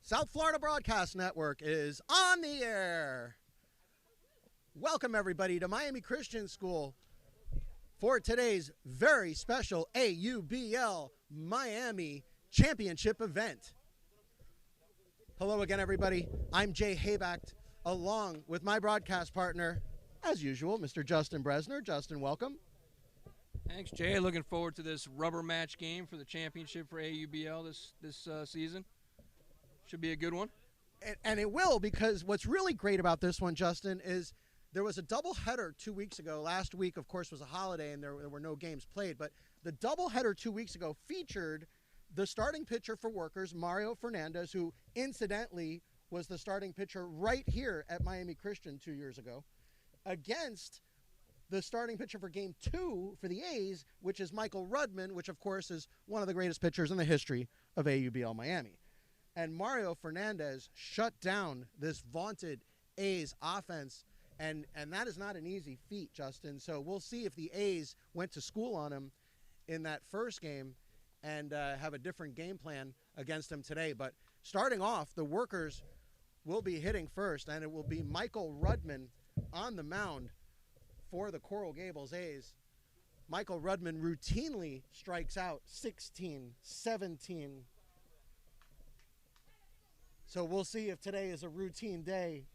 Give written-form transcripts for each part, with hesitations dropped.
South Florida Broadcast Network is on the air. Welcome, everybody, to Miami Christian School for today's very special AUBL Miami Championship event. Hello again, everybody. I'm Jay Haybacht, along with my broadcast partner, as usual, Mr. Justin Bresner. Justin, welcome. Thanks, Jay. Looking forward to this rubber match game for the championship for AUBL this season. Should be a good one. And it will, because what's really great about this one, Justin, is there was a doubleheader 2 weeks ago. Last week, of course, was a holiday and there were no games played. But the doubleheader 2 weeks ago featured the starting pitcher for Workers, Mario Fernandez, who incidentally was the starting pitcher right here at Miami Christian 2 years ago, against the starting pitcher for Game 2 for the A's, which is Michael Rudman, which, of course, is one of the greatest pitchers in the history of AUBL Miami. And Mario Fernandez shut down this vaunted A's offense, and that is not an easy feat, Justin. So we'll see if the A's went to school on him in that first game and have a different game plan against him today. But starting off, the Workers will be hitting first, and it will be Michael Rudman on the mound for the Coral Gables A's. Michael Rudman routinely strikes out 16, 17. So we'll see if today is a routine day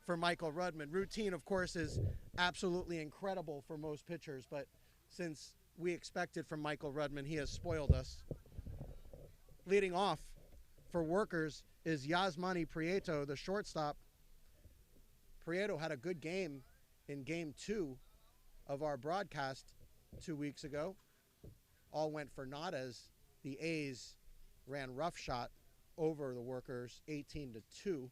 for Michael Rudman. Routine, of course, is absolutely incredible for most pitchers, but since we expected from Michael Rudman, he has spoiled us. Leading off for Workers is Yasmani Prieto, the shortstop. Prieto had a good game in Game 2 of our broadcast 2 weeks ago. All went for naught as the A's ran roughshod over the Workers 18-2.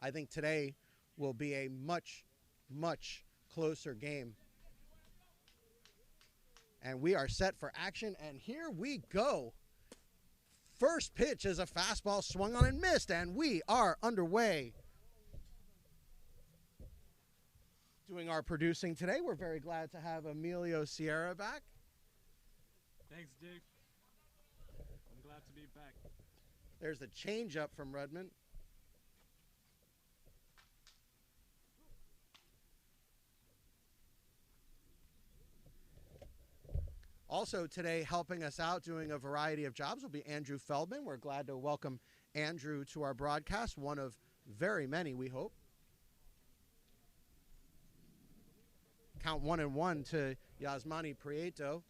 I think today will be a much, much closer game. And we are set for action, and here we go. First pitch is a fastball swung on and missed, and we are underway. Doing our producing today, we're very glad to have Emilio Sierra back. Thanks, Dick. I'm glad to be back. There's the changeup from Rudman. Also today, helping us out, doing a variety of jobs, will be Andrew Feldman. We're glad to welcome Andrew to our broadcast, one of very many, we hope. Count 1-1 to Yasmani Prieto.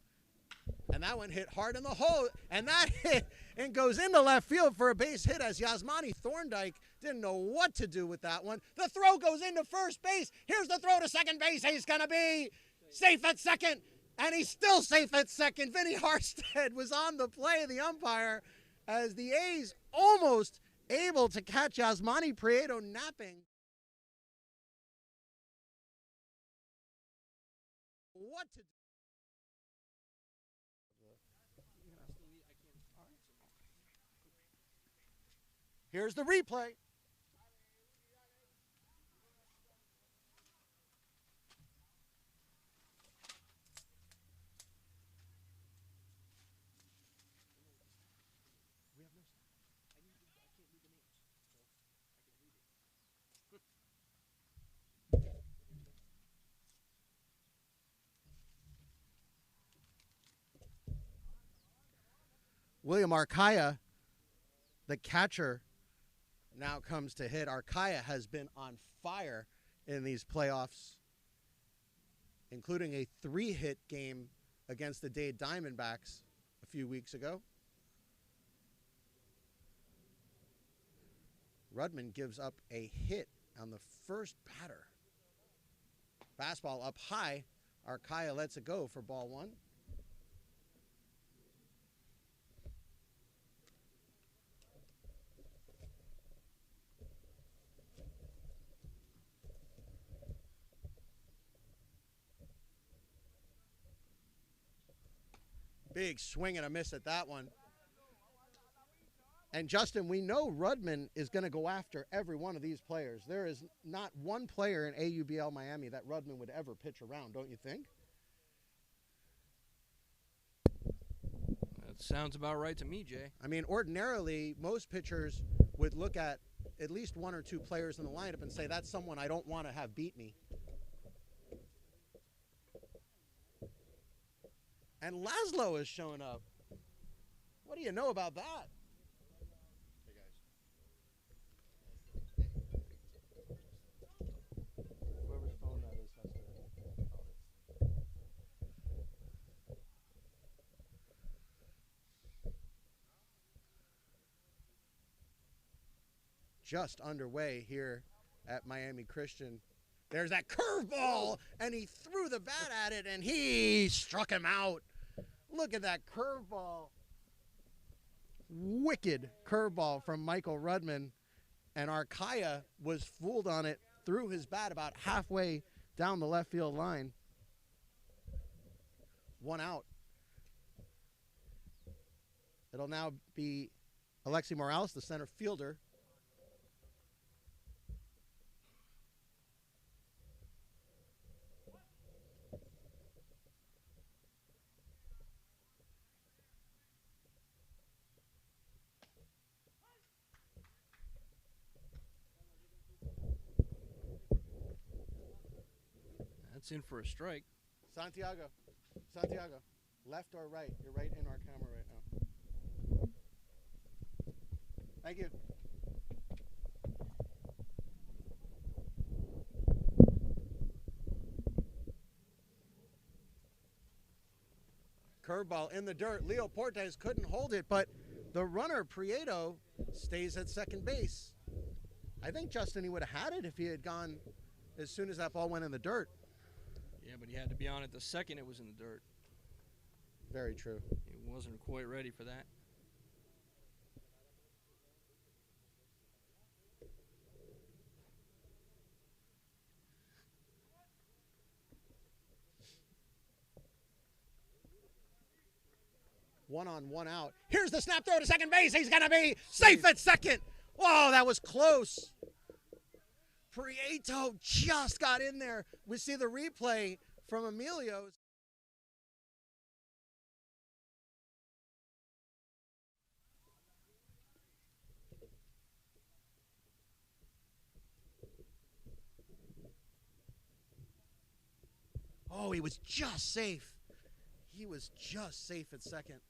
And that one hit hard in the hole, and that hit and goes into left field for a base hit as Yasmani Thorndike didn't know what to do with that one. The throw goes into first base. Here's the throw to second base. He's going to be safe at second, and he's still safe at second. Vinny Harstead was on the play, the umpire, as the A's almost able to catch Yasmani Prieto napping. What to do? Here's the replay. William Arcaya, the catcher, now comes to hit. Arcaya has been on fire in these playoffs, including a 3-hit game against the Dade Diamondbacks a few weeks ago. Rudman gives up a hit on the first batter. Fastball up high. Arcaya lets it go for ball one. Big swing and a miss at that one. And Justin, we know Rudman is going to go after every one of these players. There is not one player in AUBL Miami that Rudman would ever pitch around, don't you think? That sounds about right to me, Jay. I mean, ordinarily, most pitchers would look at least one or two players in the lineup and say, that's someone I don't want to have beat me. And Laszlo is showing up. What do you know about that? Hey, guys. Whoever's phone that is has to. Just underway here at Miami Christian. There's that curveball, and he threw the bat at it, and he struck him out. Look at that curveball. Wicked curveball from Michael Rudman, and Arcaya was fooled on it, threw his bat about halfway down the left field line. 1 out. It'll now be Alexi Morales, the center fielder. That's in for a strike. Santiago, left or right? You're right in our camera right now. Thank you. Curveball in the dirt. Leo Portes couldn't hold it, but the runner, Prieto, stays at second base. I think, Justin, he would have had it if he had gone as soon as that ball went in the dirt. Yeah, but he had to be on it the second it was in the dirt. Very true. He wasn't quite ready for that. One on, one out. Here's the snap throw to second base. He's going to be safe at second. Whoa, that was close. Prieto just got in there. We see the replay from Emilio's. Oh, he was just safe. He was just safe at second.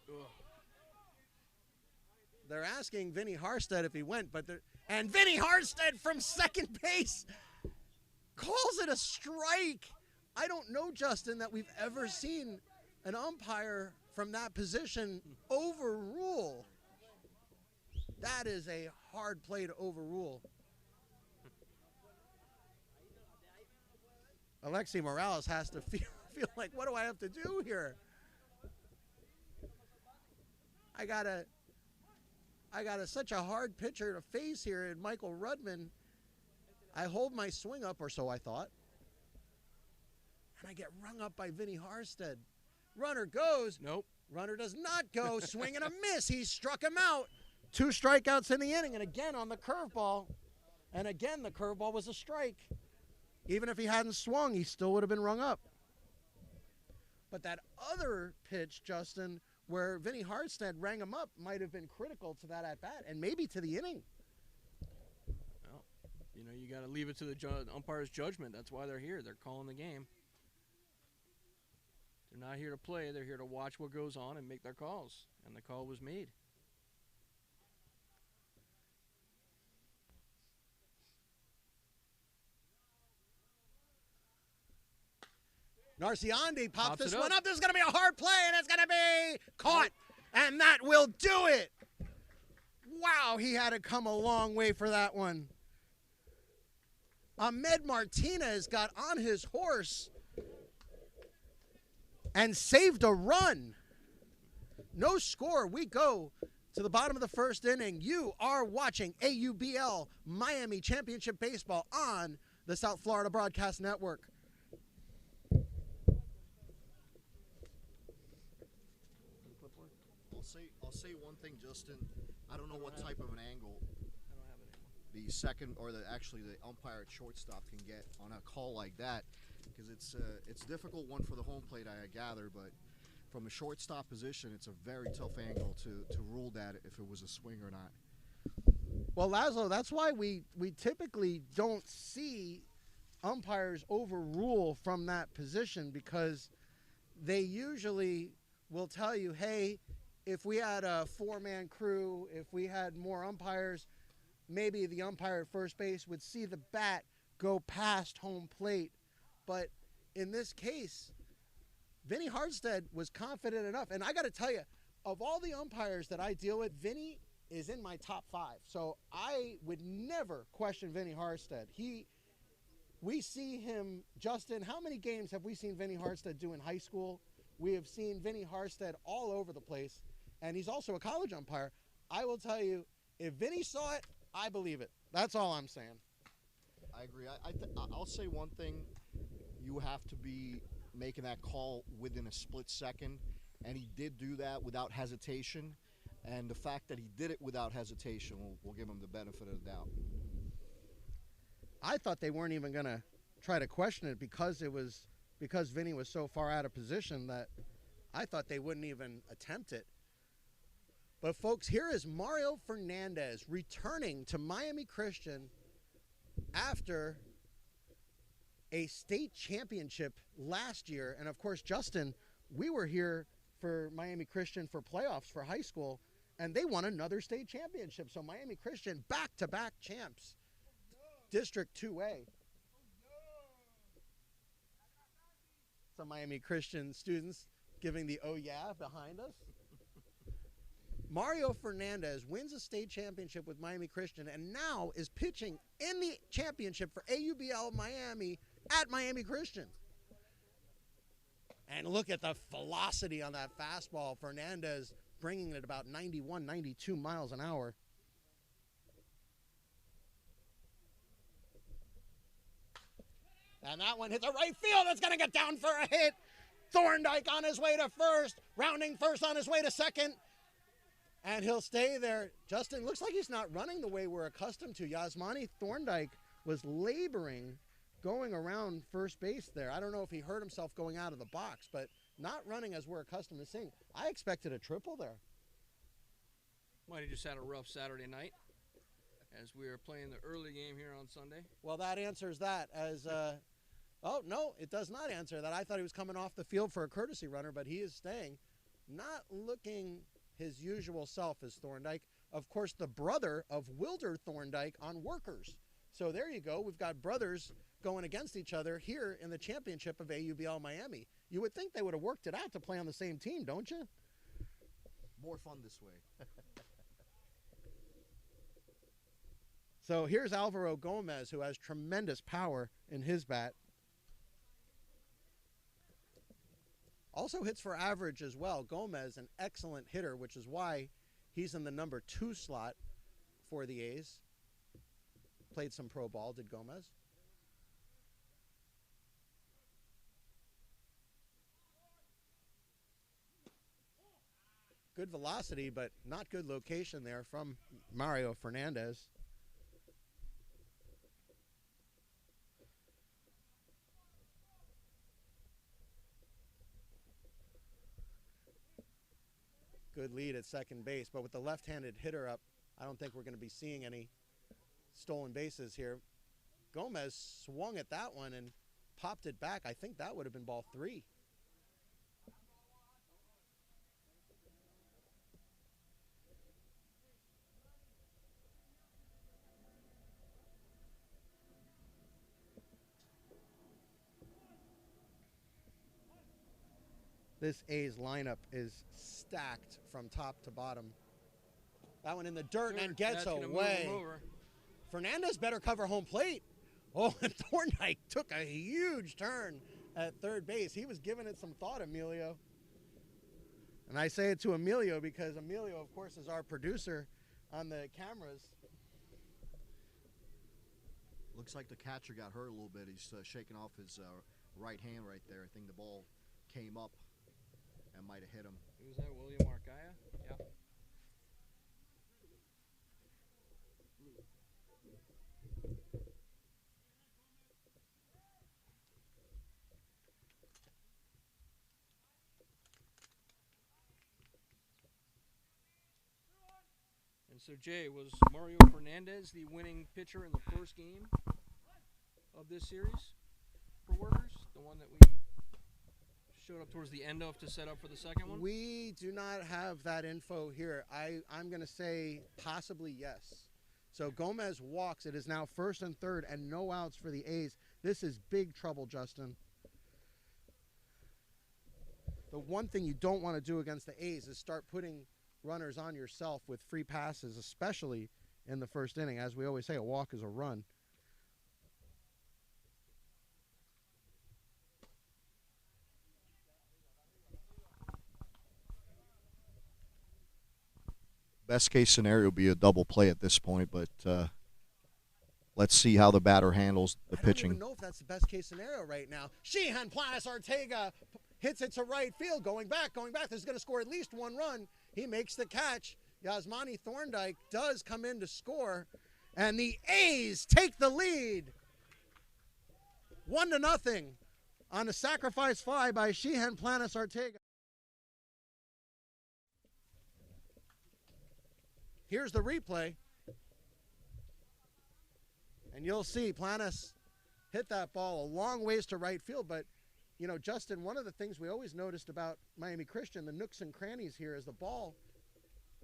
Ugh. They're asking Vinny Harstead if he went, and Vinny Harstead from second base calls it a strike. I don't know, Justin, that we've ever seen an umpire from that position overrule. That is a hard play to overrule. Alexi Morales has to feel like, what do I have to do here? I got such a hard pitcher to face here in Michael Rudman. I hold my swing up, or so I thought. And I get rung up by Vinny Harstead. Runner goes. Nope. Runner does not go. Swing and a miss. He struck him out. 2 strikeouts in the inning, and again on the curveball. And again, the curveball was a strike. Even if he hadn't swung, he still would have been rung up. But that other pitch, Justin, where Vinny Harstead rang him up, might have been critical to that at-bat and maybe to the inning. Well, you know, you got to leave it to the umpire's judgment. That's why they're here. They're calling the game. They're not here to play. They're here to watch what goes on and make their calls. And the call was made. Narciandi pops this it one up. up. This is going to be a hard play, and it's going to be caught. And that will do it. Wow, he had to come a long way for that one. Ahmed Martinez got on his horse and saved a run. No score. We go to the bottom of the first inning. You are watching AUBL Miami Championship Baseball on the South Florida Broadcast Network. I'll say one thing, Justin. I don't know what type of an angle the second or the umpire at shortstop can get on a call like that, because it's a difficult one for the home plate, I gather, but from a shortstop position, it's a very tough angle to rule that if it was a swing or not. Well, Laszlo, that's why we typically don't see umpires overrule from that position, because they usually will tell you, hey, if we had a four-man crew, if we had more umpires, maybe the umpire at first base would see the bat go past home plate. But in this case, Vinny Hartstead was confident enough. And I got to tell you, of all the umpires that I deal with, Vinny is in my top 5. So I would never question Vinny Hartstead. We see him, Justin, how many games have we seen Vinny Hartstead do in high school? We have seen Vinny Hartstead all over the place, and he's also a college umpire. I will tell you, if Vinny saw it, I believe it. That's all I'm saying. I agree. I'll say one thing. You have to be making that call within a split second, and he did do that without hesitation. And the fact that he did it without hesitation will give him the benefit of the doubt. I thought they weren't even going to try to question it because Vinny was so far out of position that I thought they wouldn't even attempt it. But folks, here is Mario Fernandez returning to Miami Christian after a state championship last year. And of course, Justin, we were here for Miami Christian for playoffs for high school, and they won another state championship. So Miami Christian, back-to-back champs. District 2A. Some Miami Christian students giving the oh yeah behind us. Mario Fernandez wins a state championship with Miami Christian and now is pitching in the championship for AUBL Miami at Miami Christian. And look at the velocity on that fastball. Fernandez bringing it about 91, 92 miles an hour. And that one hits a right field. It's going to get down for a hit. Thorndike on his way to first. Rounding first on his way to second. And he'll stay there. Justin, looks like he's not running the way we're accustomed to. Yasmani Thorndike was laboring going around first base there. I don't know if he hurt himself going out of the box, but not running as we're accustomed to seeing. I expected a triple there. Might have just had a rough Saturday night as we are playing the early game here on Sunday. Well, that answers that as... oh, no, it does not answer that. I thought he was coming off the field for a courtesy runner, but he is staying. Not looking his usual self as Thorndike. Of course, the brother of Wilder Thorndike on Workers. So there you go. We've got brothers going against each other here in the championship of AUBL Miami. You would think they would have worked it out to play on the same team, don't you? More fun this way. So here's Alvaro Gomez, who has tremendous power in his bat. Also hits for average as well. Gomez, an excellent hitter, which is why he's in the number 2 slot for the A's. Played some pro ball, did Gomez. Good velocity, but not good location there from Mario Fernandez. Good lead at second base, but with the left-handed hitter up, I don't think we're going to be seeing any stolen bases here. Gomez swung at that one and popped it back. I think that would have been ball 3. This A's lineup is stacked from top to bottom. That one in the dirt and gets away. Fernandez better cover home plate. Oh, and Thorndike took a huge turn at third base. He was giving it some thought, Emilio. And I say it to Emilio because Emilio, of course, is our producer on the cameras. Looks like the catcher got hurt a little bit. He's shaking off his right hand right there. I think the ball came up and might have hit him. Who's that, William Arcaya? Yeah. And so, Jay, was Mario Fernandez the winning pitcher in the first game of this series for Workers? The one that we showed up towards the end of to set up for the second one? We do not have that info here. I'm going to say possibly yes. So Gomez walks. It is now 1st and 3rd and no outs for the A's. This is big trouble, Justin. The one thing you don't want to do against the A's is start putting runners on yourself with free passes, especially in the first inning. As we always say, a walk is a run. Best case scenario would be a double play at this point, but let's see how the batter handles the pitching. I don't even know if that's the best case scenario right now. Sheehan Planas Ortega hits it to right field, going back. This is going to score at least one run. He makes the catch. Yasmani Thorndike does come in to score, and the A's take the lead 1-0 on a sacrifice fly by Sheehan Planas Ortega. Here's the replay. And you'll see Planas hit that ball a long ways to right field. But, you know, Justin, one of the things we always noticed about Miami Christian, the nooks and crannies here, is the ball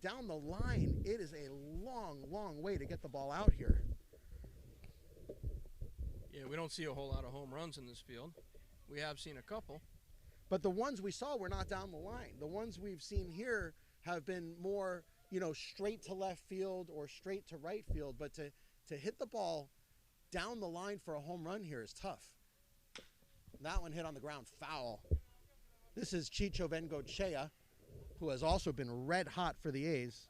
down the line. It is a long, long way to get the ball out here. Yeah, we don't see a whole lot of home runs in this field. We have seen a couple. But the ones we saw were not down the line. The ones we've seen here have been more, you know, straight to left field or straight to right field. But to hit the ball down the line for a home run here is tough. That one hit on the ground foul. This is Chicho Bengochea, who has also been red hot for the A's.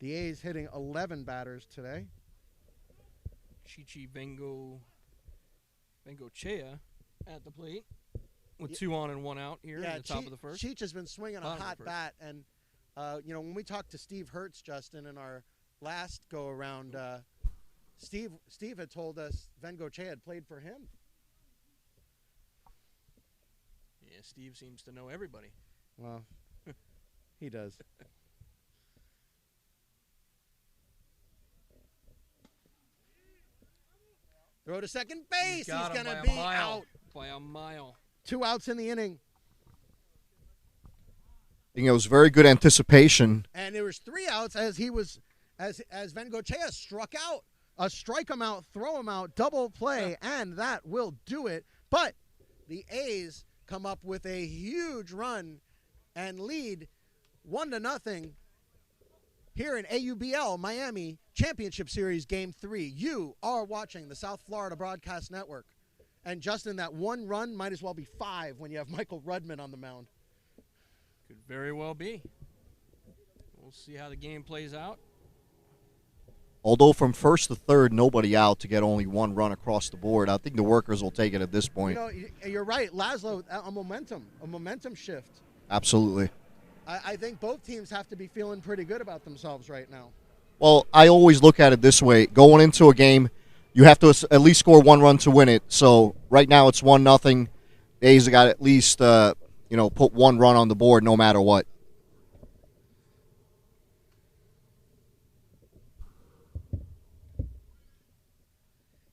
The A's hitting 11 batters today. Chichi Bengochea at the plate with 2 on and 1 out here at the top of the first. Cheech has been swinging a hot bat, and you know, when we talked to Steve Hertz, Justin, in our last go around, Steve had told us Bengochea had played for him. Yeah, Steve seems to know everybody. Well, he does. Throw to second base. He's going to be out. By a mile. 2 outs in the inning. I think it was very good anticipation. And there was 3 outs as he was, as Bengochea struck out. Strike him out, throw him out, double play, and that will do it. But the A's come up with a huge run and lead 1-0 here in AUBL Miami Championship Series Game 3. You are watching the South Florida Broadcast Network. And, Justin, that 1 run might as well be 5 when you have Michael Rudman on the mound. Could very well be. We'll see how the game plays out. Although from 1st to 3rd, nobody out to get only 1 run across the board. I think the Workers will take it at this point. You know, you're right. Laszlo, a momentum shift. Absolutely. I think both teams have to be feeling pretty good about themselves right now. Well, I always look at it this way. Going into a game, you have to at least score 1 run to win it. So right now it's 1-0. The A's have got to at least put 1 run on the board no matter what.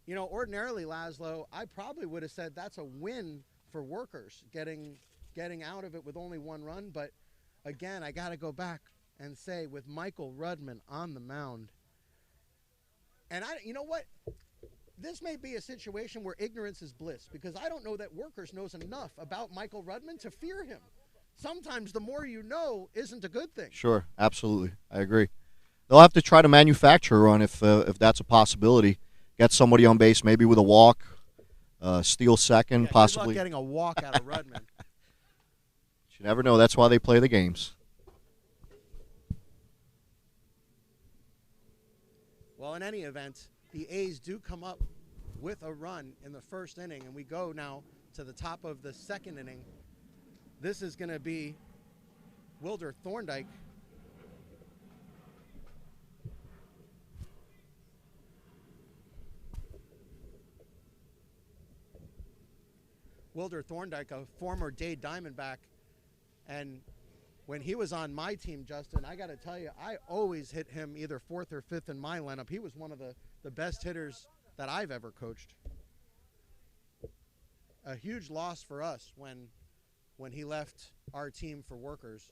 You know, ordinarily, Laszlo, I probably would have said that's a win for Workers, getting out of it with only 1 run. But, again, I got to go back and say, with Michael Rudman on the mound, and you know what? This may be a situation where ignorance is bliss, because I don't know that Workers knows enough about Michael Rudman to fear him. Sometimes the more you know isn't a good thing. Sure, absolutely. I agree. They'll have to try to manufacture a run if that's a possibility. Get somebody on base, maybe with a walk, steal second, possibly. Good luck getting a walk out of Rudman. You never know. That's why they play the games. Well, in any event, the A's do come up with a run in the first inning, and we go now to the top of the second inning. This is going to be Wilder Thorndike. Wilder Thorndike, a former Dade Diamondback, and when he was on my team, Justin, I got to tell you, I always hit him either fourth or fifth in my lineup. He was one of the best hitters that I've ever coached. A huge loss for us when he left our team for Workers.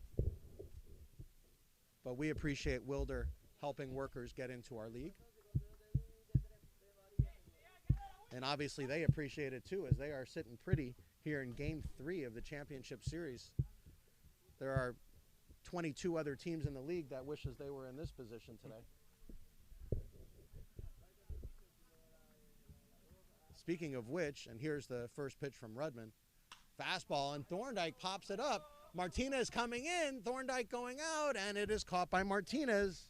But we appreciate Wilder helping Workers get into our league. And obviously they appreciate it too, as they are sitting pretty here in Game 3 of the championship series. There are 22 other teams in the league that wishes they were in this position today. Speaking of which, and here's the first pitch from Rudman. Fastball, and Thorndike pops it up. Martinez coming in, Thorndike going out, and it is caught by Martinez.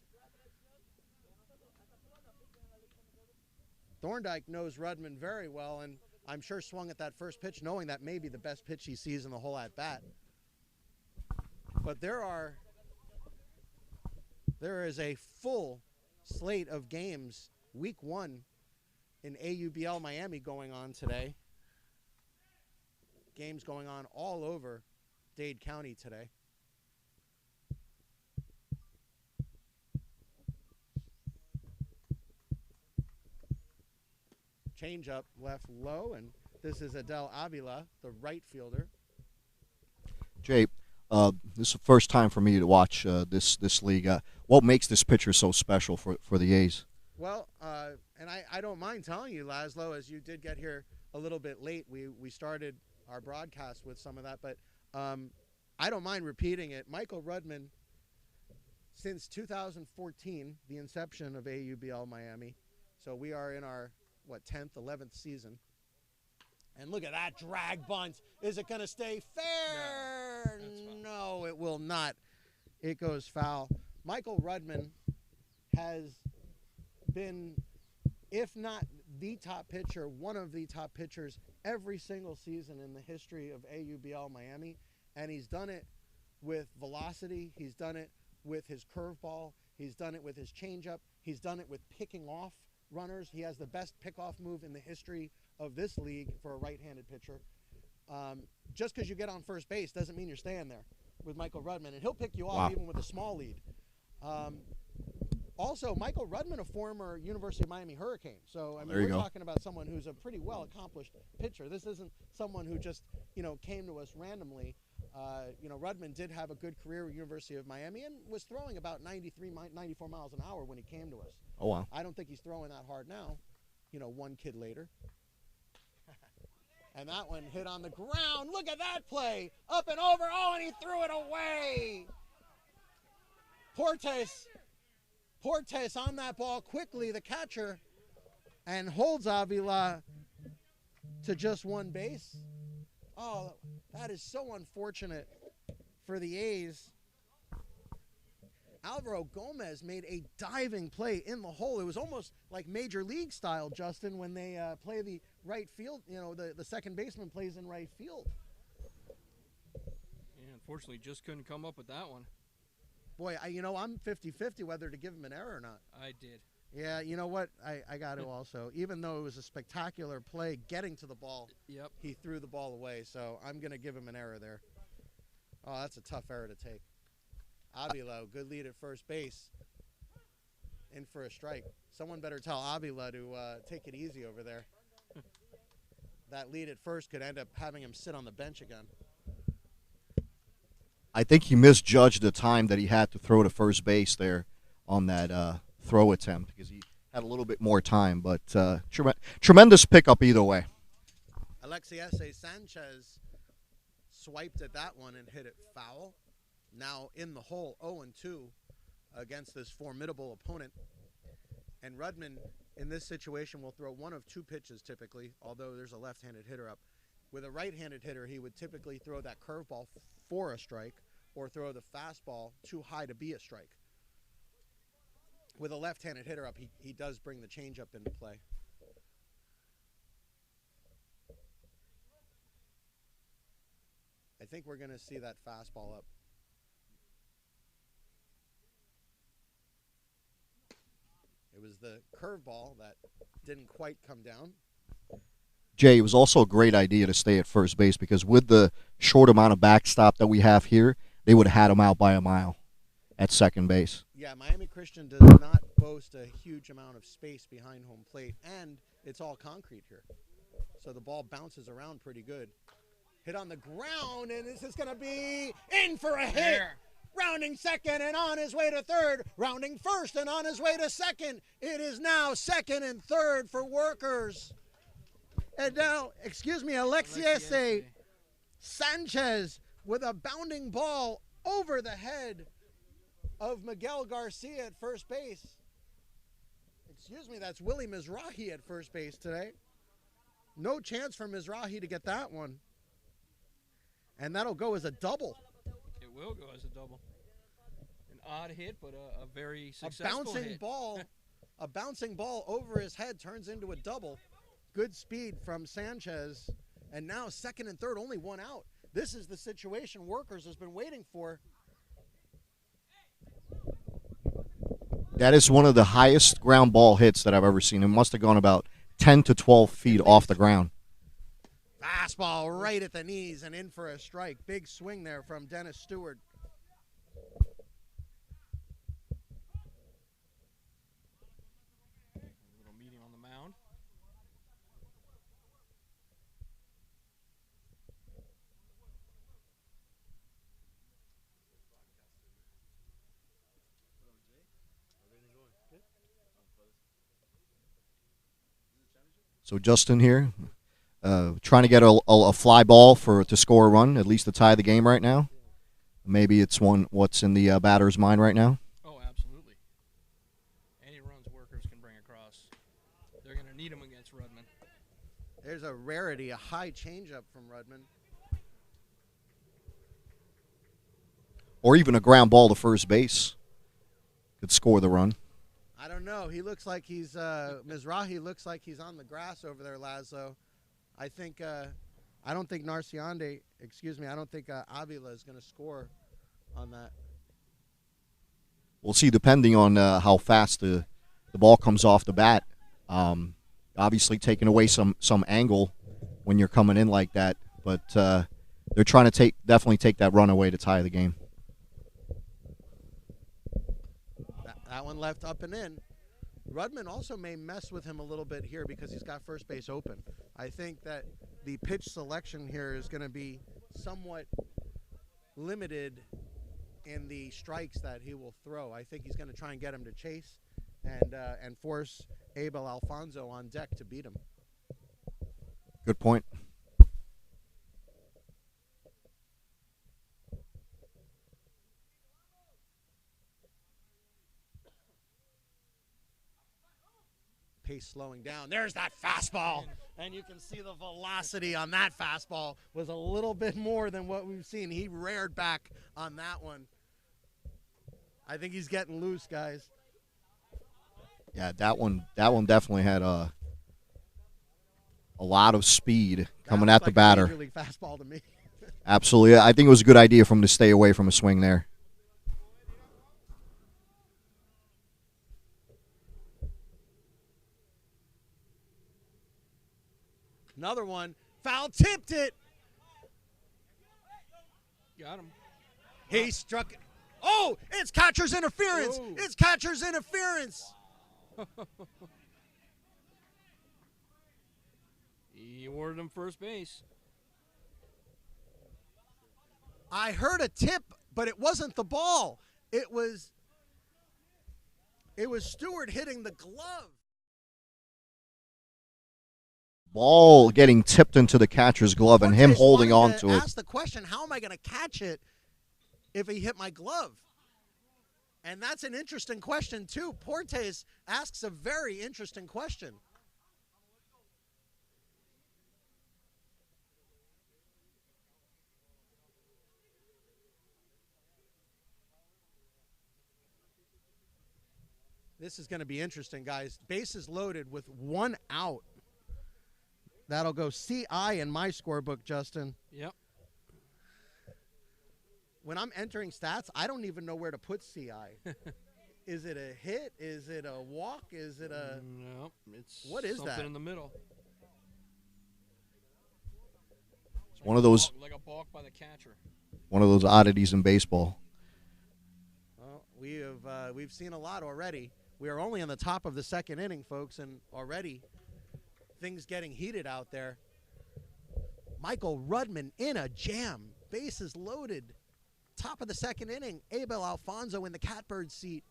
Thorndike knows Rudman very well, and I'm sure swung at that first pitch knowing that may be the best pitch he sees in the whole at-bat. But there is a full slate of games, week 1 in AUBL Miami going on today. Games going on all over Dade County today. Change up left low, and this is Adel Avila, the right fielder. Jay, this is the first time for me to watch this league. What makes this pitcher so special for the A's? Well, and I don't mind telling you, Laszlo, as you did get here a little bit late, we started our broadcast with some of that, but I don't mind repeating it. Michael Rudman, since 2014, the inception of AUBL Miami, so we are in our, 10th, 11th season. And look at that drag bunt. Is it going to stay fair? No, it will not. It goes foul. Michael Rudman has been, if not the top pitcher, one of the top pitchers every single season in the history of AUBL Miami. And he's done it with velocity. He's done it with his curveball. He's done it with his changeup. He's done it with picking off runners. He has the best pickoff move in the history of this league for a right-handed pitcher. Just because you get on first base doesn't mean you're staying there with Michael Rudman. And he'll pick you off even with a small lead. Also, Michael Rudman, a former University of Miami Hurricane. So, I mean, we're talking about someone who's a pretty well-accomplished pitcher. This isn't someone who just, came to us randomly. Rudman did have a good career at University of Miami and was throwing about 93, 94 miles an hour when he came to us. Oh, wow. I don't think he's throwing that hard now, one kid later. And that one hit on the ground. Look at that play. Up and over. Oh, and he threw it away. Portes on that ball quickly, the catcher, and holds Avila to just one base. Oh, that is so unfortunate for the A's. Alvaro Gomez made a diving play in the hole. It was almost like Major League style, Justin, when they play the right field. The second baseman plays in right field. Yeah, unfortunately, just couldn't come up with that one. Boy, I'm 50-50 whether to give him an error or not. I did. Yeah, you know what? I got to also. Even though it was a spectacular play getting to the ball, he threw the ball away. So I'm going to give him an error there. Oh, that's a tough error to take. Avila, good lead at first base. In for a strike. Someone better tell Avila to take it easy over there. That lead at first could end up having him sit on the bench again. I think he misjudged the time that he had to throw to first base there on that throw attempt because he had a little bit more time. But tremendous pickup either way. Alexiese Sanchez swiped at that one and hit it foul. Now in the hole, 0-2 against this formidable opponent. And Rudman, in this situation, will throw one of two pitches typically, although there's a left-handed hitter up. With a right-handed hitter, he would typically throw that curveball for a strike or throw the fastball too high to be a strike. With a left-handed hitter up, he does bring the changeup into play. I think we're going to see that fastball up. It was the curveball that didn't quite come down. Jay, it was also a great idea to stay at first base because with the short amount of backstop that we have here, they would have had him out by a mile at second base. Yeah, Miami Christian does not boast a huge amount of space behind home plate, and it's all concrete here. So the ball bounces around pretty good. Hit on the ground, and this is going to be in for a hit. There. Rounding second and on his way to third. Rounding first and on his way to second. It is now second and third for Workers. And now, Alexiese Sanchez with a bounding ball over the head of Miguel Garcia at first base. That's Willie Mizrahi at first base today. No chance for Mizrahi to get that one. And that'll go as a double. It will go as a double. An odd hit, but a very successful hit. A bouncing ball over his head turns into a double. Good speed from Sanchez. And now second and third, only one out. This is the situation Workers has been waiting for. That is one of the highest ground ball hits that I've ever seen. It must have gone about 10 to 12 feet off the ground. Fastball right at the knees and in for a strike. Big swing there from Dennis Stewart. A little meeting on the mound. So Justin here, trying to get a fly ball to score a run, at least to tie the game right now. Maybe it's what's in the batter's mind right now. Oh, absolutely. Any runs Workers can bring across, they're going to need them against Rudman. There's a rarity, a high changeup from Rudman. Or even a ground ball to first base could score the run. I don't know. He looks like he's Mizrahi looks like he's on the grass over there, Lazo. I don't think Narciande, I don't think Avila is going to score on that. We'll see, depending on how fast the ball comes off the bat. Obviously, taking away some angle when you're coming in like that, but they're trying to definitely take that run away to tie the game. That one left up and in. Rudman also may mess with him a little bit here because he's got first base open. I think that the pitch selection here is going to be somewhat limited in the strikes that he will throw. I think he's going to try and get him to chase and force Abel Alfonso on deck to beat him. Good point. Pace slowing down. There's that fastball. And you can see the velocity on that fastball was a little bit more than what we've seen. He reared back on that one. I think he's getting loose, guys. Yeah, that one definitely had a lot of speed coming at the batter. Major league fastball to me. Absolutely. I think it was a good idea for him to stay away from a swing there. Another one. Foul tipped it. Got him. He struck it. Oh, it's catcher's interference. Ooh. It's catcher's interference. He awarded him first base. I heard a tip, but it wasn't the ball. It was Stewart hitting the glove. Ball getting tipped into the catcher's glove and him holding on to it. Ask the question, how am I going to catch it if he hit my glove? And that's an interesting question, too. Portes asks a very interesting question. This is going to be interesting, guys. Bases loaded with one out. That'll go CI in my scorebook, Justin. Yep. When I'm entering stats, I don't even know where to put CI. Is it a hit? Is it a walk? Is it a... No, it's what is something that? in the middle. It's One of those like a balk by the catcher. oddities in baseball. Well, we've seen a lot already. We are only in the top of the second inning, folks, and already things getting heated out there. Michael Rudman in a jam. Bases loaded. Top of the second inning. Abel Alfonso in the catbird seat.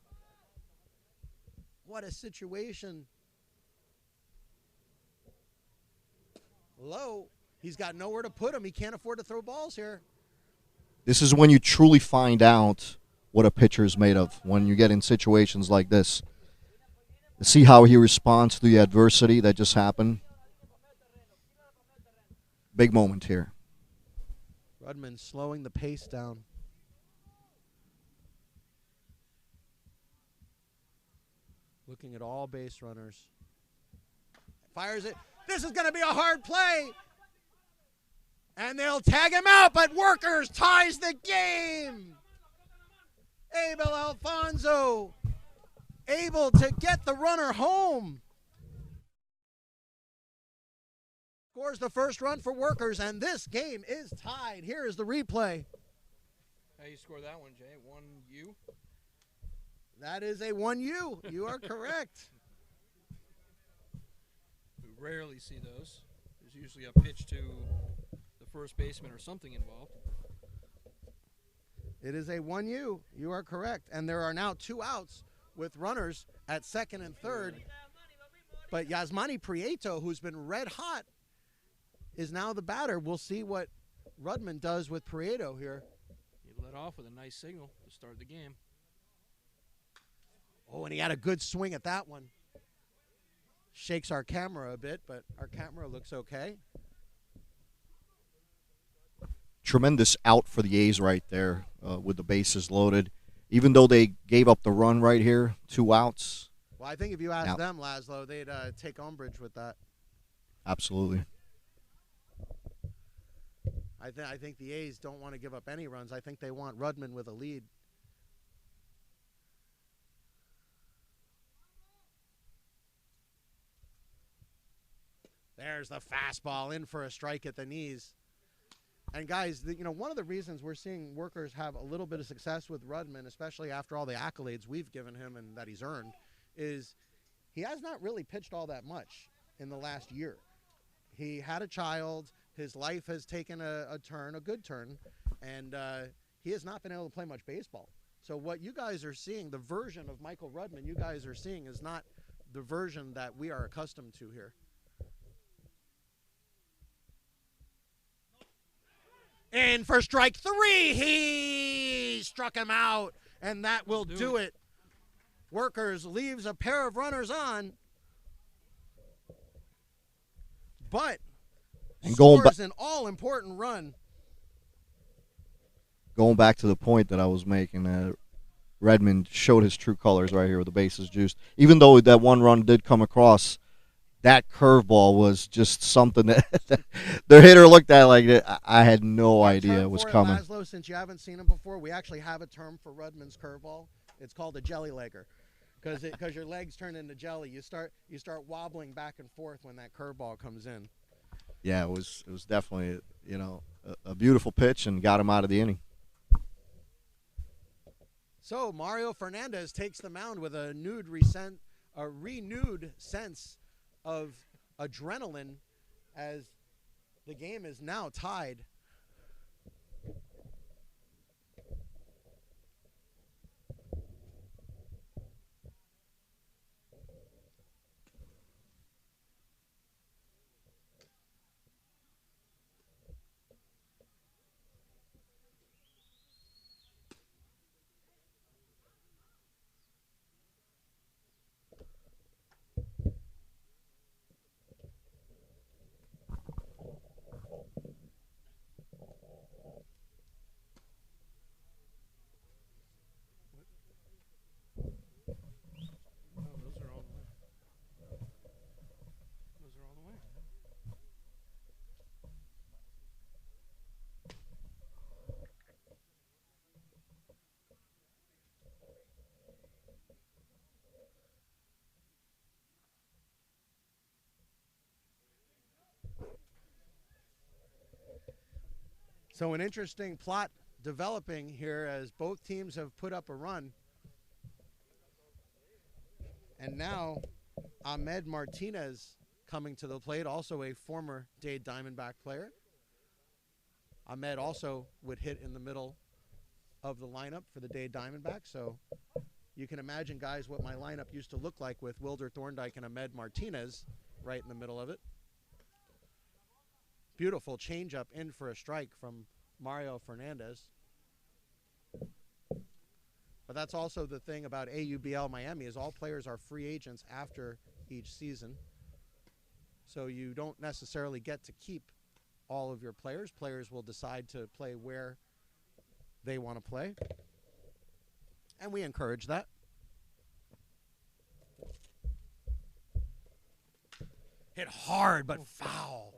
What a situation. Low. He's got nowhere to put him. He can't afford to throw balls here. This is when you truly find out what a pitcher is made of, when you get in situations like this. See how he responds to the adversity that just happened. Big moment here. Rudman slowing the pace down. Looking at all base runners. Fires it. This is going to be a hard play. And they'll tag him out, but Workers ties the game. Abel Alfonso able to get the runner home. Scores the first run for Workers, and this game is tied. Here is the replay. How you score that one, Jay? 1-U? That is a 1-U. You are correct. We rarely see those. There's usually a pitch to the first baseman or something involved. It is a 1-U. You are correct. And there are now 2 outs with runners at second and third. But Yasmani Prieto, who's been red hot, is now the batter. We'll see what Rudman does with Prieto here. He led off with a nice signal to start the game. Oh, and he had a good swing at that one. Shakes our camera a bit, but our camera looks okay. Tremendous out for the A's right there with the bases loaded. Even though they gave up the run right here, 2 outs. Well, I think if you asked them, Laszlo, they'd take umbrage with that. Absolutely. I think the A's don't want to give up any runs. I think they want Rudman with a lead. There's the fastball in for a strike at the knees. And guys, one of the reasons we're seeing Workers have a little bit of success with Rudman, especially after all the accolades we've given him and that he's earned, is he has not really pitched all that much in the last year. He had a child. His life has taken a turn, a good turn, and he has not been able to play much baseball. So what you guys are seeing, the version of Michael Rudman you guys are seeing, is not the version that we are accustomed to here. In for strike 3, he struck him out, and that will do it. Workers leaves a pair of runners on, but scores an all-important run. Going back to the point that I was making, Redmond showed his true colors right here with the bases juiced. Even though that one run did come across, that curveball was just something that the hitter looked at like I had no idea it was coming. Laszlo, since you haven't seen him before, we actually have a term for Rudman's curveball. It's called a jelly legger, because your legs turn into jelly. You start wobbling back and forth when that curveball comes in. Yeah, it was definitely a beautiful pitch and got him out of the inning. So Mario Fernandez takes the mound with a renewed sense of adrenaline as the game is now tied. So an interesting plot developing here as both teams have put up a run. And now Ahmed Martinez coming to the plate, also a former Dade Diamondback player. Ahmed also would hit in the middle of the lineup for the Dade Diamondbacks. So you can imagine, guys, what my lineup used to look like with Wilder Thorndike and Ahmed Martinez right in the middle of it. Beautiful changeup in for a strike from Mario Fernandez. But that's also the thing about AUBL Miami is all players are free agents after each season. So you don't necessarily get to keep all of your players. Players will decide to play where they want to play. And we encourage that. Hit hard, but foul.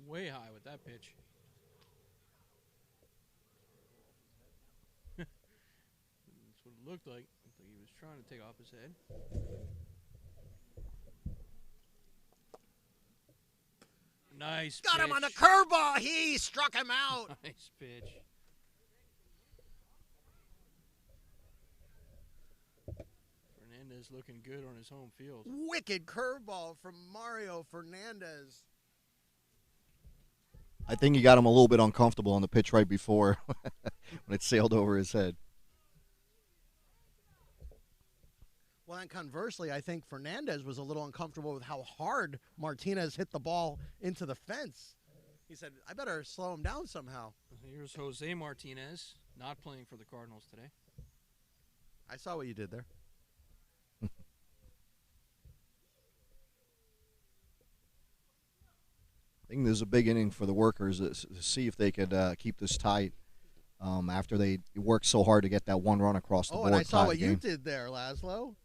Way high with that pitch. That's what it looked like. Looked like he was trying to take off his head. Nice Got pitch. him on the curveball. He struck him out. Nice pitch. Fernandez looking good on his home field. Wicked curveball from Mario Fernandez. I think he got him a little bit uncomfortable on the pitch right before when it sailed over his head. Well, and conversely, I think Fernandez was a little uncomfortable with how hard Martinez hit the ball into the fence. He said, I better slow him down somehow. Here's Jose Martinez, not playing for the Cardinals today. I saw what you did there. I think there's a big inning for the workers to see if they could keep this tight after they worked so hard to get that one run across the board. And I saw what game. you did there, Laszlo.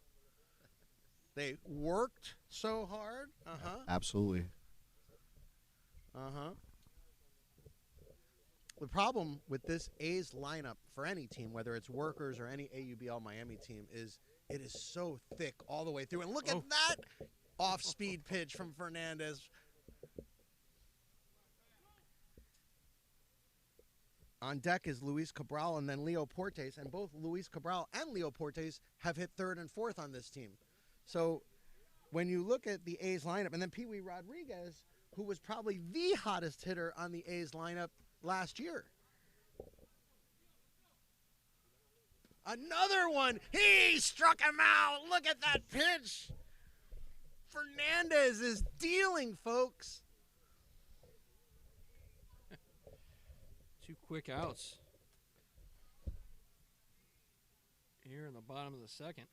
They worked so hard. Absolutely. The problem with this A's lineup for any team, whether it's workers or any AUBL Miami team, is it is so thick all the way through. And look at that off-speed pitch from Fernandez. On deck is Luis Cabral and then Leo Portes, and both Luis Cabral and Leo Portes have hit third and fourth on this team. So when you look at the A's lineup, and then Pee Wee Rodriguez, who was probably the hottest hitter on the A's lineup last year. Another one. He struck him out. Look at that pitch. Fernandez is dealing, folks. 2 quick outs here in the bottom of the second.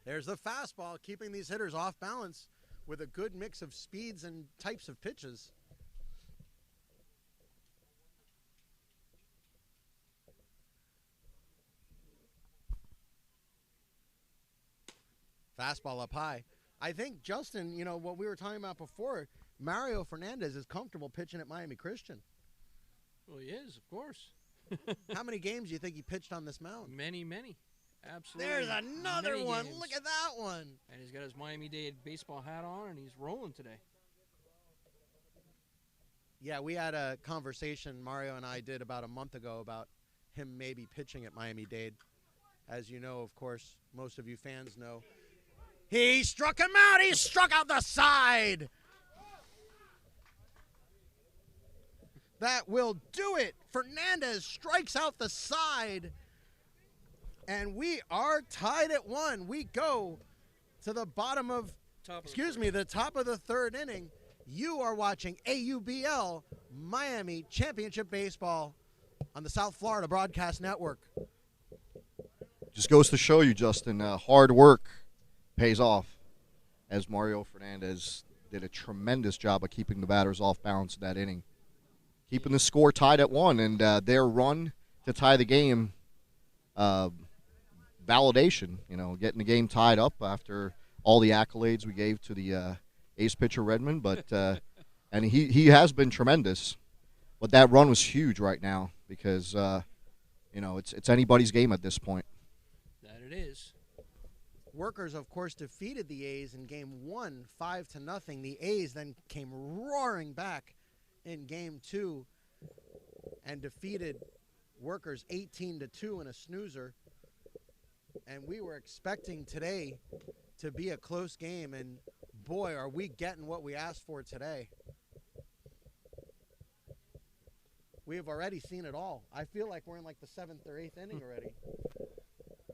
There's the fastball, keeping these hitters off balance with a good mix of speeds and types of pitches. Fastball up high. I think, Justin, you know, what we were talking about before, Mario Fernandez is comfortable pitching at Miami Christian. Well, he is, of course. How many games do you think he pitched on this mound? Many, many. Absolutely. There's another many one. games. Look at that one. And he's got his Miami-Dade baseball hat on, and he's rolling today. Yeah, we had a conversation, Mario and I did about a month ago, about him maybe pitching at Miami-Dade. As you know, of course, most of you fans know. He struck him out. He struck out the side. That will do it. Fernandez strikes out the side. And we are tied at 1. We go to the bottom of, the top of the third inning. You are watching AUBL Miami Championship Baseball on the South Florida Broadcast Network. Just goes to show you, Justin, hard work pays off. as Mario Fernandez did a tremendous job of keeping the batters off balance in that inning, keeping the score tied at 1, and their run to tie the game, validation, getting the game tied up after all the accolades we gave to the ace pitcher Redmond, but and he has been tremendous, but that run was huge right now because it's anybody's game at this point. That it is. Workers, of course, defeated the A's in Game 1, 5-0. The A's then came roaring back in Game 2 and defeated Workers 18-2 in a snoozer. And we were expecting today to be a close game, and boy, are we getting what we asked for today. We have already seen it all. I feel like we're in like the 7th or 8th inning already.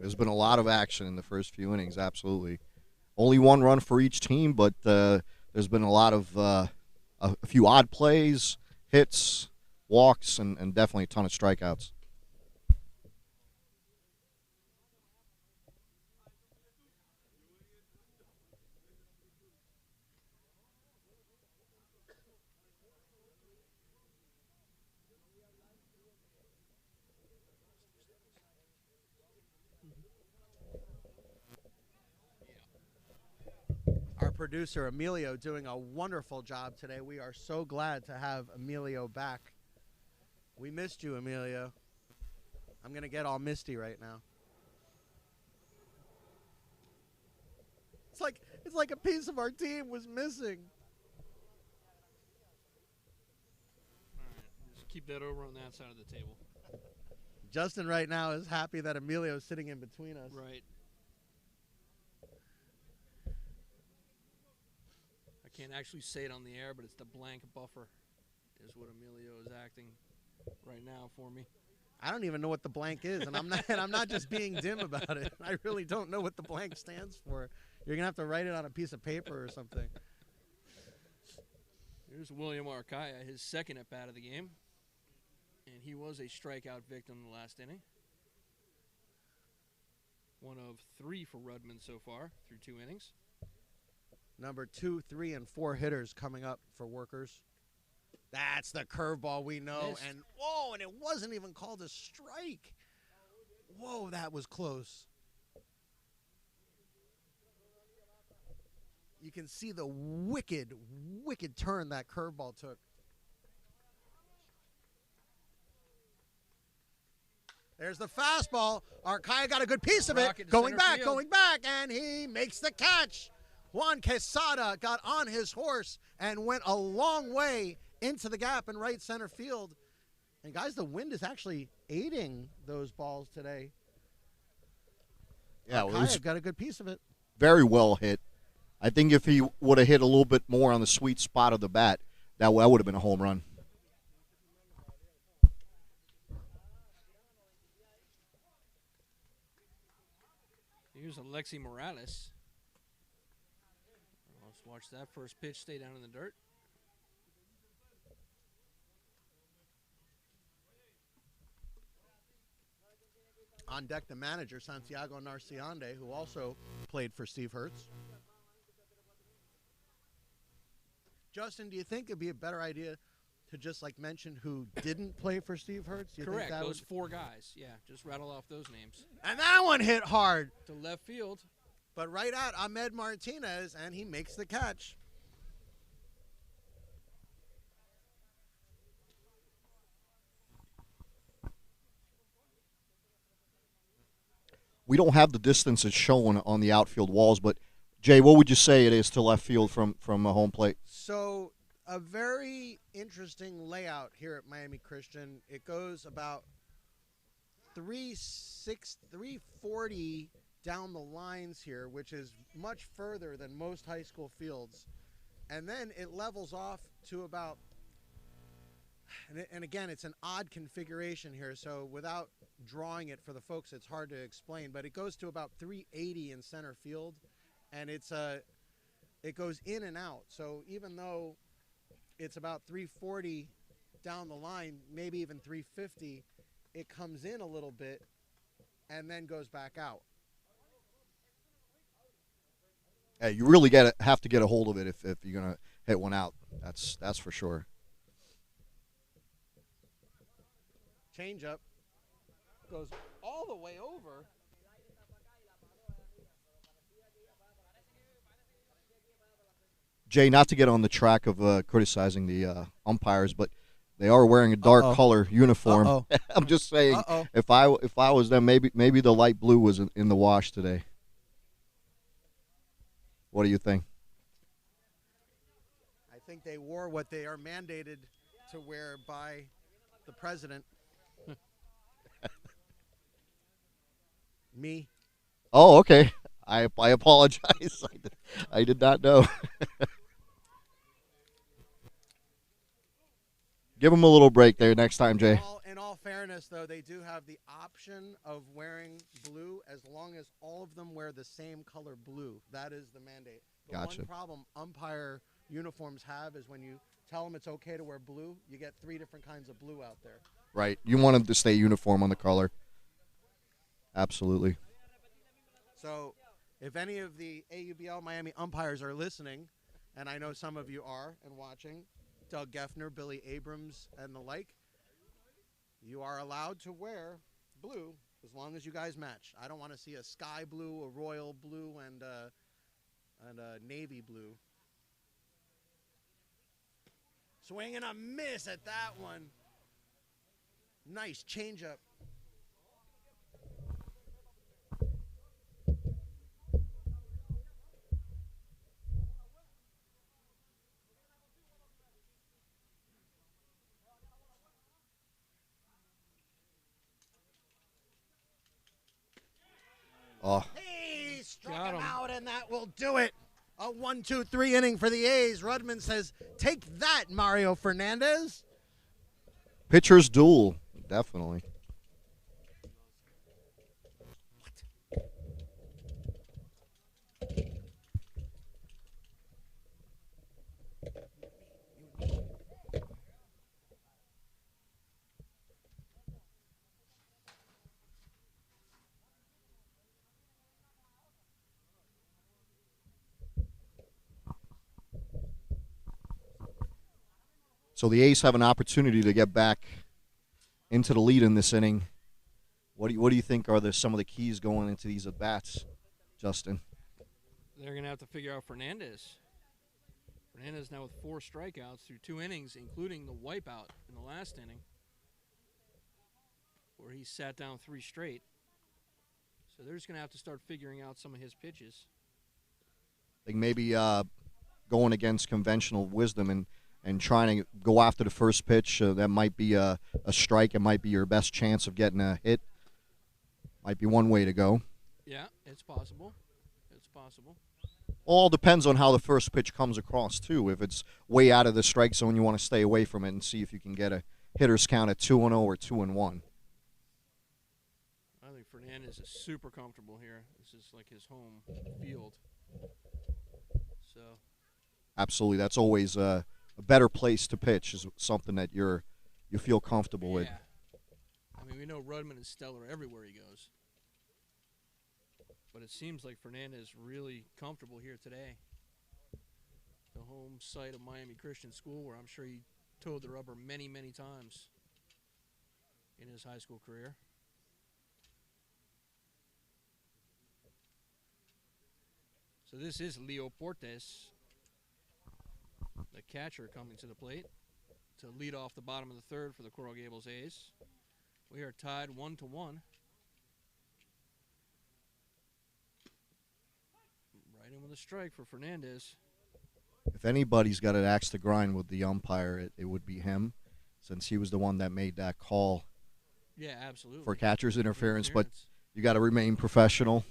There's been a lot of action in the first few innings, absolutely. Only one run for each team, but there's been a lot of a few odd plays, hits, walks, and definitely a ton of strikeouts. Our producer, Emilio, doing a wonderful job today. We are so glad to have Emilio back. We missed you, Emilio. I'm going to get all misty right now. It's like a piece of our team was missing. All right, just keep that over on that side of the table. Justin right now is happy that Emilio is sitting in between us. Right. I can't actually say it on the air, but it's the blank buffer is what Emilio is acting right now for me. I don't even know what the blank is, and I'm not just being dim about it. I really don't know what the blank stands for. You're going to have to write it on a piece of paper or something. Here's William Arcaya, his second at bat of the game. And he was a strikeout victim in the last inning. One of 3 for Rudman so far through 2 innings. Number 2, 3, and 4 hitters coming up for Workers. That's the curveball we know. Missed. And whoa, and it wasn't even called a strike. Whoa, that was close. You can see the wicked, wicked turn that curveball took. There's the fastball. Arcaya got a good piece of it. Rocket to Going center back, and he makes the catch. Juan Quesada got on his horse and went a long way into the gap in right center field. And, guys, the wind is actually aiding those balls today. Yeah, Arcaya got a good piece of it. Very well hit. I think if he would have hit a little bit more on the sweet spot of the bat, that would have been a home run. Here's Alexi Morales. Let's watch that first pitch stay down in the dirt. On deck, the manager, Santiago Narciande, who also played for Steve Hertz. Justin, do you think it'd be a better idea to just mention who didn't play for Steve Hertz? Do you Correct. Think that those 4 guys. Yeah, just rattle off those names. And that one hit hard. To left field. But right at Ahmed Martinez, and he makes the catch. We don't have the distances shown on the outfield walls, but Jay, what would you say it is to left field from a home plate? So a very interesting layout here at Miami Christian. It goes about 340 down the lines here, which is much further than most high school fields. And then it levels off to about, and again, it's an odd configuration here, so without drawing it for the folks, it's hard to explain, but it goes to about 380 in center field, and it goes in and out. So even though it's about 340 down the line, maybe even 350, it comes in a little bit and then goes back out. Hey, you really have to get a hold of it if you're gonna hit one out. That's for sure. Change up goes all the way over. Jay, not to get on the track of criticizing the umpires, but they are wearing a dark color uniform. I'm just saying, if I was them, maybe the light blue was in the wash today. What do you think? I think they wore what they are mandated to wear by the president. Me. Oh, okay. I apologize. I did not know. Give them a little break there next time, Jay. In all fairness, though, they do have the option of wearing blue as long as all of them wear the same color blue. That is the mandate. The Gotcha. one problem umpire uniforms have is when you tell them it's okay to wear blue, you get 3 different kinds of blue out there. Right. You want them to stay uniform on the color. Absolutely. So if any of the AUBL Miami umpires are listening, and I know some of you are and watching, Doug Geffner, Billy Abrams, and the like, you are allowed to wear blue as long as you guys match. I don't want to see a sky blue, a royal blue, and a navy blue. Swing and a miss at that one. Nice changeup. Oh. He struck him out, and that will do it. A 1-2-3 inning for the A's. Rudman says, "Take that, Mario Fernandez." Pitcher's duel, definitely. So the A's have an opportunity to get back into the lead in this inning. What do you think are some of the keys going into these at-bats, Justin? They're going to have to figure out Fernandez. Fernandez now with 4 strikeouts through 2 innings, including the wipeout in the last inning, where he sat down 3 straight. So they're just going to have to start figuring out some of his pitches. I think maybe going against conventional wisdom and trying to go after the first pitch, that might be a strike. It might be your best chance of getting a hit. Might be one way to go. Yeah, it's possible. It's possible. All depends on how the first pitch comes across, too. If it's way out of the strike zone, you want to stay away from it and see if you can get a hitter's count at 2-0 or 2-1. I think Fernandez is super comfortable here. This is like his home field. So. Absolutely. That's always a better place to pitch, is something that you feel comfortable with. I mean, we know Rudman is stellar everywhere he goes. But it seems like Fernandez really comfortable here today. The home site of Miami Christian School, where I'm sure he toed the rubber many, many times in his high school career. So this is Leo Portes, the catcher, coming to the plate to lead off the bottom of the third for the Coral Gables A's. We are tied 1-1. Right in with a strike for Fernandez. If anybody's got an axe to grind with the umpire, it would be him, since he was the one that made that call. Yeah, absolutely. For catcher's interference, but you got to remain professional.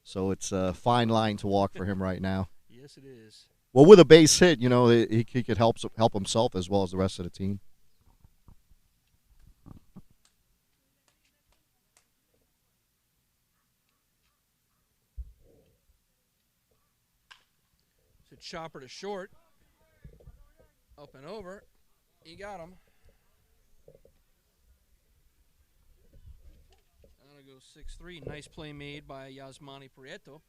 So it's a fine line to walk for him right now. Yes, it is. Well, with a base hit, he could help himself as well as the rest of the team. So chopper to short. Up and over. He got him. That'll go 6-3. Nice play made by Yasmani Prieto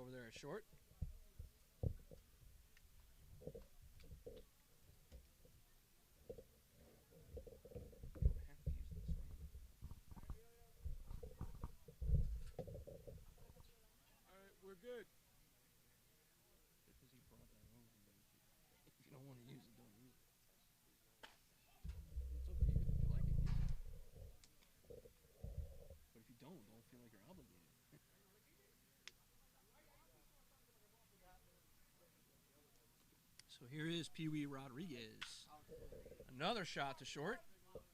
over there at short. All right, we're good. Because he brought that over. If you don't want to use it, don't use it. It's up to you. If you like it, use it. But if you don't feel like you're obligated. So here is Pee Wee Rodriguez. Another shot to short.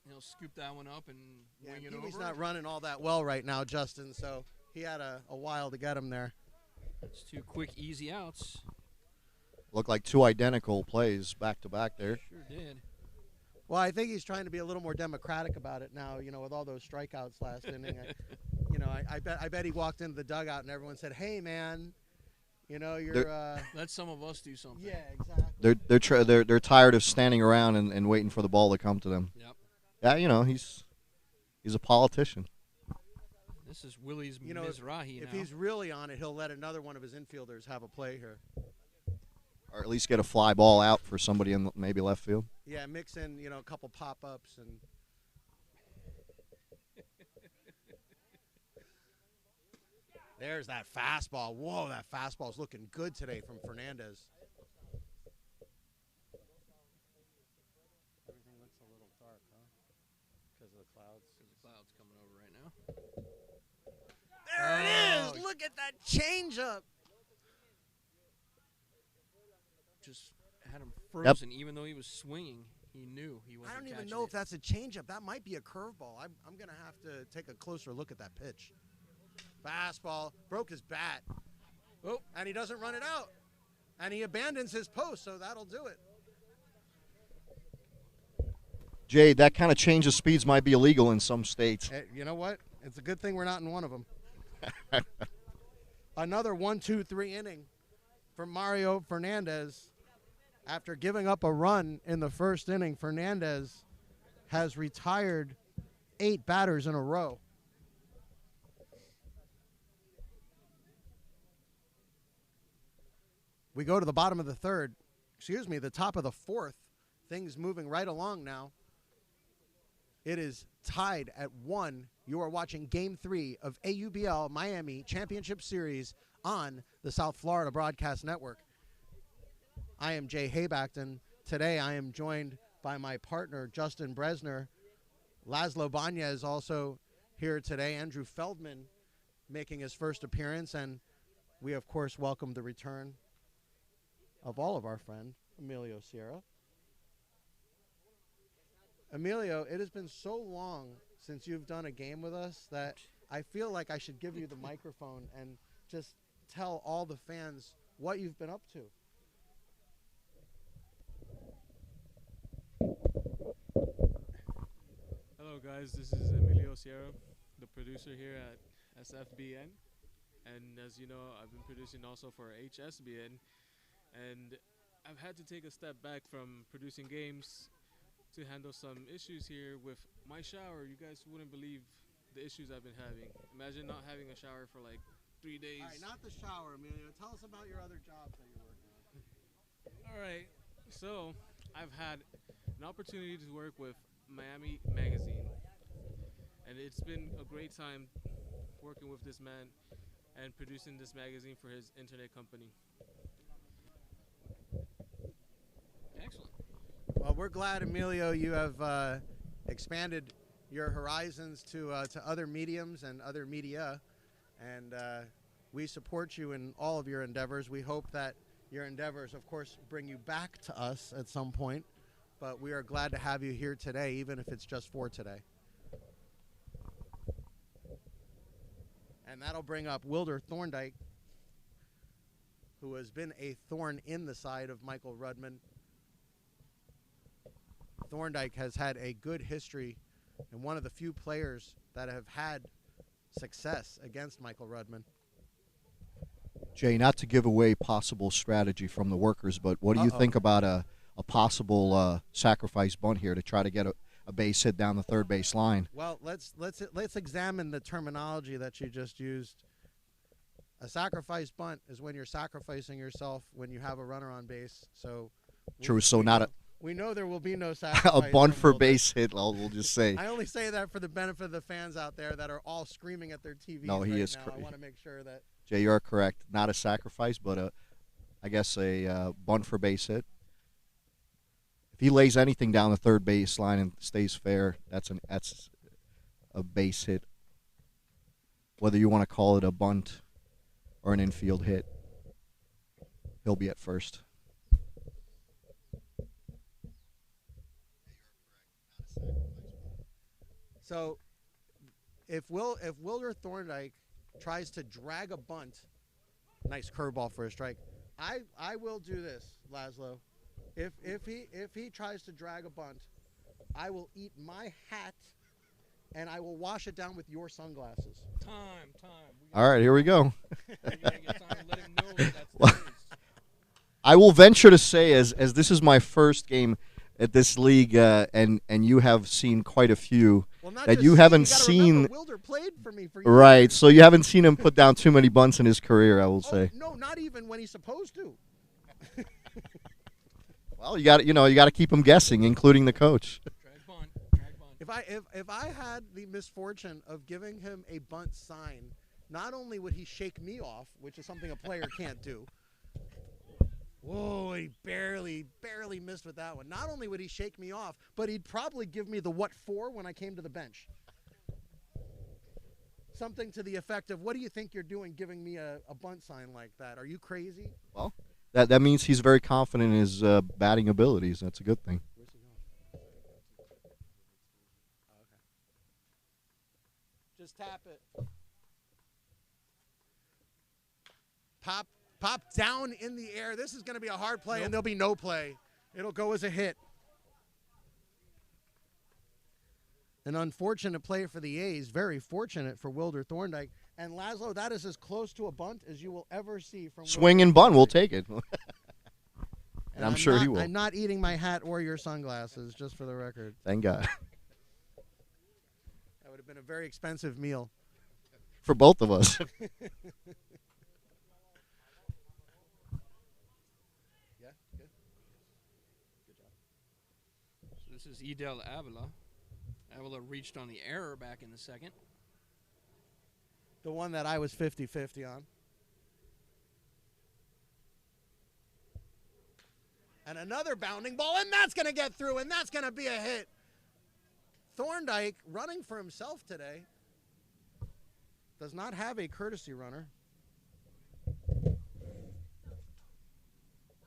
He'll scoop that one up and wing it over. He's not running all that well right now, Justin, so he had a while to get him there. It's 2 quick, easy outs. Looked like 2 identical plays back to back there. Sure did. Well, I think he's trying to be a little more democratic about it now, with all those strikeouts last inning. I bet he walked into the dugout and everyone said, "Hey, man, you're Let some of us do something." Yeah, exactly. They're tired of standing around and waiting for the ball to come to them. Yep. Yeah, he's a politician. This is Willie's Mizrahi now. If he's really on it, he'll let another one of his infielders have a play here. Or at least get a fly ball out for somebody in maybe left field. Yeah, mix in, a couple pop-ups and there's that fastball. Whoa, that fastball's looking good today from Fernandez. Everything looks a little dark, huh? Because of the clouds. Because the cloud's coming over right now. There it is! Look at that changeup. Just had him frozen. Even though he was swinging, he knew he wasn't. I don't even catching know it. if that's a changeup. That might be a curveball. I'm going to have to take a closer look at that pitch. Fastball. Broke his bat. Oh, and he doesn't run it out. And he abandons his post, so that'll do it. Jay, that kind of change of speeds might be illegal in some states. Hey, you know what? It's a good thing we're not in one of them. Another 1-2-3 inning for Mario Fernandez. After giving up a run in the first inning, Fernandez has retired 8 batters in a row. We go to the bottom of the third. The top of the fourth. Things moving right along now. It is tied at 1. You are watching Game 3 of AUBL Miami Championship Series on the South Florida Broadcast Network. I am Jay Haybackton. Today I am joined by my partner, Justin Bresner. Laszlo Banya is also here today. Andrew Feldman making his first appearance. And we, of course, welcome the return of all of our friend, Emilio Sierra. Emilio, it has been so long since you've done a game with us that I feel like I should give you the microphone and just tell all the fans what you've been up to. Hello, guys. This is Emilio Sierra, the producer here at SFBN. And as you know, I've been producing also for HSBN. And I've had to take a step back from producing games to handle some issues here with my shower. You guys wouldn't believe the issues I've been having. Imagine not having a shower for like 3 days. All right, not the shower, Emilio. Tell us about your other jobs that you're working on. All right, so I've had an opportunity to work with Miami Magazine, and it's been a great time working with this man and producing this magazine for his internet company. Excellent. Well, we're glad, Emilio, you have expanded your horizons to other mediums and other media, and we support you in all of your endeavors. We hope that your endeavors, of course, bring you back to us at some point, but we are glad to have you here today, even if it's just for today. And that'll bring up Wilder Thorndike, who has been a thorn in the side of Michael Rudman. Thorndike has had a good history and one of the few players that have had success against Michael Rudman. Jay, not to give away possible strategy from the workers, but what do you think about a possible sacrifice bunt here to try to get a base hit down the third base line? Well, let's examine the terminology that you just used. A sacrifice bunt is when you're sacrificing yourself when you have a runner on base. So True. So not we know there will be no a sacrifice. bunt from for Wilder. base hit. We'll just say. I only say that for the benefit of the fans out there that are all screaming at their TVs No, he right is now. I want to make sure that Jay, you're correct. Not a sacrifice, but I guess a bunt for base hit. If he lays anything down the third base line and stays fair, that's a base hit. Whether you want to call it a bunt or an infield hit, he'll be at first. So if Wilder Thorndike tries to drag a bunt, nice curveball for a strike. I will do this, Laszlo. If he tries to drag a bunt, I will eat my hat and I will wash it down with your sunglasses. Time. All right, here we go. We gotta get time to let him know that that's the case. I will venture to say, as this is my first game at this league, and you have seen quite a few, Well, not that just you haven't gotta seen. remember, Wilder played for me for years. Right, so you haven't seen him put down too many bunts in his career, I will say. No, not even when he's supposed to. Well, you got to keep him guessing, including the coach. Drag bunt. If I had the misfortune of giving him a bunt sign, not only would he shake me off, which is something a player can't do. Whoa, he barely missed with that one. Not only would he shake me off, but he'd probably give me the what for when I came to the bench. Something to the effect of, what do you think you're doing giving me a bunt sign like that? Are you crazy? Well, that means he's very confident in his batting abilities. That's a good thing. Where's he going? Oh, okay. Just tap it. Pop down in the air. This is going to be a hard play, and there'll be no play. It'll go as a hit. An unfortunate play for the A's. Very fortunate for Wilder Thorndike. And Laszlo, that is as close to a bunt as you will ever see from Swing Wilder and bunt, we'll Thorndike. take it. And I'm I'm sure not, he will. I'm not eating my hat or your sunglasses, just for the record. Thank God. That would have been a very expensive meal. For both of us. Yeah, good. Good job. So this is Edel Avila. Avila reached on the error back in the second. The one that I was 50-50 on. And another bounding ball, and that's going to get through, and that's going to be a hit. Thorndike running for himself today. Does not have a courtesy runner.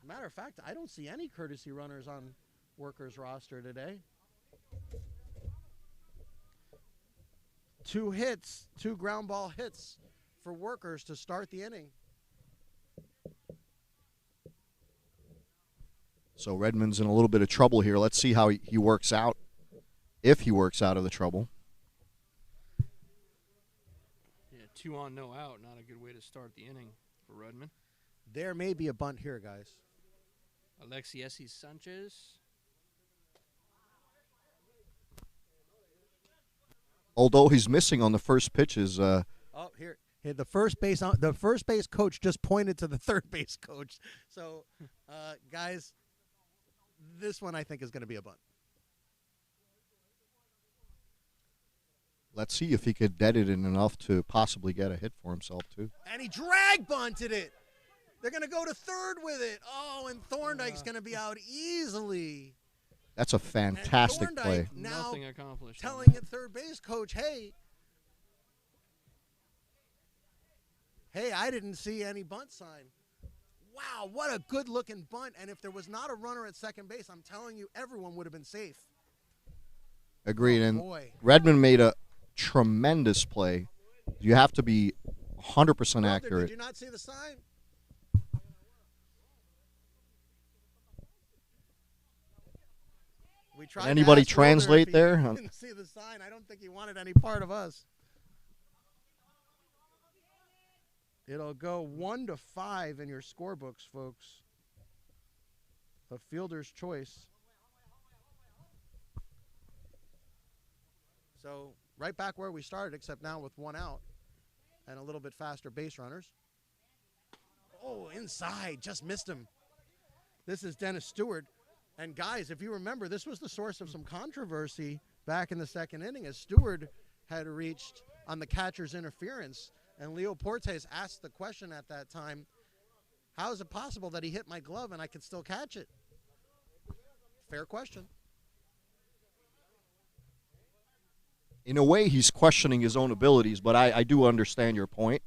Matter of fact, I don't see any courtesy runners on Workers' roster today. 2 hits, 2 ground ball hits for Workers to start the inning. So Redmond's in a little bit of trouble here. Let's see how he works out, if he works out of the trouble. Yeah, 2 on, no out. Not a good way to start the inning for Redmond. There may be a bunt here, guys. Alexiesi Sanchez. Although he's missing on the first pitches. Oh, here the first base coach just pointed to the third base coach. So, guys, this one I think is going to be a bunt. Let's see if he could dead it in enough to possibly get a hit for himself, too. And he drag bunted it. They're going to go to third with it. Oh, and Thorndike's going to be out easily. That's a fantastic and play. Thorndike now Nothing accomplished. telling it third base coach, hey, I didn't see any bunt sign. Wow, what a good-looking bunt. And if there was not a runner at second base, I'm telling you, everyone would have been safe. Agreed. Oh, And boy. Redmond made a tremendous play. You have to be 100% Wilder, accurate. Did you not see the sign? We tried Did anybody to ask Wilder translate if he there? didn't see the sign. I don't think he wanted any part of us. It'll go 1-5 in your scorebooks, folks. A fielder's choice. So right back where we started, except now with 1 out and a little bit faster base runners. Oh, inside, just missed him. This is Dennis Stewart. And guys, if you remember, this was the source of some controversy back in the second inning as Stewart had reached on the catcher's interference. And Leo Portes asked the question at that time, how is it possible that he hit my glove and I could still catch it? Fair question. In a way, he's questioning his own abilities, but I do understand your point.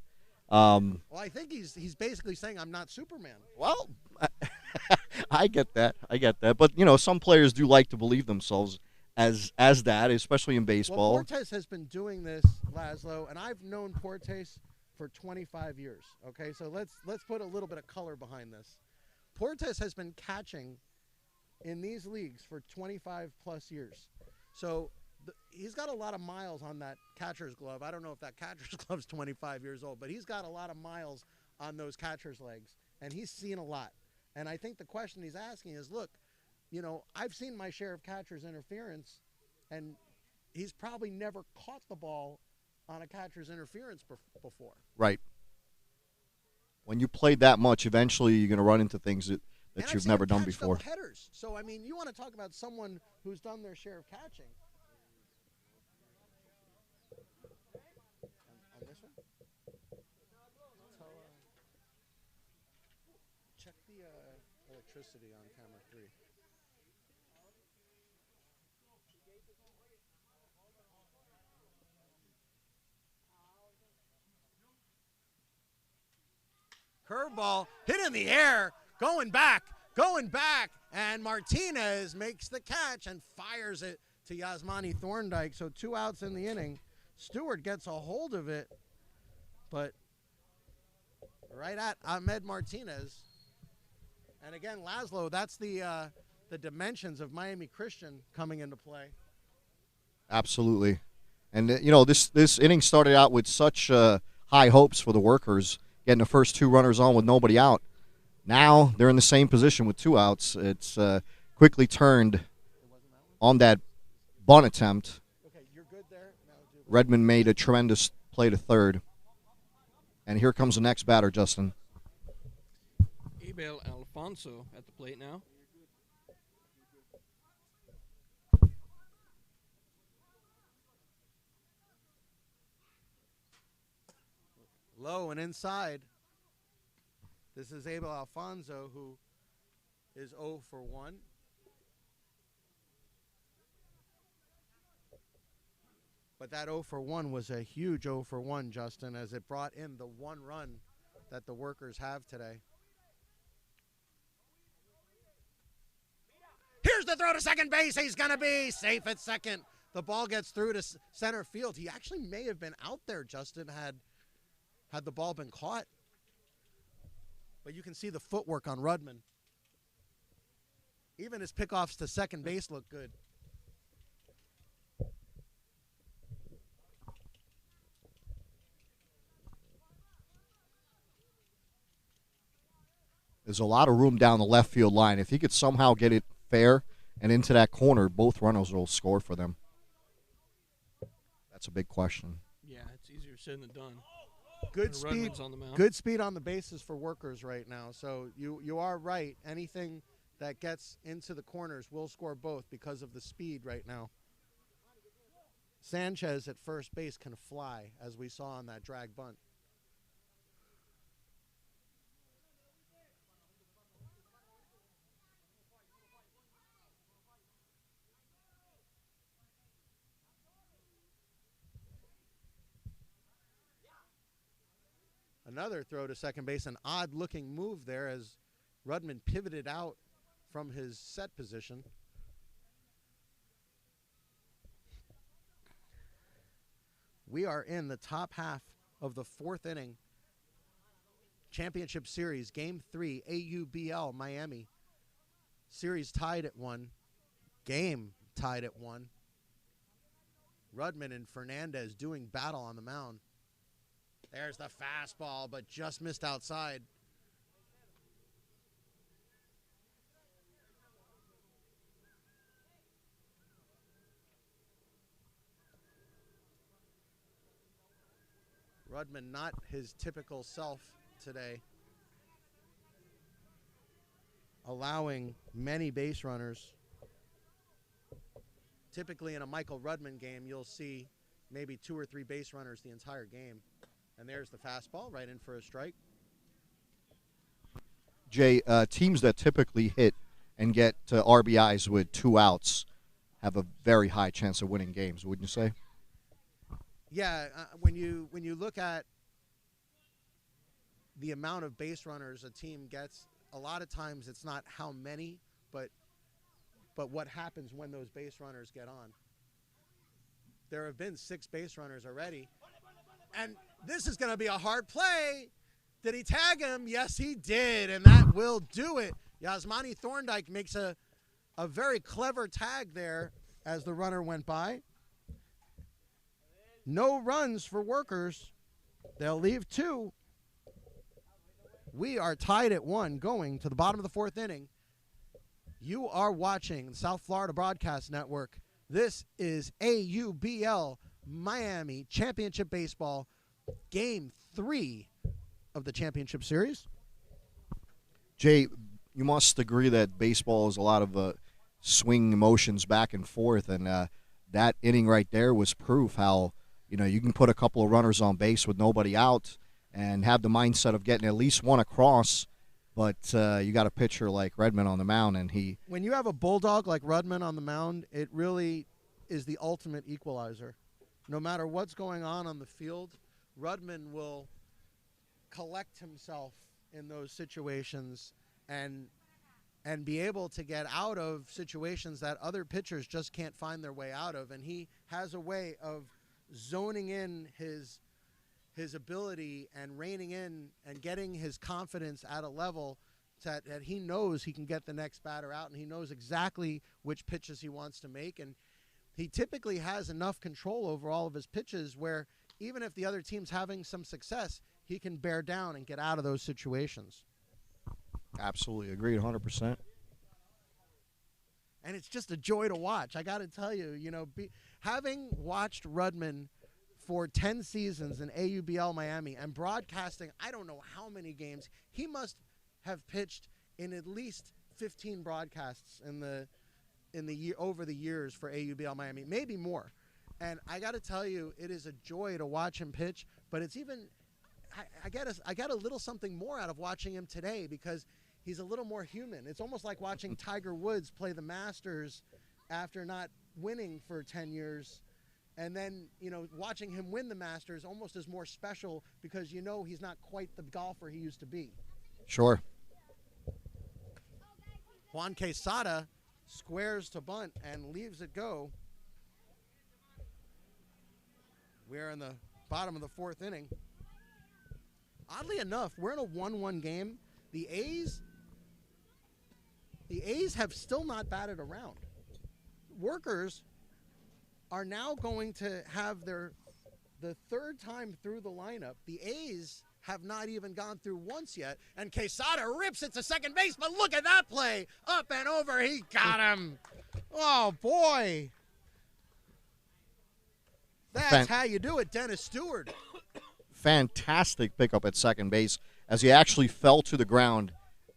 Well, I think he's basically saying I'm not Superman. Well, I get that. But, you know, some players do like to believe themselves as that, especially in baseball. Well, Portes has been doing this, Laszlo, and I've known Portes for 25 years. Okay, so let's put a little bit of color behind this. Portes has been catching in these leagues for 25 plus years. So he's got a lot of miles on that catcher's glove. I don't know if that catcher's glove's 25 years old, but he's got a lot of miles on those catcher's legs, and he's seen a lot. And I think the question he's asking is, look, you know, I've seen my share of catcher's interference, and he's probably never caught the ball on a catcher's interference before. Right. When you play that much, eventually you're going to run into things that you've never done before. Headers. So, I mean, you want to talk about someone who's done their share of catching. On this one? Check the electricity on camera 3. Curveball hit in the air, going back, and Martinez makes the catch and fires it to Yasmani Thorndike. So 2 outs in the inning. Stewart gets a hold of it, but right at Ahmed Martinez. And again, Laszlo, that's the dimensions of Miami Christian coming into play. Absolutely. And, you know, this inning started out with such high hopes for the Workers, getting the first 2 runners on with nobody out. Now they're in the same position with 2 outs. It's quickly turned on that bunt attempt. Okay, you're good there. Redmond made a tremendous play to third. And here comes the next batter, Justin. Abel Alfonso at the plate now. Low and inside. This is Abel Alfonso, who is 0 for 1. But that 0 for 1 was a huge 0 for 1, Justin, as it brought in the 1 run that the Workers have today. Here's the throw to second base. He's going to be safe at second. The ball gets through to center field. He actually may have been out there, Justin, had the ball been caught. But you can see the footwork on Rudman. Even his pickoffs to second base look good. There's a lot of room down the left field line. If he could somehow get it fair and into that corner, both runners will score for them. That's a big question. Yeah, it's easier said than done. Good speed, on the mound. good speed on the bases for Workers right now. So you are right. Anything that gets into the corners will score both because of the speed right now. Sanchez at first base can fly, as we saw on that drag bunt. Another throw to second base, an odd-looking move there as Rudman pivoted out from his set position. We are in the top half of the 4th inning. Championship Series, Game 3, AUBL, Miami. Series tied at 1. Game tied at 1. Rudman and Fernandez doing battle on the mound. There's the fastball, but just missed outside. Rudman not his typical self today. allowing many base runners. Typically in a Michael Rudman game, you'll see maybe 2 or 3 base runners the entire game. And there's the fastball right in for a strike. Jay, teams that typically hit and get to RBIs with 2 outs have a very high chance of winning games, wouldn't you say? Yeah, when you look at the amount of base runners a team gets, a lot of times it's not how many, but what happens when those base runners get on. There have been 6 base runners already, and this is going to be a hard play. Did he tag him? Yes, he did, and that will do it. Yasmani Thorndike makes a very clever tag there as the runner went by. No runs for Workers. They'll leave 2. We are tied at 1 going to the bottom of the 4th inning. You are watching the South Florida Broadcast Network. This is AUBL Miami Championship Baseball, Game 3 of the championship series. Jay, you must agree that baseball is a lot of swing motions back and forth, and that inning right there was proof how you can put a couple of runners on base with nobody out and have the mindset of getting at least one across, but you got a pitcher like Redmond on the mound, and when you have a bulldog like Rudman on the mound, it really is the ultimate equalizer. No matter what's going on the field, Rudman will collect himself in those situations and be able to get out of situations that other pitchers just can't find their way out of. And he has a way of zoning in his ability and reining in and getting his confidence at a level that he knows he can get the next batter out, and he knows exactly which pitches he wants to make. And he typically has enough control over all of his pitches where even if the other team's having some success, he can bear down and get out of those situations. Absolutely agreed, 100%. And it's just a joy to watch. I got to tell you, having watched Rudman for 10 seasons in AUBL Miami and broadcasting, I don't know how many games, he must have pitched in at least 15 broadcasts in the year over the years for AUBL Miami, maybe more. And I got to tell you, it is a joy to watch him pitch. But it's even, I get a little something more out of watching him today because he's a little more human. It's almost like watching Tiger Woods play the Masters after not winning for 10 years. And then, watching him win the Masters almost is more special because he's not quite the golfer he used to be. Sure. Juan Quesada squares to bunt and leaves it go. We're in the bottom of the 4th inning. Oddly enough, we're in a 1-1 game. The A's have still not batted around. Workers are now going to have the 3rd time through the lineup. The A's have not even gone through once yet. And Quesada rips it to second base, but look at that play. Up and over, he got him. Oh, boy. That's how you do it, Dennis Stewart. Fantastic pickup at second base as he actually fell to the ground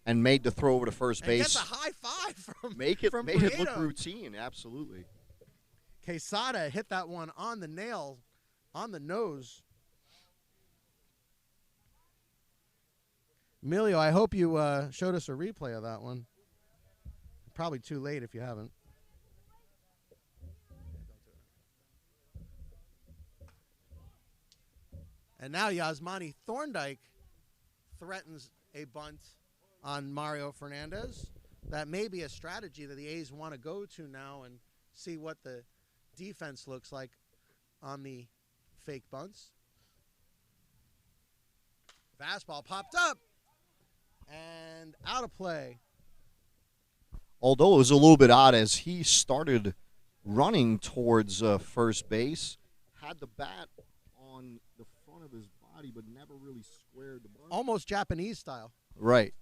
and made the throw over to first base. Gets a high five from made from it look routine, absolutely. Quesada hit that one on the nail, on the nose. Emilio, I hope you showed us a replay of that one. Probably too late if you haven't. And now Yasmani Thorndike threatens a bunt on Mario Fernandez. That may be a strategy that the A's want to go to now and see what the defense looks like on the fake bunts. Fastball popped up and out of play. Although it was a little bit odd as he started running towards first base, had the bat on the front of his body but never really squared the bunt. Almost Japanese style. Right.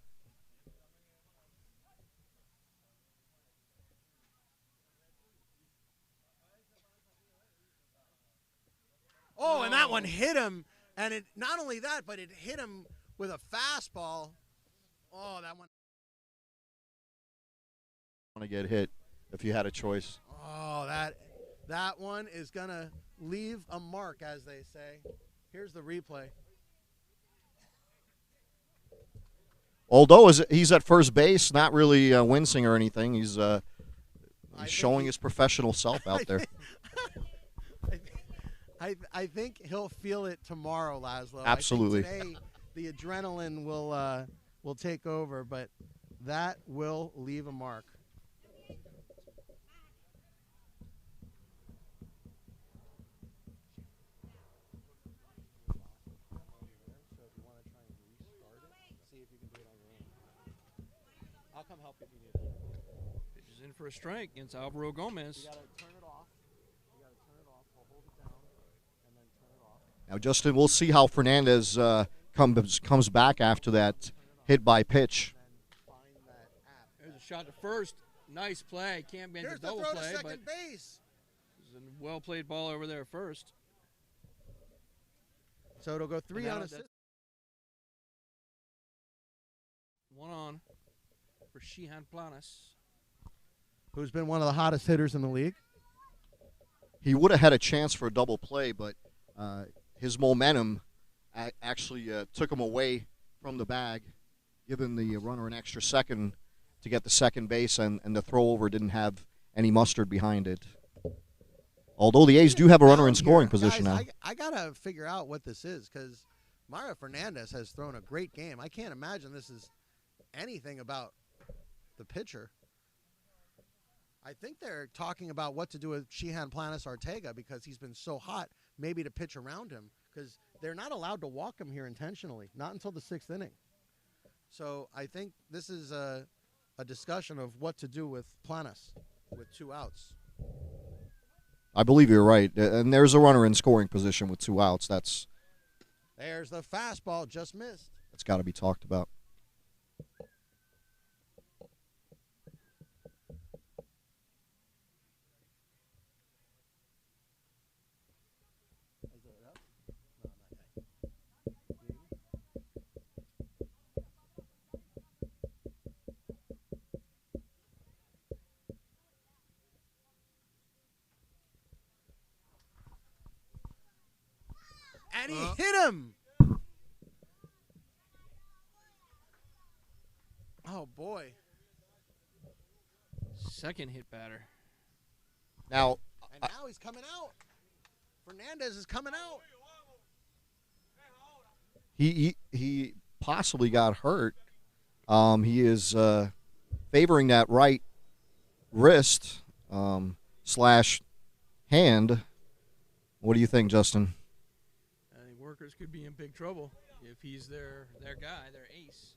Oh, and that one hit him. And it not only that, but it hit him with a fastball. Oh, that one. to get hit if you had a choice. Oh, that one is going to leave a mark, as they say. Here's the replay. Although he's at first base, not really wincing or anything. He's showing his professional self out there. I think he'll feel it tomorrow, Laszlo. Absolutely. I think today the adrenaline will take over, but that will leave a mark. I'll come help if you need it. Pitches in for a strike against Alvaro Gomez. You got to turn it off. We'll hold it down and then turn it off. Now, Justin, we'll see how Fernandez comes back after that hit by pitch. There's a shot to first. Nice play. Can't be a Here's double the throw play, to but second base. there's a well-played ball over there first. So it'll go 3 on assist. One on for Sheehan Planas. Who's been one of the hottest hitters in the league. He would have had a chance for a double play, but his momentum actually took him away from the bag, giving the runner an extra second to get the second base, and the throw over didn't have any mustard behind it. Although the A's do have a runner in scoring position Guys, now. I got to figure out what this is because Mario Fernandez has thrown a great game. I can't imagine this is anything about the pitcher. I think they're talking about what to do with Sheehan Planas Ortega because he's been so hot, maybe to pitch around him because they're not allowed to walk him here intentionally, not until the 6th inning. So I think this is a discussion of what to do with Planas with 2 outs. I believe you're right. And there's a runner in scoring position with 2 outs. There's the fastball, just missed. That's got to be talked about. And he hit him. Oh, boy. Second hit batter. Now, And now he's coming out. Fernandez is coming out. he possibly got hurt. He is favoring that right wrist slash hand. What do you think, Justin? I think Workers could be in big trouble if he's their guy, their ace,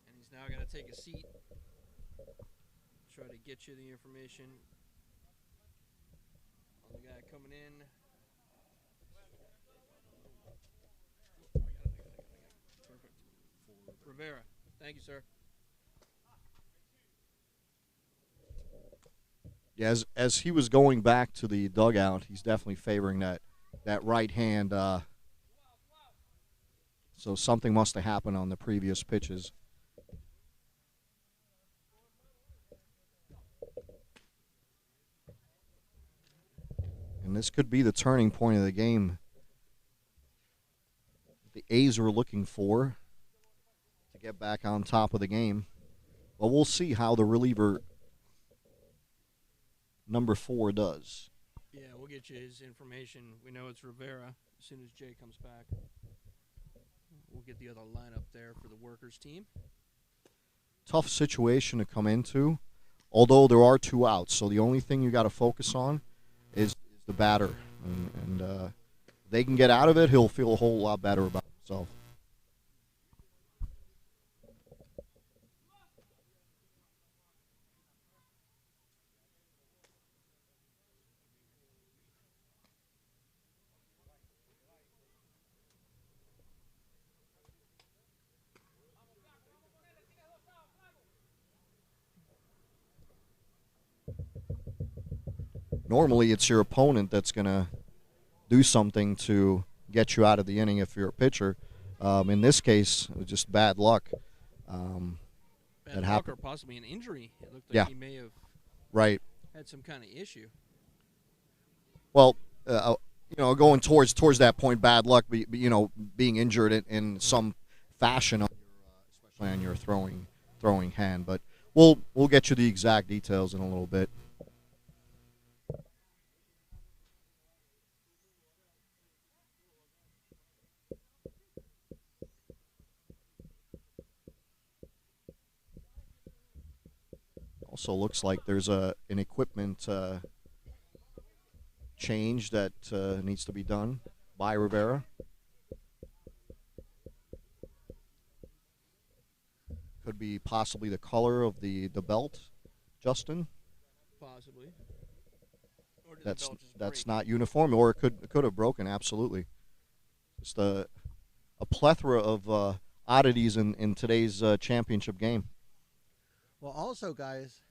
and he's now got to take a seat. Try to get you the information on the guy coming in. Perfect. Rivera. Thank you, sir. Yeah, as he was going back to the dugout, he's definitely favoring that right hand. So something must have happened on the previous pitches. And this could be the turning point of the game. The A's were looking for to get back on top of the game. But we'll see how the reliever number 4 does. Yeah, we'll get you his information. We know it's Rivera as soon as Jay comes back. We'll get the other lineup there for the Workers team. Tough situation to come into, although there are 2 outs. So the only thing you got to focus on is the batter. And they can get out of it, he'll feel a whole lot better about himself. Normally, it's your opponent that's going to do something to get you out of the inning if you're a pitcher. In this case, it was just bad luck. Bad Bad luck happened. or possibly an injury. It looked like Yeah. he may have Right. had some kind of issue. Well, going towards that point, bad luck. Being injured in some fashion, especially on your throwing hand. But we'll get you the exact details in a little bit. Also looks like there's an equipment change that needs to be done by Rivera. Could be possibly the color of the belt, Justin. Possibly. Or did the That's belt just that's break? not uniform, or it could have broken. Absolutely, just a plethora of oddities in today's championship game. Well, also, guys,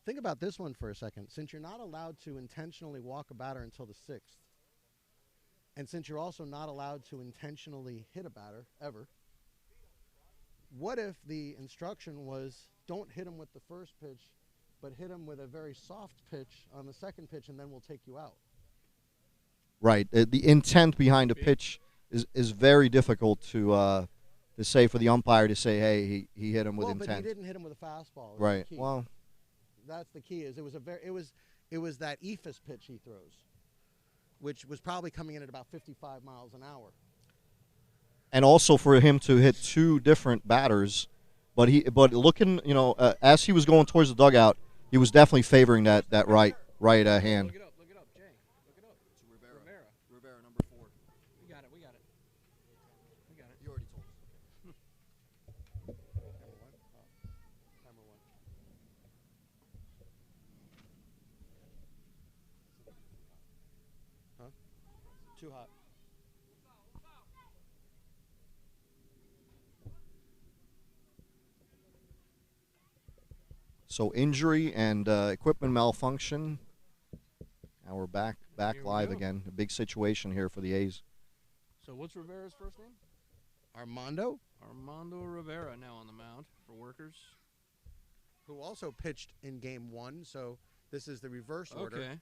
think about this one for a second. Since you're not allowed to intentionally walk a batter until the 6th, and since you're also not allowed to intentionally hit a batter ever, what if the instruction was don't hit him with the first pitch, but hit him with a very soft pitch on the second pitch, and then we'll take you out? Right. The intent behind a pitch is very difficult to say for the umpire to say, hey, he hit him with intent. But he didn't hit him with a fastball. Right. Well, that's the key. It was that ephus pitch he throws, which was probably coming in at about 55 miles an hour. And also for him to hit two different batters, but looking, as he was going towards the dugout, he was definitely favoring that right hand. Look it up, Jay. Look it up. It's Rivera. Rivera, number 4. We got it. You already told us. Number one. Huh? Too hot. So injury and equipment malfunction. Now we're back Here we live go. again. A big situation here for the A's. So what's Rivera's first name? Armando, Armando Rivera now on the mound for Workers. who also pitched in Game 1, so this is the reverse order. Okay.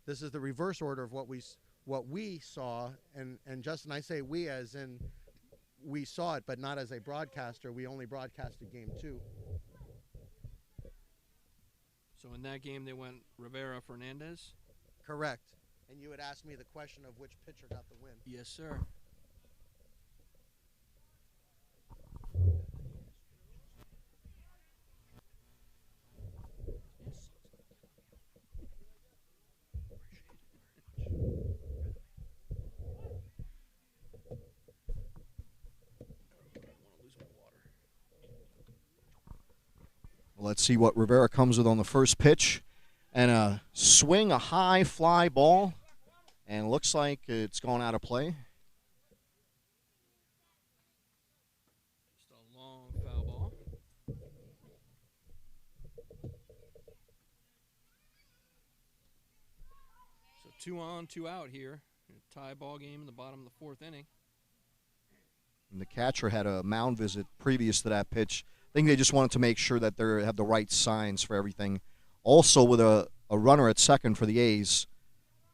This is the reverse order of what we saw, and Justin, I say we as in we saw it, but not as a broadcaster. We only broadcasted Game 2. So in that game they went Rivera Fernandez. Correct. And you had asked me the question of which pitcher got the win. Yes, sir. Well, let's see what Rivera comes with on the first pitch. And a swing, a high fly ball. And looks like it's gone out of play. Just a long foul ball. So 2 on, 2 out here. Tie ball game in the bottom of the 4th inning. And the catcher had a mound visit previous to that pitch. I think they just wanted to make sure that they have the right signs for everything. Also, with a runner at second for the A's,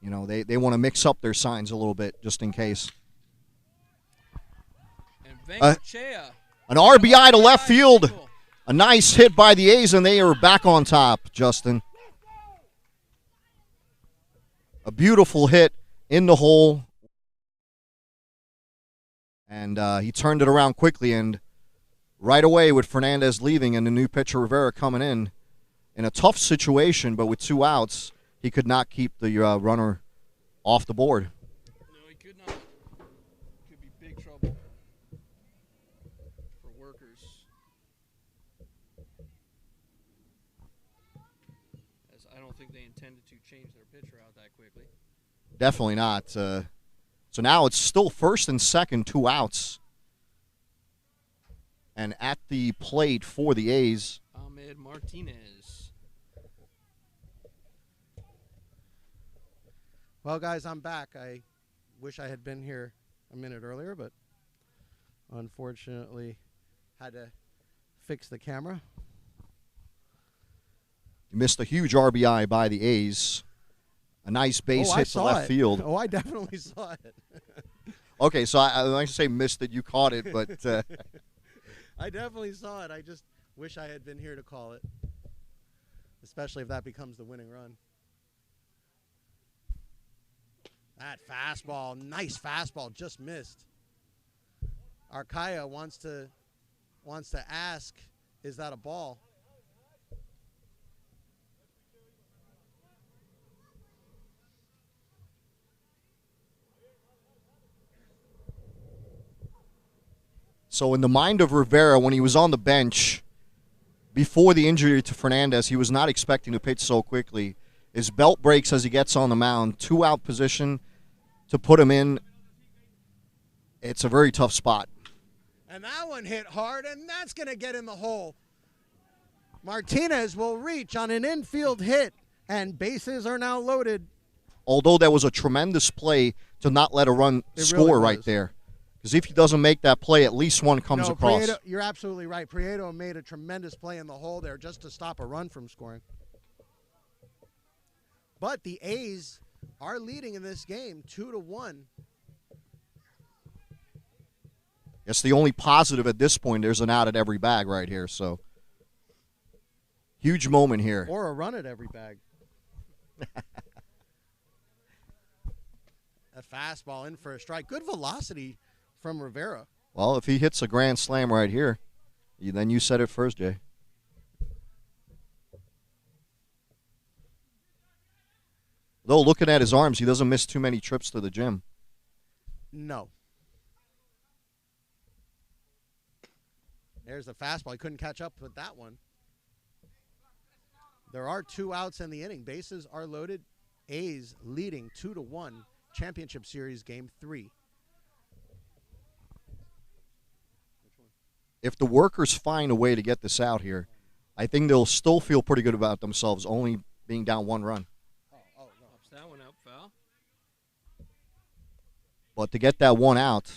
they want to mix up their signs a little bit just in case. And Venkachea. An RBI to left field. A nice hit by the A's, and they are back on top, Justin. A beautiful hit in the hole. And he turned it around quickly, and right away with Fernandez leaving and the new pitcher Rivera coming in a tough situation, but with 2 outs, he could not keep the runner off the board. No, he could not. Could be big trouble for Workers. As I don't think they intended to change their pitcher out that quickly. Definitely not. So now it's still first and second, 2 outs. And at the plate for the A's, Ahmed Martinez. Well, guys, I'm back. I wish I had been here a minute earlier, but unfortunately had to fix the camera. You missed a huge RBI by the A's. A nice base hit to left field. Oh, I definitely saw it. Okay, so I like to say missed it. You caught it, but I definitely saw it. I just wish I had been here to call it, especially if that becomes the winning run. That fastball, nice fastball, just missed. Arcaia wants to ask, is that a ball? So in the mind of Rivera, when he was on the bench before the injury to Fernandez, he was not expecting to pitch so quickly. His belt breaks as he gets on the mound. 2-out position to put him in. It's a very tough spot. And that one hit hard, and that's going to get in the hole. Martinez will reach on an infield hit, and bases are now loaded. Although that was a tremendous play to not let a run score right there. Because if he doesn't make that play, at least one comes across. Prieto, you're absolutely right. Prieto made a tremendous play in the hole there just to stop a run from scoring. But the A's are leading in this game 2-1. It's the only positive at this point. There's an out at every bag right here. So huge moment here. Or a run at every bag. A fastball in for a strike. Good velocity from Rivera. Well, if he hits a grand slam right here, then you said it first, Jay. Though, looking at his arms, he doesn't miss too many trips to the gym. No. There's the fastball. He couldn't catch up with that one. There are 2 outs in the inning. Bases are loaded. A's leading 2-1. Championship Series Game 3. If the workers find a way to get this out here, I think they'll still feel pretty good about themselves, only being down 1 run. No. Pops that one out, foul. But to get that 1 out,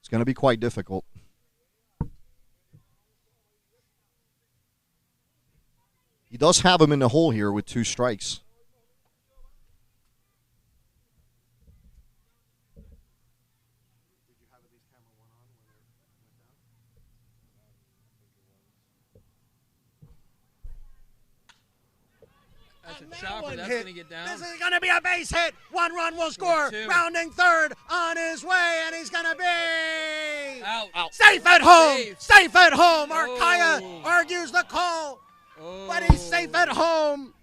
it's going to be quite difficult. He does have him in the hole here with 2 strikes. That's a chopper. That's going to get down. This is going to be a base hit. 1 run will score. Rounding third on his way, and he's going to be out. Safe at home. Safe. Safe at home. Arcaia Oh. argues the call, but he's safe at home.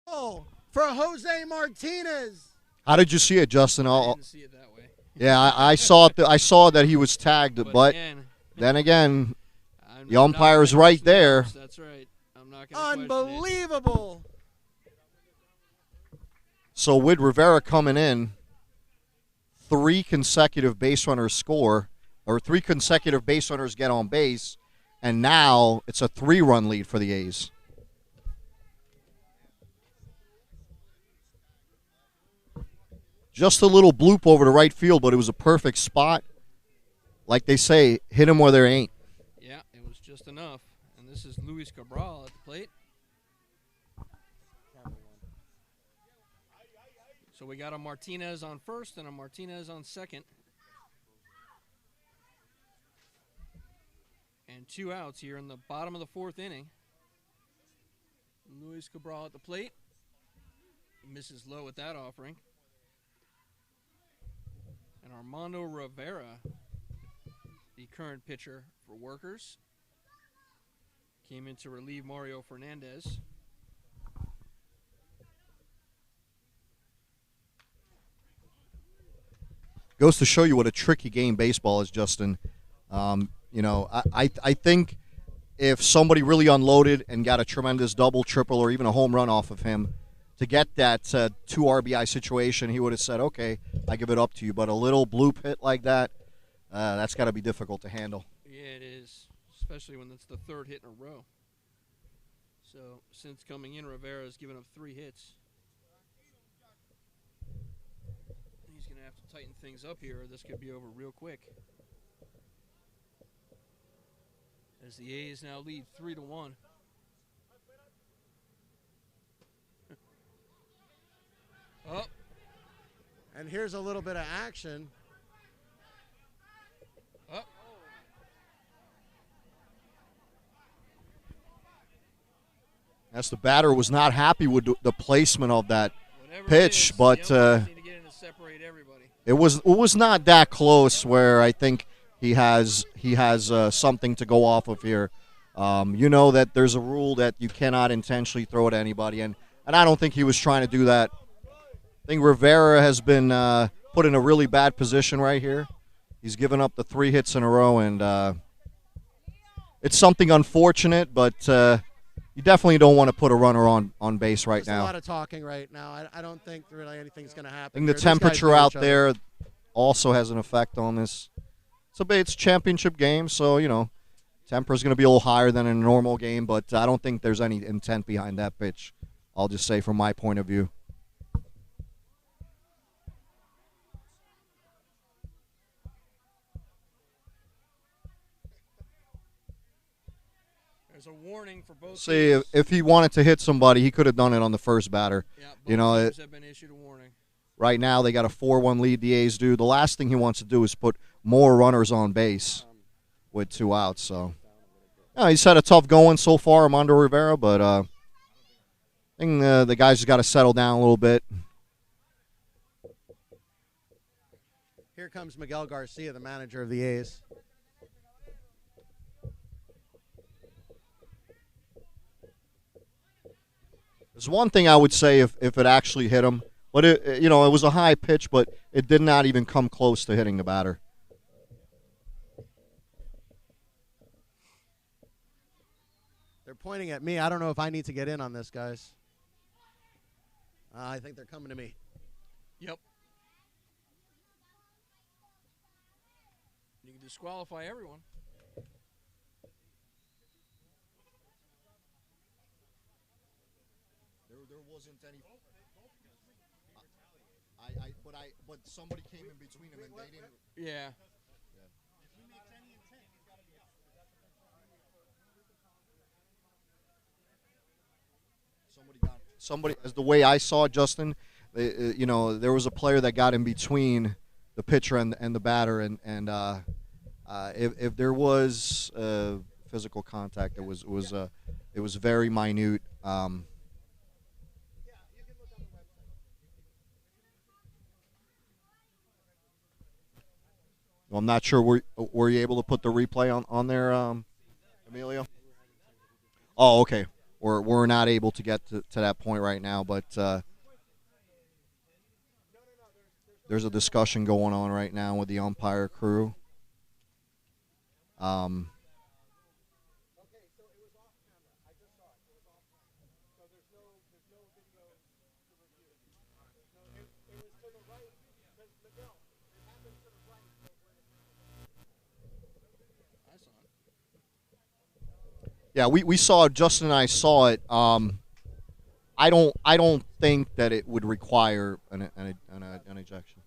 Oh, for Jose Martinez. How did you see it, Justin? I didn't see it that way. Yeah, I saw it. I saw that he was tagged, but again, then again, the umpire's right there. That's right. I'm not going to Unbelievable. So with Rivera coming in, 3 consecutive base runners score, or 3 consecutive base runners get on base, and now it's a 3-run lead for the A's. Just a little bloop over to right field, but it was a perfect spot. Like they say, hit him where there ain't. Yeah, it was just enough. And this is Luis Cabral at the plate. So we got a Martinez on first and a Martinez on second. And 2 outs here in the bottom of the 4th inning. Luis Cabral at the plate. Misses low with that offering. And Armando Rivera, the current pitcher for Workers, came in to relieve Mario Fernandez. Goes to show you what a tricky game baseball is, Justin. You know, I think if somebody really unloaded and got a tremendous double, triple, or even a home run off of him, to get that 2 RBI situation, he would have said, okay, I give it up to you. But a little bloop hit like that, that's got to be difficult to handle. Yeah, it is, especially when it's the 3rd hit in a row. So since coming in, Rivera's given up 3 hits. He's going to to have to tighten things up here, or this could be over real quick. As the A's now lead 3-1. Oh. And here's a little bit of action. Oh. As the batter was not happy with the placement of that Whatever pitch, it is, but the umpires need to get in to separate everybody. it was not that close where I think he has something to go off of here. You know that there's a rule that you cannot intentionally throw at anybody, and I don't think he was trying to do that. I think Rivera has been put in a really bad position right here. He's given up the 3 hits in a row, and it's something unfortunate, but you definitely don't want to put a runner on base right There's now. a lot of talking right now. I don't think really anything's going to happen. I think the here. These guys temperature know out each other. there also has an effect on this. It's a championship game, so, temperature's going to be a little higher than in a normal game, but I don't think there's any intent behind that pitch. I'll just say from my point of view. There's a warning for both See, teams. if he wanted to hit somebody, he could have done it on the first batter. Yeah, both teams have been issued a warning. Right now, they got a 4-1 lead, the A's do. The last thing he wants to do is put more runners on base with 2 outs. So, he's had a tough going so far, Armando Rivera, but I think the guys just got to settle down a little bit. Here comes Miguel Garcia, the manager of the A's. There's one thing I would say if it actually hit him, but it was a high pitch, but it did not even come close to hitting the batter. They're pointing at me. I don't know if I need to get in on this, guys. I think they're coming to me. Yep. You can disqualify everyone. There wasn't any. But somebody came in between them and they didn't. Yeah. Somebody, as the way I saw it, Justin, there was a player that got in between the pitcher and the batter, and if there was physical contact, it was very minute. I'm not sure. Were you able to put the replay on there, Emilio? Oh, okay. We're not able to get to that point right now, but there's a discussion going on right now with the umpire crew. Yeah, we saw it. Justin and I saw it. I don't think that it would require an ejection.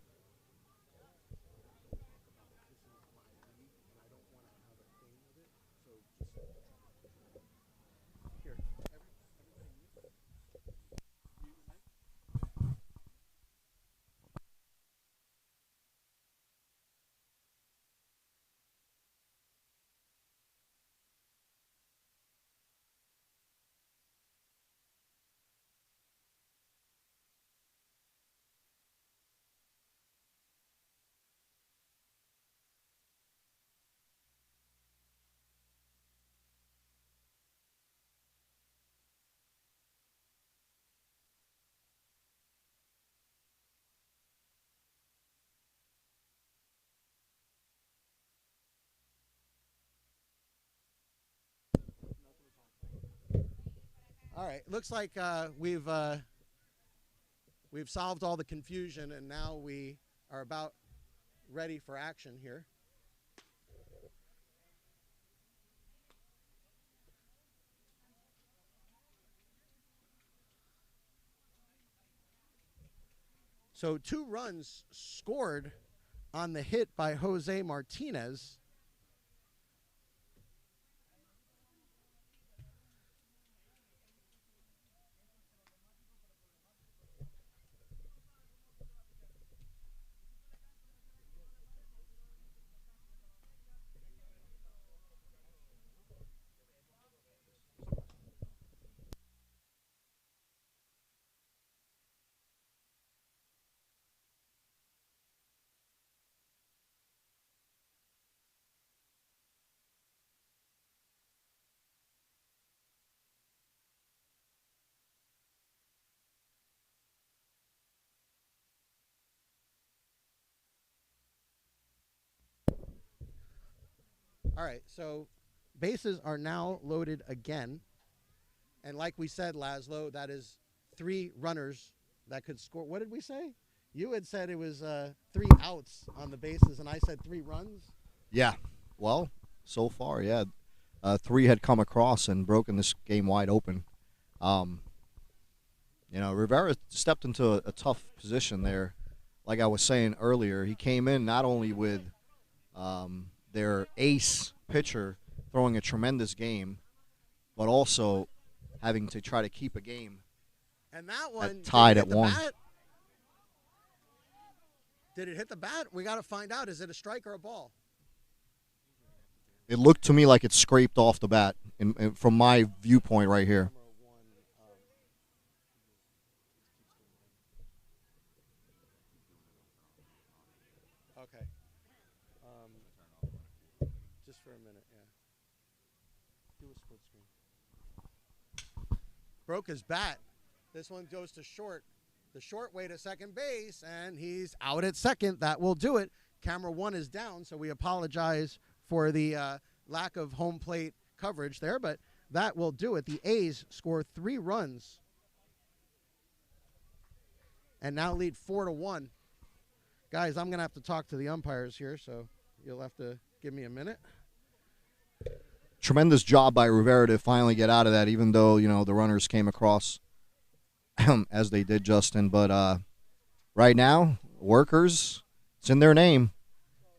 All right, looks like we've solved all the confusion, and now we are about ready for action here. So 2 runs scored on the hit by Jose Martinez. All right, so bases are now loaded again. And like we said, Laszlo, that is 3 runners that could score. What did we say? You had said it was 3 outs on the bases, and I said 3 runs. Yeah. Well, so far, yeah. 3 had come across and broken this game wide open. Rivera stepped into a tough position there. Like I was saying earlier, he came in not only with their ace pitcher throwing a tremendous game, but also having to try to keep a game And that one tied did it at hit the 1. bat? Did it hit the bat? We got to find out. Is it a strike or a ball? It looked to me like it scraped off the bat from my viewpoint right here. Okay. Just for a minute, yeah. Do a split screen. Broke his bat. This one goes to short. The short way to second base, and he's out at second. That will do it. Camera 1 is down, so we apologize for the lack of home plate coverage there, but that will do it. The A's score 3 runs and now lead 4-1. Guys, I'm going to have to talk to the umpires here, so you'll have to give me a minute. Tremendous job by Rivera to finally get out of that, even though, the runners came across as they did, Justin. But right now, workers, it's in their name.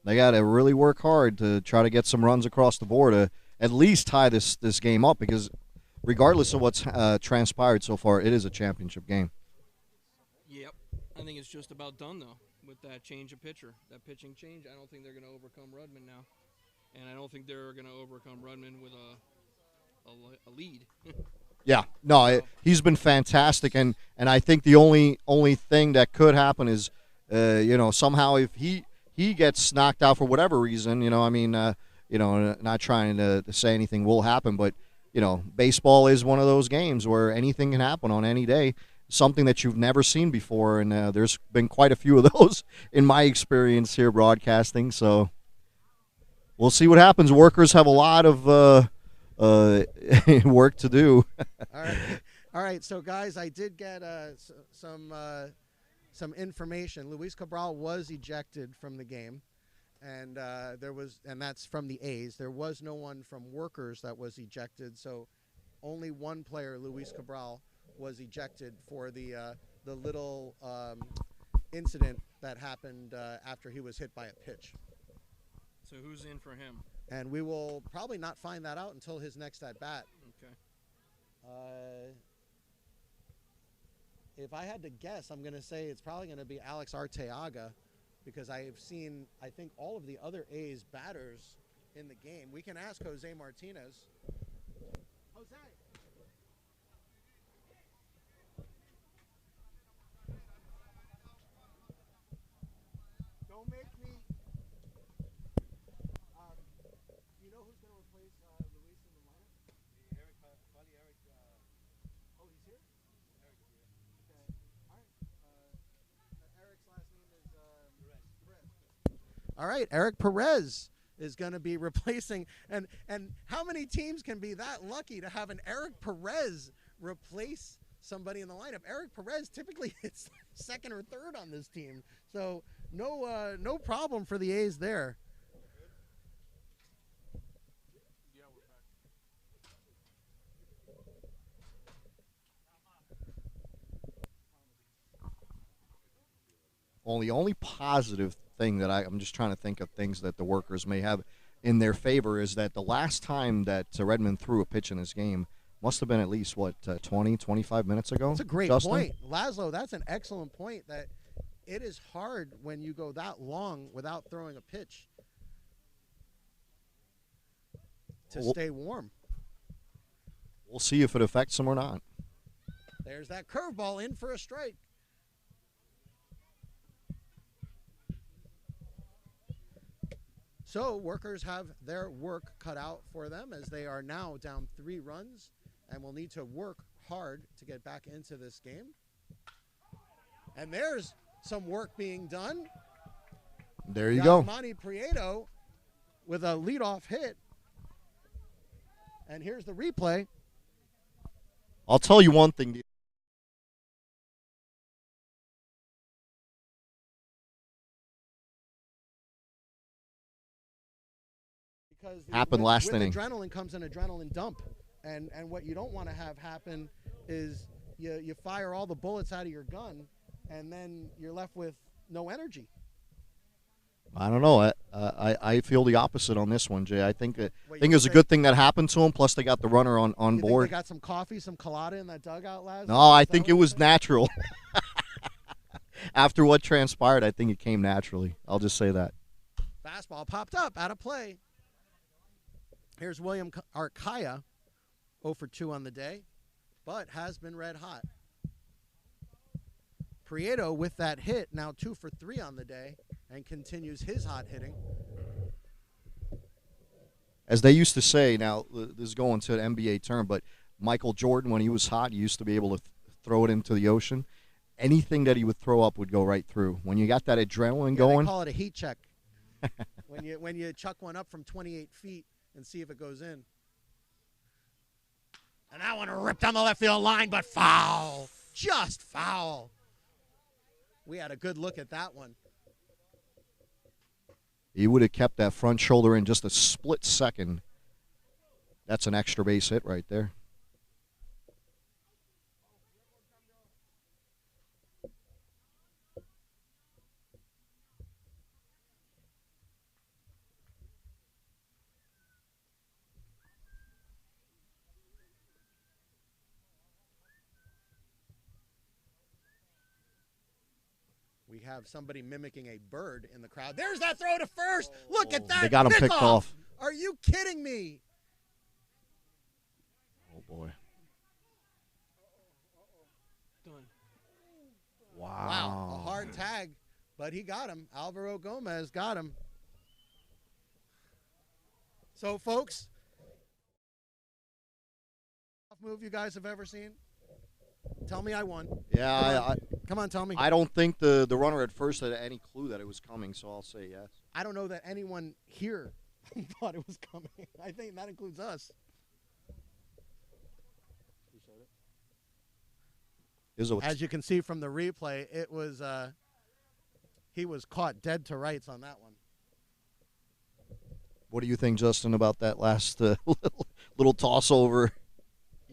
They got to really work hard to try to get some runs across the board to at least tie this game up, because regardless of what's transpired so far, it is a championship game. Yep. I think it's just about done, though, with that change of pitcher. That pitching change, I don't think they're going to overcome Rudman now. And I don't think they're going to overcome Rudman with a lead. Yeah, no, he's been fantastic, and I think the only thing that could happen is, somehow if he gets knocked out for whatever reason, not trying to say anything will happen, but baseball is one of those games where anything can happen on any day, something that you've never seen before, and there's been quite a few of those in my experience here broadcasting. So we'll see what happens. Workers have a lot of work to do. All right. So, guys, I did get some information. Luis Cabral was ejected from the game, and that's from the A's. There was no one from Workers that was ejected, so only one player, Luis Cabral, was ejected for the little incident that happened after he was hit by a pitch. So who's in for him? And we will probably not find that out until his next at bat. Okay. If I had to guess, I'm going to say it's probably going to be Alex Arteaga, because I have seen, I think, all of the other A's batters in the game. We can ask Jose Martinez. Jose. Don't make me. You know who's going to replace Luis in the lineup? Oh, he's here? Okay. All right. Eric's last name is Perez. All right, Eric Perez is going to be replacing. And how many teams can be that lucky to have an Eric Perez replace somebody in the lineup? Eric Perez typically hits second or third on this team. So no problem for the A's there. Well, the only positive thing that I'm just trying to think of things that the workers may have in their favor is that the last time that Redmond threw a pitch in this game must have been at least, 20, 25 minutes ago? That's a great Justin? point. Laszlo, that's an excellent point, that it is hard when you go that long without throwing a pitch to stay warm. We'll see if it affects them or not. There's that curveball in for a strike. So workers have their work cut out for them as they are now down 3 runs and will need to work hard to get back into this game. And there's some work being done. There you go. Manny Prieto with a leadoff hit. And here's the replay. I'll tell you one thing. Because happened last with inning. Adrenaline comes an adrenaline dump. And what you don't want to have happen is you fire all the bullets out of your gun, and then you're left with no energy. I don't know. I feel the opposite on this one, Jay. I think it Wait, was a good thing that happened to him. Plus, they got the runner on You board. think they got some coffee, some colada in that dugout last No, night? I Is that think what it you're was saying? natural. After what transpired, I think it came naturally. I'll just say that. Fastball popped up, out of play. Here's William Arkaya, 0 for 2 on the day, but has been red hot. Prieto with that hit, now 2 for 3 on the day, and continues his hot hitting. As they used to say, now this is going to an NBA term, but Michael Jordan, when he was hot, he used to be able to throw it into the ocean. Anything that he would throw up would go right through. When you got that adrenaline going. They call it a heat check. when you chuck one up from 28 feet and see if it goes in. And that one ripped down the left field line, but foul. Just foul. We had a good look at that one. He would have kept that front shoulder in just a split second. That's an extra base hit right there. We have somebody mimicking a bird in the crowd. There's that throw to first. Look at that. They got him picked off. Are you kidding me? Oh, boy. Done. Wow. A hard tag, but he got him. Alvaro Gomez got him. So, folks, move you guys have ever seen? Tell me I won. Yeah, Come on, tell me. I don't think the runner at first had any clue that it was coming, so I'll say yes. I don't know that anyone here thought it was coming. I think that includes us. As you can see from the replay, it was he was caught dead to rights on that one. What do you think, Justin, about that last little toss over?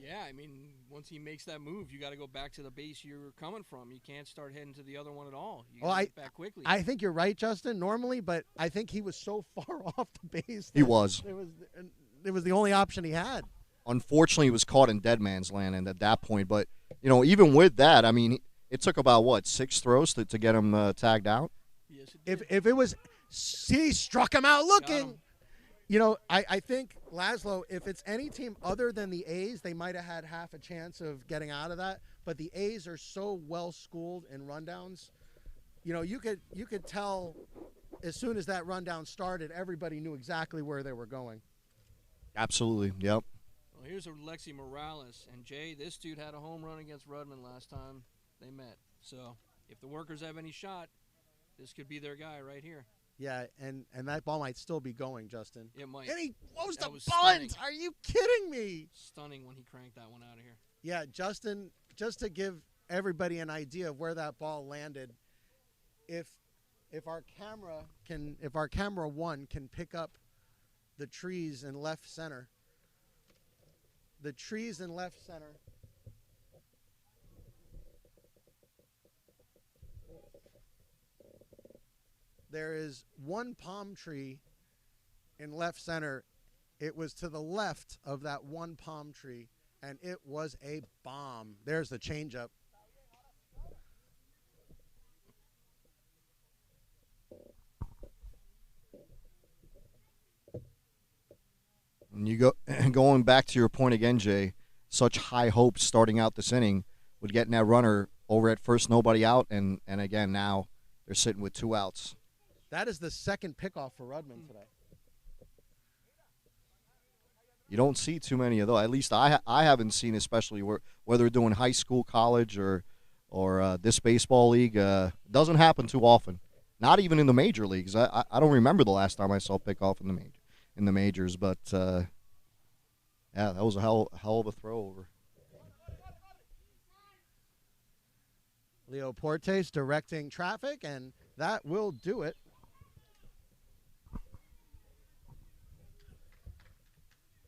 Yeah, I mean, once he makes that move, you got to go back to the base you're coming from. You can't start heading to the other one at all. You got to get back quickly. I think you're right, Justin, normally, but I think he was so far off the base. He was. It was the only option he had. Unfortunately, he was caught in dead man's land and at that point. But, even with that, I mean, it took about, 6 throws to get him tagged out? Yes, it did. If it was, he struck him out looking. I think, Laszlo, if it's any team other than the A's, they might have had half a chance of getting out of that. But the A's are so well-schooled in rundowns. You could tell as soon as that rundown started, everybody knew exactly where they were going. Absolutely, yep. Well, here's Alexi Morales. And, Jay, this dude had a home run against Rudman last time they met. So if the workers have any shot, this could be their guy right here. Yeah, and that ball might still be going, Justin. It might. And he closed the bunt. Stunning. Are you kidding me? Stunning when he cranked that one out of here. Yeah, Justin, just to give everybody an idea of where that ball landed, if our camera one can pick up the trees in left center. The trees in left center. there is one palm tree in left center. It was to the left of that one palm tree, and it was a bomb. There's the changeup. And you going back to your point again, Jay, such high hopes starting out this inning with getting that runner over at first, nobody out, and again now they're sitting with 2 outs. That is the second pickoff for Rudman today. You don't see too many of those. At least I haven't seen, especially whether doing high school, college, or this baseball league. Doesn't happen too often. Not even in the major leagues. I don't remember the last time I saw pickoff in the majors. But yeah, that was a hell of a throw over. Leo Portes directing traffic, and that will do it.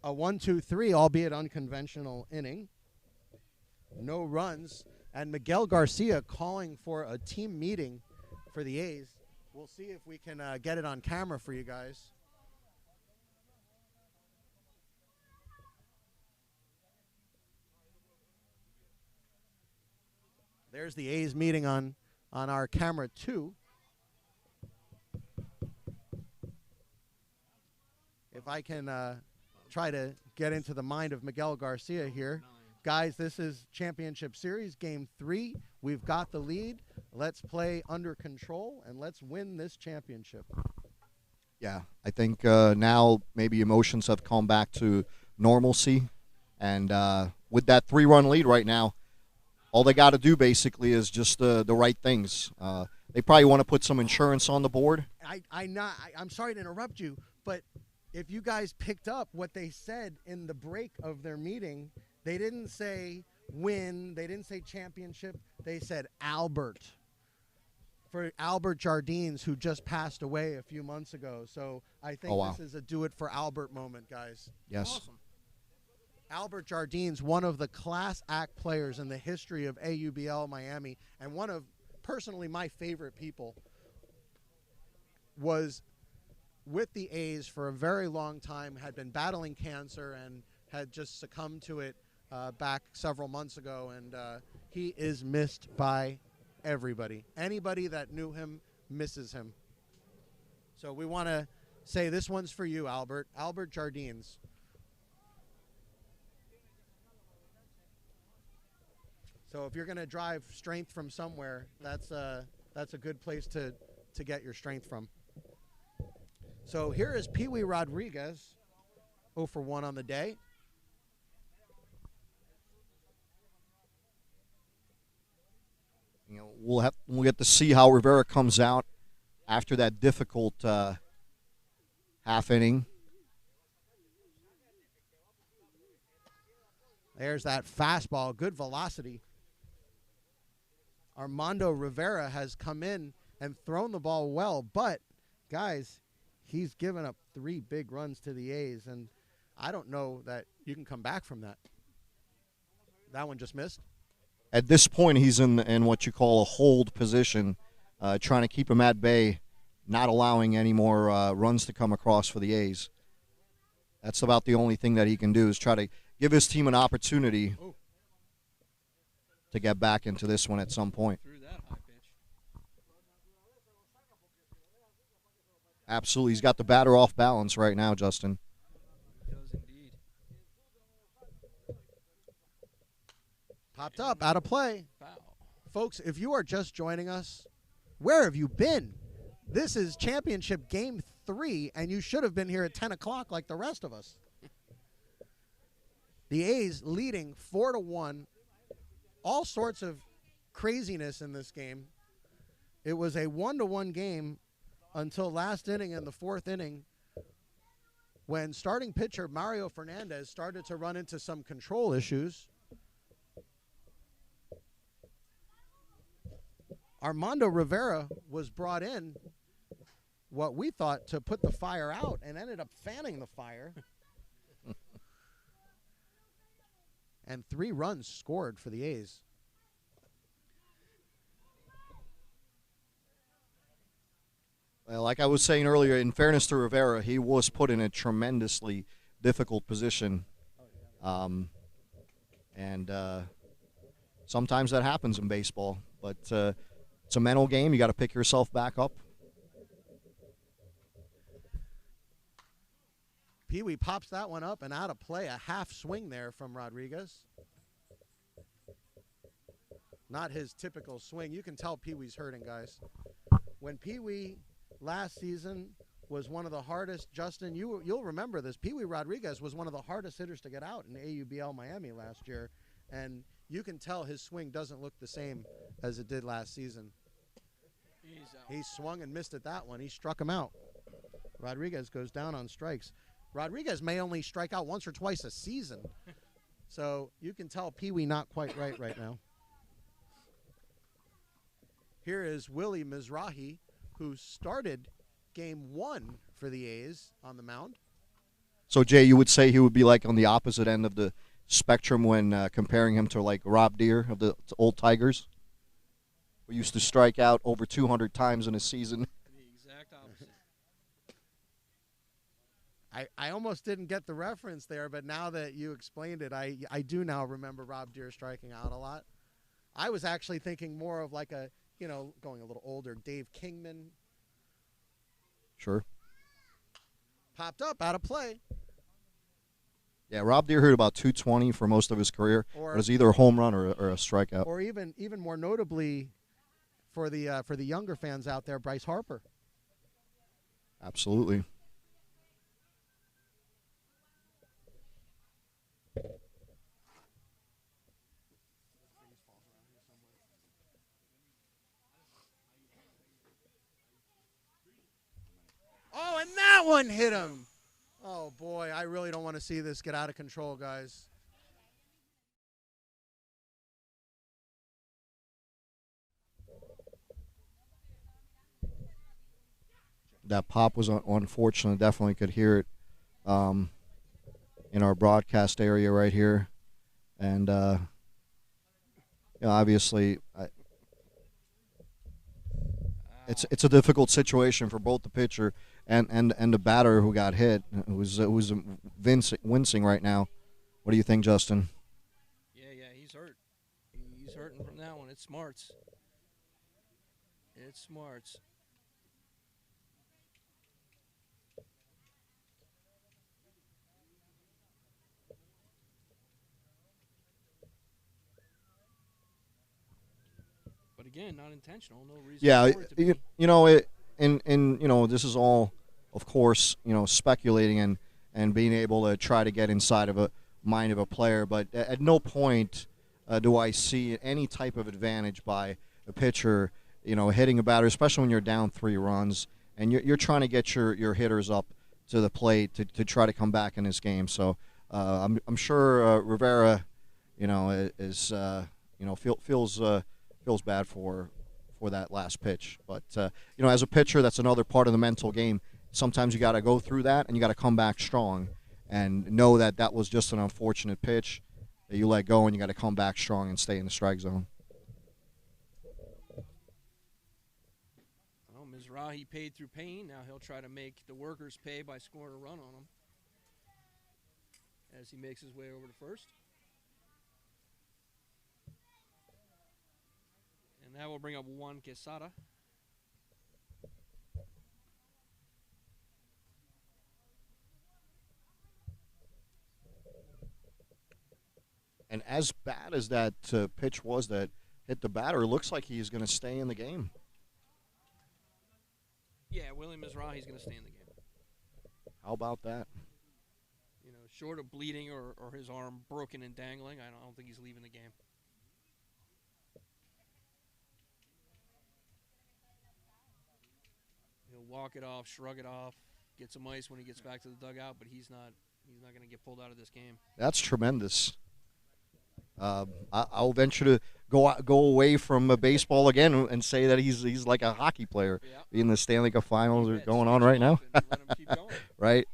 A 1-2-3, albeit unconventional inning. No runs. And Miguel Garcia calling for a team meeting for the A's. We'll see if we can get it on camera for you guys. There's the A's meeting on our camera 2. If I can try to get into the mind of Miguel Garcia here. Guys, this is Championship Series, Game 3. We've got the lead. Let's play under control, and let's win this championship. Yeah, I think now maybe emotions have come back to normalcy. And with that 3-run lead right now, all they got to do basically is just the right things. They probably want to put some insurance on the board. I'm sorry to interrupt you, but if you guys picked up what they said in the break of their meeting, they didn't say win, they didn't say championship, they said Albert. For Albert Jardines, who just passed away a few months ago. So I think this is a do it for Albert moment, guys. Yes. Awesome. Albert Jardines, one of the class act players in the history of AUBL Miami, and one of personally my favorite people, was with the A's for a very long time, had been battling cancer and had just succumbed to it back several months ago, and he is missed by everybody. Anybody that knew him misses him. So we want to say this one's for you, Albert. Albert Jardines. So if you're going to drive strength from somewhere, that's a good place to get your strength from. So here is Pee Wee Rodriguez, 0 for 1 on the day. You know, we'll get to see how Rivera comes out after that difficult half inning. There's that fastball, good velocity. Armando Rivera has come in and thrown the ball well, but guys, he's given up 3 big runs to the A's, and I don't know that you can come back from that. That one just missed. At this point, he's in what you call a hold position, trying to keep him at bay, not allowing any more runs to come across for the A's. That's about the only thing that he can do, is try to give his team an opportunity to get back into this one at some point. Threw that high pitch. Absolutely. He's got the batter off balance right now, Justin. He does indeed. Popped up, out of play. Foul. Folks, if you are just joining us, where have you been? This is Championship Game 3, and you should have been here at 10 o'clock like the rest of us. The A's leading 4-1. All sorts of craziness in this game. It was a 1-1 game until last inning in the 4th inning, when starting pitcher Mario Fernandez started to run into some control issues. Armando Rivera was brought in, what we thought, to put the fire out, and ended up fanning the fire. And 3 runs scored for the A's. Like I was saying earlier, in fairness to Rivera, he was put in a tremendously difficult position. And sometimes that happens in baseball. But it's a mental game. You got to pick yourself back up. Pee Wee pops that one up and out of play. A half swing there from Rodriguez. Not his typical swing. You can tell Pee Wee's hurting, guys. When Pee Wee last season was one of the hardest, Justin, you'll remember this. Pee Wee Rodriguez was one of the hardest hitters to get out in AUBL Miami last year. And you can tell his swing doesn't look the same as it did last season. He swung and missed at that one. He struck him out. Rodriguez goes down on strikes. Rodriguez may only strike out once or twice a season. So you can tell Pee Wee not quite right now. Here is Willie Mizrahi, who started game 1 for the A's on the mound. So, Jay, you would say he would be like on the opposite end of the spectrum when comparing him to like Rob Deere of the old Tigers, who used to strike out over 200 times in a season. The exact opposite. I almost didn't get the reference there, but now that you explained it, I do now remember Rob Deere striking out a lot. I was actually thinking more of like a, going a little older, Dave Kingman. Sure. Popped up, out of play. Yeah, Rob Deere hit about 220 for most of his career. It was either a home run or a strikeout. Or even more notably, for the younger fans out there, Bryce Harper. Absolutely. Oh, and that one hit him. Oh, boy, I really don't want to see this get out of control, guys. That pop was unfortunate. Definitely could hear it in our broadcast area right here. And, obviously, it's a difficult situation for both the pitcher and the batter who got hit, who's wincing right now. What do you think, Justin? Yeah, he's hurt. He's hurting from that one. It's smarts. It's smarts. But again, not intentional. No reason. Yeah, for it to be. this is all, of course, speculating and being able to try to get inside of a mind of a player. But at no point do I see any type of advantage by a pitcher, hitting a batter, especially when you're down 3 runs and you're trying to get your hitters up to the plate to try to come back in this game. So I'm sure Rivera, is feels bad for that last pitch. But, as a pitcher, that's another part of the mental game. Sometimes you got to go through that, and you got to come back strong and know that was just an unfortunate pitch that you let go, and you got to come back strong and stay in the strike zone. Well, Mizrahi paid through pain. Now he'll try to make the workers pay by scoring a run on him as he makes his way over to first. And that will bring up Juan Quesada. And as bad as that pitch was that hit the batter, it looks like he's going to stay in the game. Yeah, Willie Mizrahi's going to stay in the game. How about that? Short of bleeding or his arm broken and dangling, I don't think he's leaving the game. He'll walk it off, shrug it off, get some ice when he gets back to the dugout, but he's not going to get pulled out of this game. That's tremendous. I'll venture to go away from baseball again and say that he's like a hockey player. Yeah. In the Stanley Cup Finals are going on right now. Let him keep going. Right.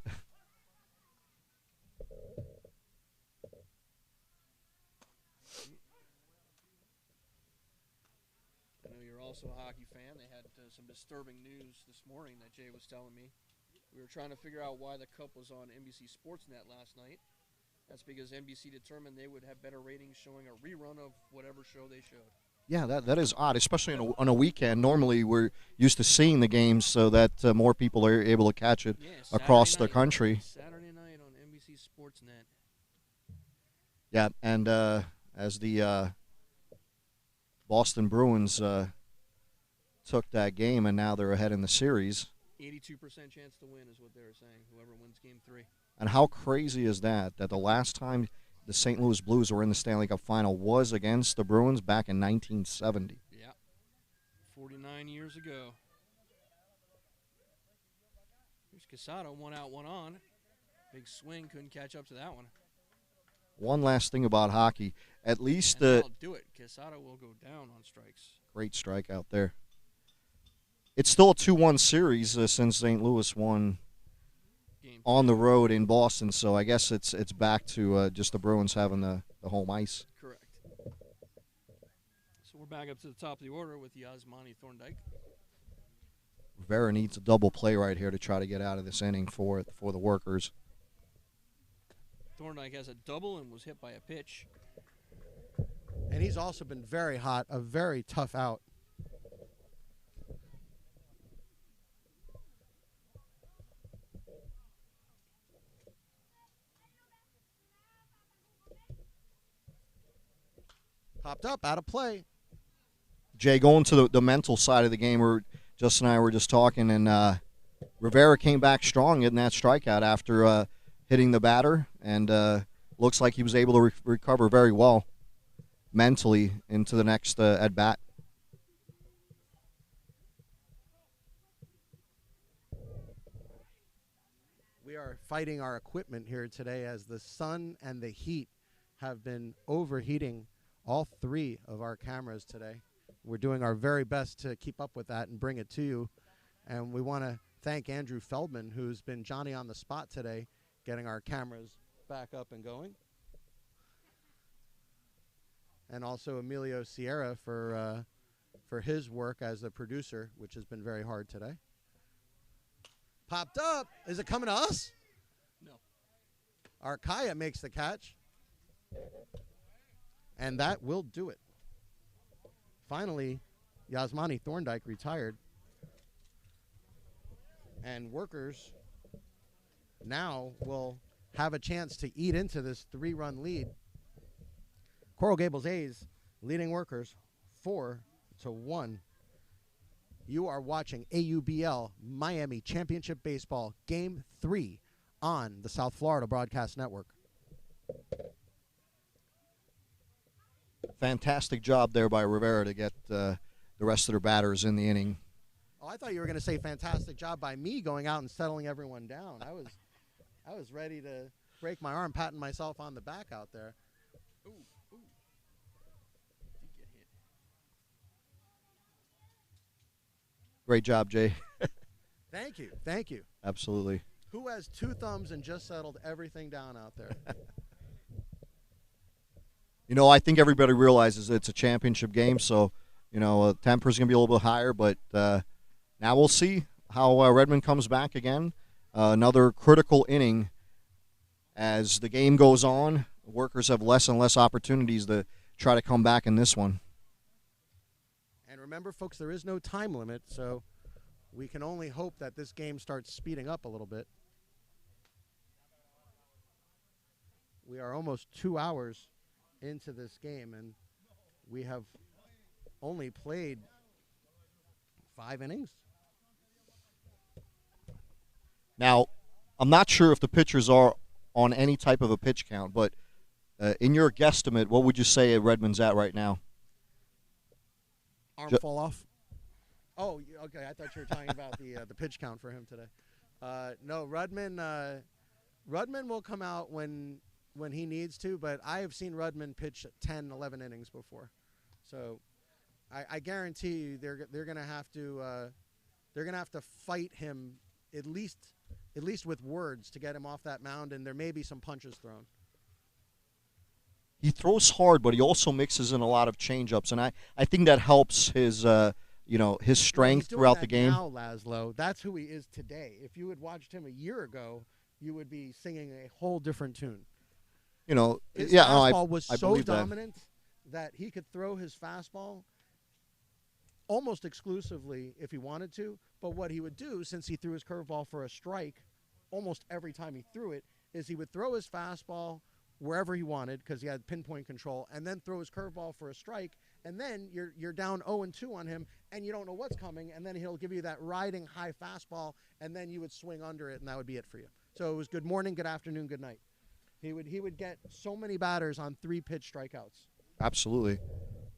I know you're all also a hockey fan. They had some disturbing news this morning that Jay was telling me. We were trying to figure out why the Cup was on NBC Sportsnet last night. That's because NBC determined they would have better ratings showing a rerun of whatever show they showed. Yeah, that is odd, especially on a weekend. Normally, we're used to seeing the games so that more people are able to catch it across the country. Saturday night on NBC Sportsnet. Yeah, and as the Boston Bruins took that game, and now they're ahead in the series. 82% chance to win is what they were saying, whoever wins Game 3. And how crazy is that the last time the St. Louis Blues were in the Stanley Cup Final was against the Bruins back in 1970. Yeah, 49 years ago. Here's Quesada, one out, one on. Big swing, couldn't catch up to that one. One last thing about hockey, at least I'll do it. Quesada will go down on strikes. Great strike out there. It's still a 2-1 series since St. Louis won on the road in Boston, so I guess it's back to just the Bruins having the home ice. Correct. So we're back up to the top of the order with Yasmani Thorndike. Rivera needs a double play right here to try to get out of this inning for the workers. Thorndike has a double and was hit by a pitch. And he's also been very hot, a very tough out. Popped up, out of play. Jay, going to the mental side of the game, where Justin and I were just talking, and Rivera came back strong in that strikeout after hitting the batter, and looks like he was able to recover very well mentally into the next at-bat. We are fighting our equipment here today as the sun and the heat have been overheating all three of our cameras today. We're doing our very best to keep up with that and bring it to you. And we want to thank Andrew Feldman, who's been Johnny on the spot today, getting our cameras back up and going. And also Emilio Sierra for his work as the producer, which has been very hard today. Popped up. Is it coming to us? No. Arcaya makes the catch. And that will do it. Finally, Yasmani Thorndike retired. And workers now will have a chance to eat into this 3-run lead. Coral Gables A's leading workers 4-1. You are watching AUBL Miami Championship Baseball Game 3 on the South Florida Broadcast Network. Fantastic job there by Rivera to get the rest of their batters in the inning. Oh, I thought you were going to say fantastic job by me going out and settling everyone down. I was ready to break my arm, patting myself on the back out there. Ooh. Did get hit. Great job, Jay. Thank you. Thank you. Absolutely. Who has 2 thumbs and just settled everything down out there? You know, I think everybody realizes it's a championship game, so, you know, temper's going to be a little bit higher, but now we'll see how Redmond comes back again. Another critical inning as the game goes on. Workers have less and less opportunities to try to come back in this one. And remember, folks, there is no time limit, so we can only hope that this game starts speeding up a little bit. We are almost 2 hours into this game, and we have only played 5 innings. Now, I'm not sure if the pitchers are on any type of a pitch count, but in your guesstimate, what would you say Redmond's at right now? Arm fall off. Oh, okay. I thought you were talking about the pitch count for him today. No, Rudman will come out when he needs to, but I have seen Rudman pitch 10, 11 innings before. So I guarantee you they're going to have to fight him at least with words to get him off that mound, and there may be some punches thrown. He throws hard, but he also mixes in a lot of changeups, and I think that helps his his Well, he's strength doing throughout that the game. now, Laszlo. That's who he is today. If you had watched him a year ago, you would be singing a whole different tune. His Yeah, no, fastball was I so believe that. dominant that he could throw his fastball almost exclusively if he wanted to. But what he would do, since he threw his curveball for a strike almost every time he threw it, is he would throw his fastball wherever he wanted because he had pinpoint control, and then throw his curveball for a strike, and then you're down 0-2 on him, and you don't know what's coming, and then he'll give you that riding high fastball, and then you would swing under it, and that would be it for you. So it was good morning, good afternoon, good night. He would get so many batters on 3-pitch strikeouts. Absolutely.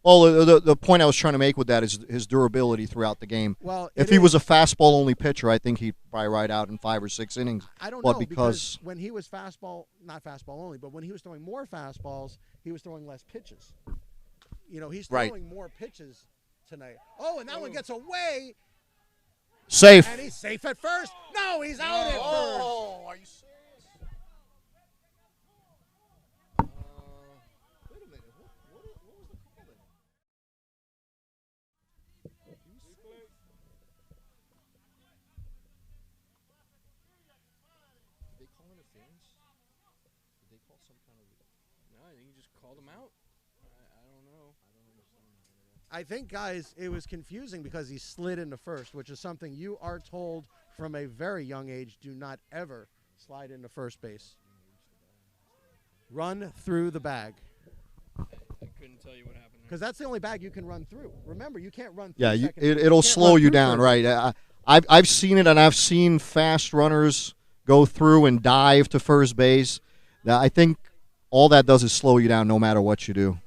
Well, the point I was trying to make with that is his durability throughout the game. Well, if he was a fastball-only pitcher, I think he'd probably ride out in 5 or 6 innings. I don't but know, because when he was not fastball only, but when he was throwing more fastballs, he was throwing less pitches. He's throwing more pitches tonight. Oh, and that one gets away. Safe. And he's safe at first. No, he's out at first. Oh, are you serious? Wait a minute. What was the call then? Did they call interference? Did they call some kind of... No, I think you just called him out. I don't know. I don't understand that. I think, guys, it was confusing because he slid into first, which is something you are told from a very young age, do not ever slide into first base. Run through the bag. I couldn't tell you what happened there. Because that's the only bag you can run through. Remember, you can't run through Yeah, second base. it'll You can't slow run you through down, third right? base. I've seen it, and I've seen fast runners go through and dive to first base. Now, I think all that does is slow you down no matter what you do.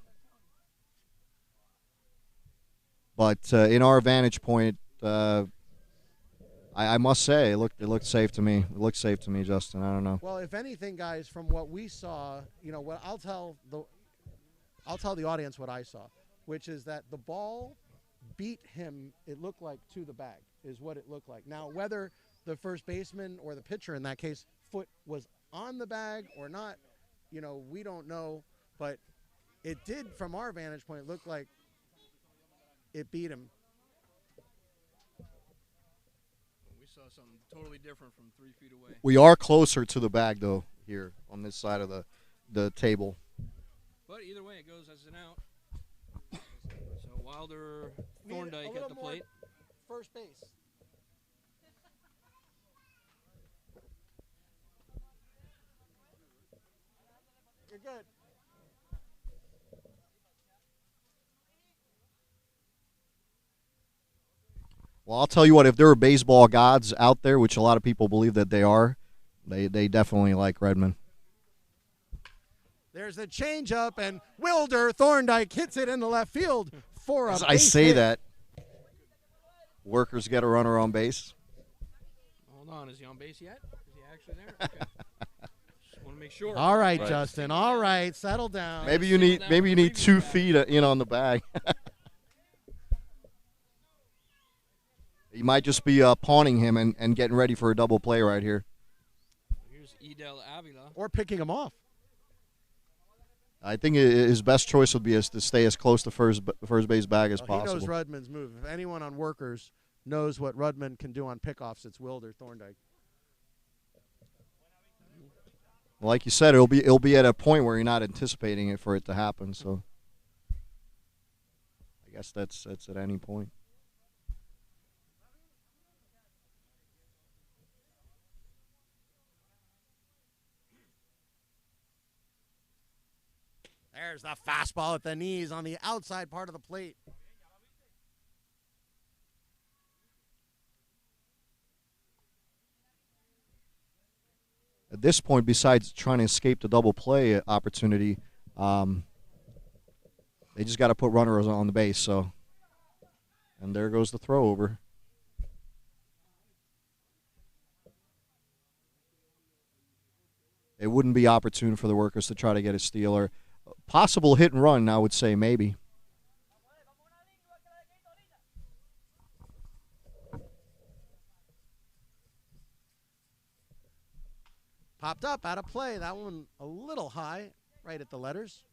But in our vantage point, I must say, it looked safe to me. It looked safe to me, Justin. I don't know. Well, if anything, guys, from what we saw, what I'll tell the audience what I saw, which is that the ball beat him. It looked like to the bag is what it looked like. Now, whether the first baseman or the pitcher in that case foot was on the bag or not, we don't know. But it did, from our vantage point, look like it beat him. We saw something totally different from 3 feet away. We are closer to the bag, though, here on this side of the table. But either way, it goes as an out. So Wilder, Thorndike at the plate. First base. You're good. Well, I'll tell you what, if there are baseball gods out there, which a lot of people believe that they are, they definitely like Redmond. There's the changeup, and Wilder Thorndike hits it in the left field for a As base I say hit. that, workers get a runner on base. Hold on, is he on base yet? Is he actually there? Okay. Just want to make sure. All right, Right. Justin. All right, settle down. Maybe you need 2 feet on the bag. You might just be pawning him and getting ready for a double play right here. Here's Edel Avila. Or picking him off. I think his best choice would be to stay as close to first base bag as He possible. knows Rudman's move. If anyone on workers knows what Rudman can do on pickoffs, it's Wilder Thorndike. Like you said, it'll be at a point where you're not anticipating it for it to happen. So I guess that's at any point. There's the fastball at the knees on the outside part of the plate. At this point, besides trying to escape the double play opportunity, they just got to put runners on the base. So, and there goes the throw over. It wouldn't be opportune for the workers to try to get a steal or possible hit and run. I would say maybe. Popped up, out of play. That one a little high, right at the letters.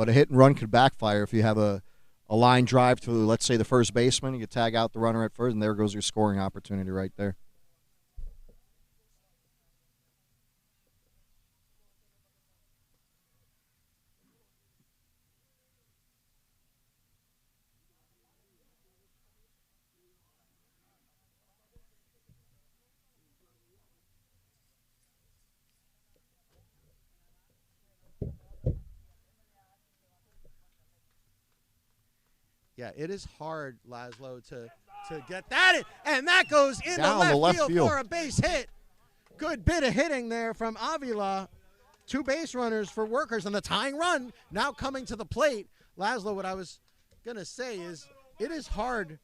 But a hit and run could backfire if you have a line drive to, let's say, the first baseman. You tag out the runner at first, and there goes your scoring opportunity right there. Yeah, it is hard, Laszlo, to get that in, and that goes into Down the left field for a base hit. Good bit of hitting there from Avila. 2 base runners for Workers, and the tying run now coming to the plate. Laszlo, what I was going to say is it is hard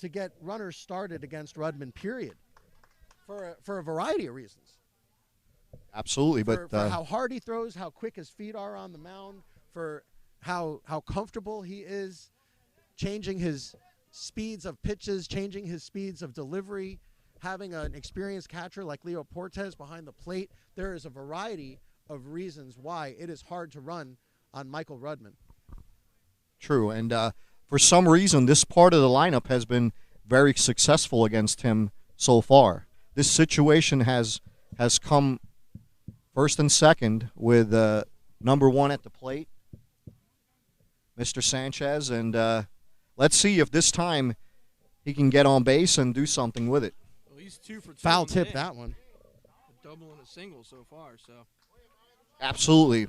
to get runners started against Rudman, period, for a variety of reasons. Absolutely, but for how hard he throws, how quick his feet are on the mound, for how comfortable he is changing his speeds of pitches, changing his speeds of delivery, having an experienced catcher like Leo Portes behind the plate. There is a variety of reasons why it is hard to run on Michael Rudman. True, and for some reason, this part of the lineup has been very successful against him so far. This situation has come first and second with number 1 at the plate, Mr. Sanchez, and let's see if this time he can get on base and do something with it. Well, he's 2 for 2. Foul tip that one. A double and a single so far, so. Absolutely.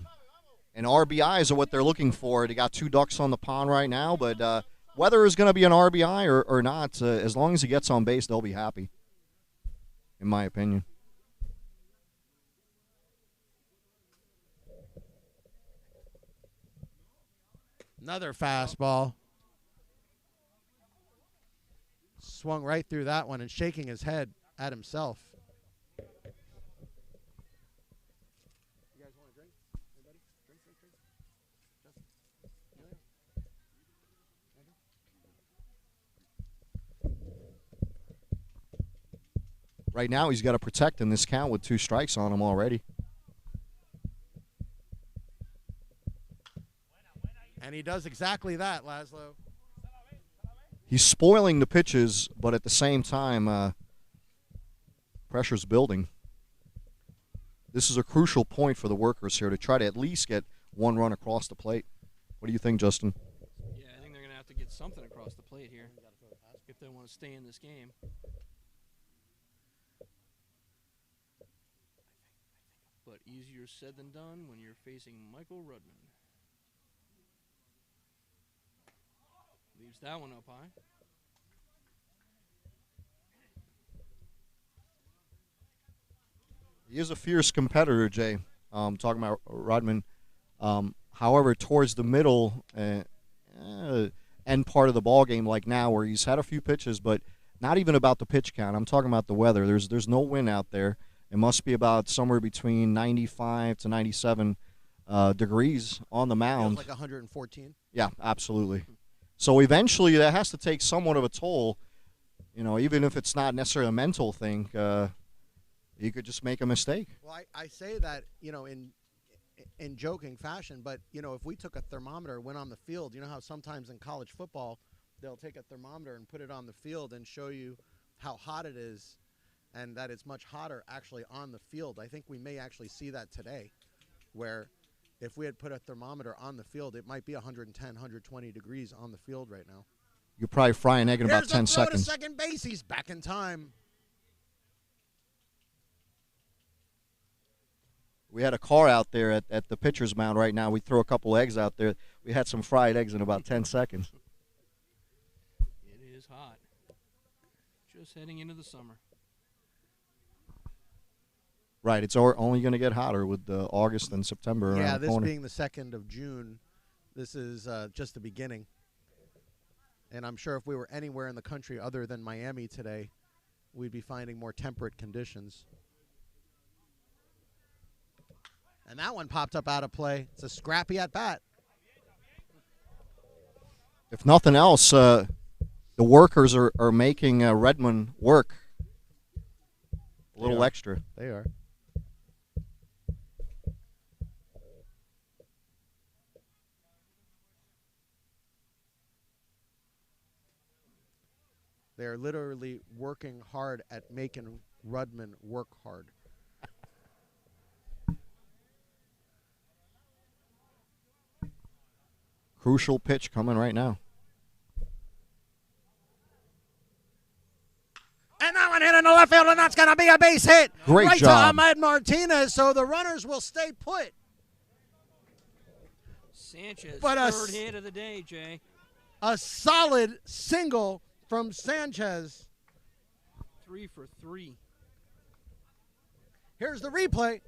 And RBIs are what they're looking for. They got 2 ducks on the pond right now, but whether it's going to be an RBI or not, as long as he gets on base, they'll be happy, in my opinion. Another fastball. Swung right through that one and shaking his head at himself. You guys want a drink? Anybody? Drink. Right now, he's got to protect in this count with 2 strikes on him already. And he does exactly that, Laszlo. He's spoiling the pitches, but at the same time, pressure's building. This is a crucial point for the Workers here to try to at least get 1 run across the plate. What do you think, Justin? Yeah, I think they're going to have to get something across the plate here if they want to stay in this game. But easier said than done when you're facing Michael Rudman. Leaves that one up high. He is a fierce competitor, Jay. Talking about Rodman. However, towards the middle end part of the ball game, like now, where he's had a few pitches, but not even about the pitch count. I'm talking about the weather. There's no wind out there. It must be about somewhere between 95 to 97 degrees on the mound. Feels like 114. Yeah, absolutely. So eventually, that has to take somewhat of a toll. You know, even if it's not necessarily a mental thing, you could just make a mistake. Well, I say that, you know, in joking fashion, but, you know, if we took a thermometer, went on the field, you know how sometimes in college football they'll take a thermometer and put it on the field and show you how hot it is and that it's much hotter actually on the field. I think we may actually see that today, where if we had put a thermometer on the field, it might be 110, 120 degrees on the field right now. You could probably fry an egg in about 10 Here's the throw seconds. to second base. He's back in time. We had a car out there at the pitcher's mound right now. We throw a couple eggs out there. We had some fried eggs in about 10 seconds. It is hot. Just heading into the summer. Right, it's only going to get hotter with August and September around Yeah, the this corner. being the 2nd of June, this is just the beginning. And I'm sure if we were anywhere in the country other than Miami today, we'd be finding more temperate conditions. And that one popped up out of play. It's a scrappy at bat. If nothing else, the Workers are making Redmond work a little extra. They are. They are literally working hard at making Rudman work hard. Crucial pitch coming right now. And that one hit in the left field, and that's going to be a base hit. Great right job. to Ahmed Martinez, so the runners will stay put. Sanchez, But third hit of the day, Jay. A solid single from Sanchez. 3 for 3. Here's the replay.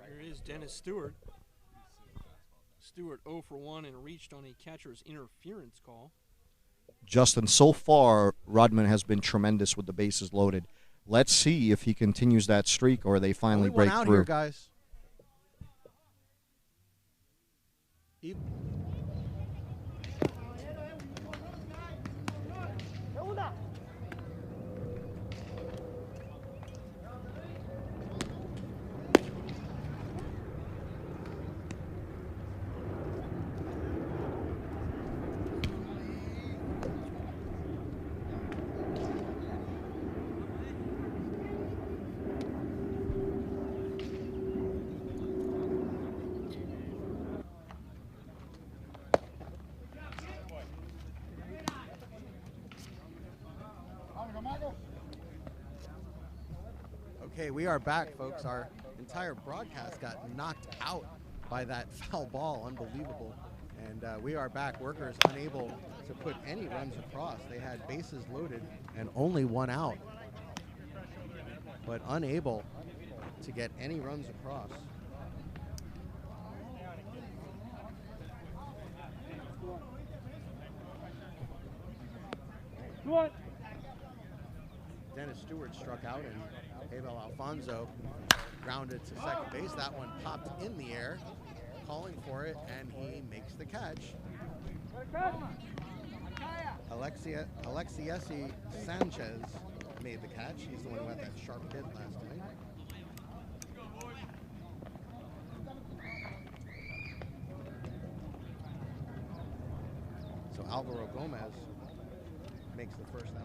Here is Dennis Stewart. Stewart 0 for 1 and reached on a catcher's interference call. Justin, so far, Rudman has been tremendous with the bases loaded. Let's see if he continues that streak or they finally Only one break out through. here, guys. Okay, we are back, folks. Our entire broadcast got knocked out by that foul ball. Unbelievable. And we are back. Workers unable to put any runs across. They had bases loaded and only one out, but unable to get any runs across. What? Dennis Stewart struck out, and Abel Alfonso grounded to second base. That one popped in the air, calling for it, and he makes the catch. Alexiesi Sanchez made the catch. He's the one who had that sharp hit last night. So Alvaro Gomez makes the first out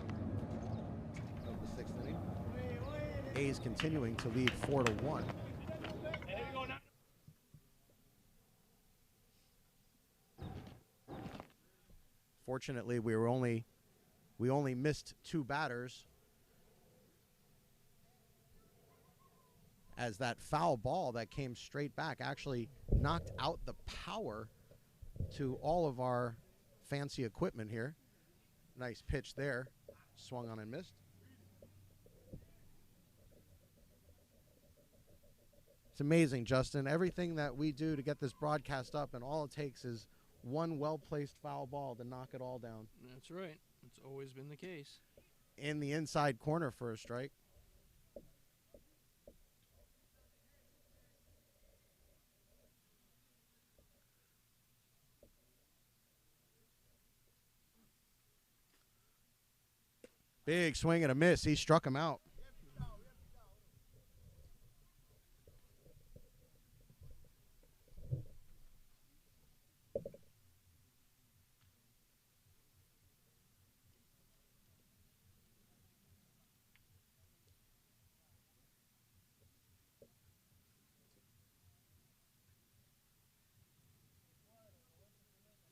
of the sixth inning. A's continuing to lead 4-1. Fortunately, we only missed two batters, as that foul ball that came straight back actually knocked out the power to all of our fancy equipment here. Nice pitch there, swung on and missed. It's amazing, Justin. Everything that we do to get this broadcast up, and all it takes is one well-placed foul ball to knock it all down. That's right. It's always been the case. In the inside corner for a strike. Big swing and a miss. He struck him out.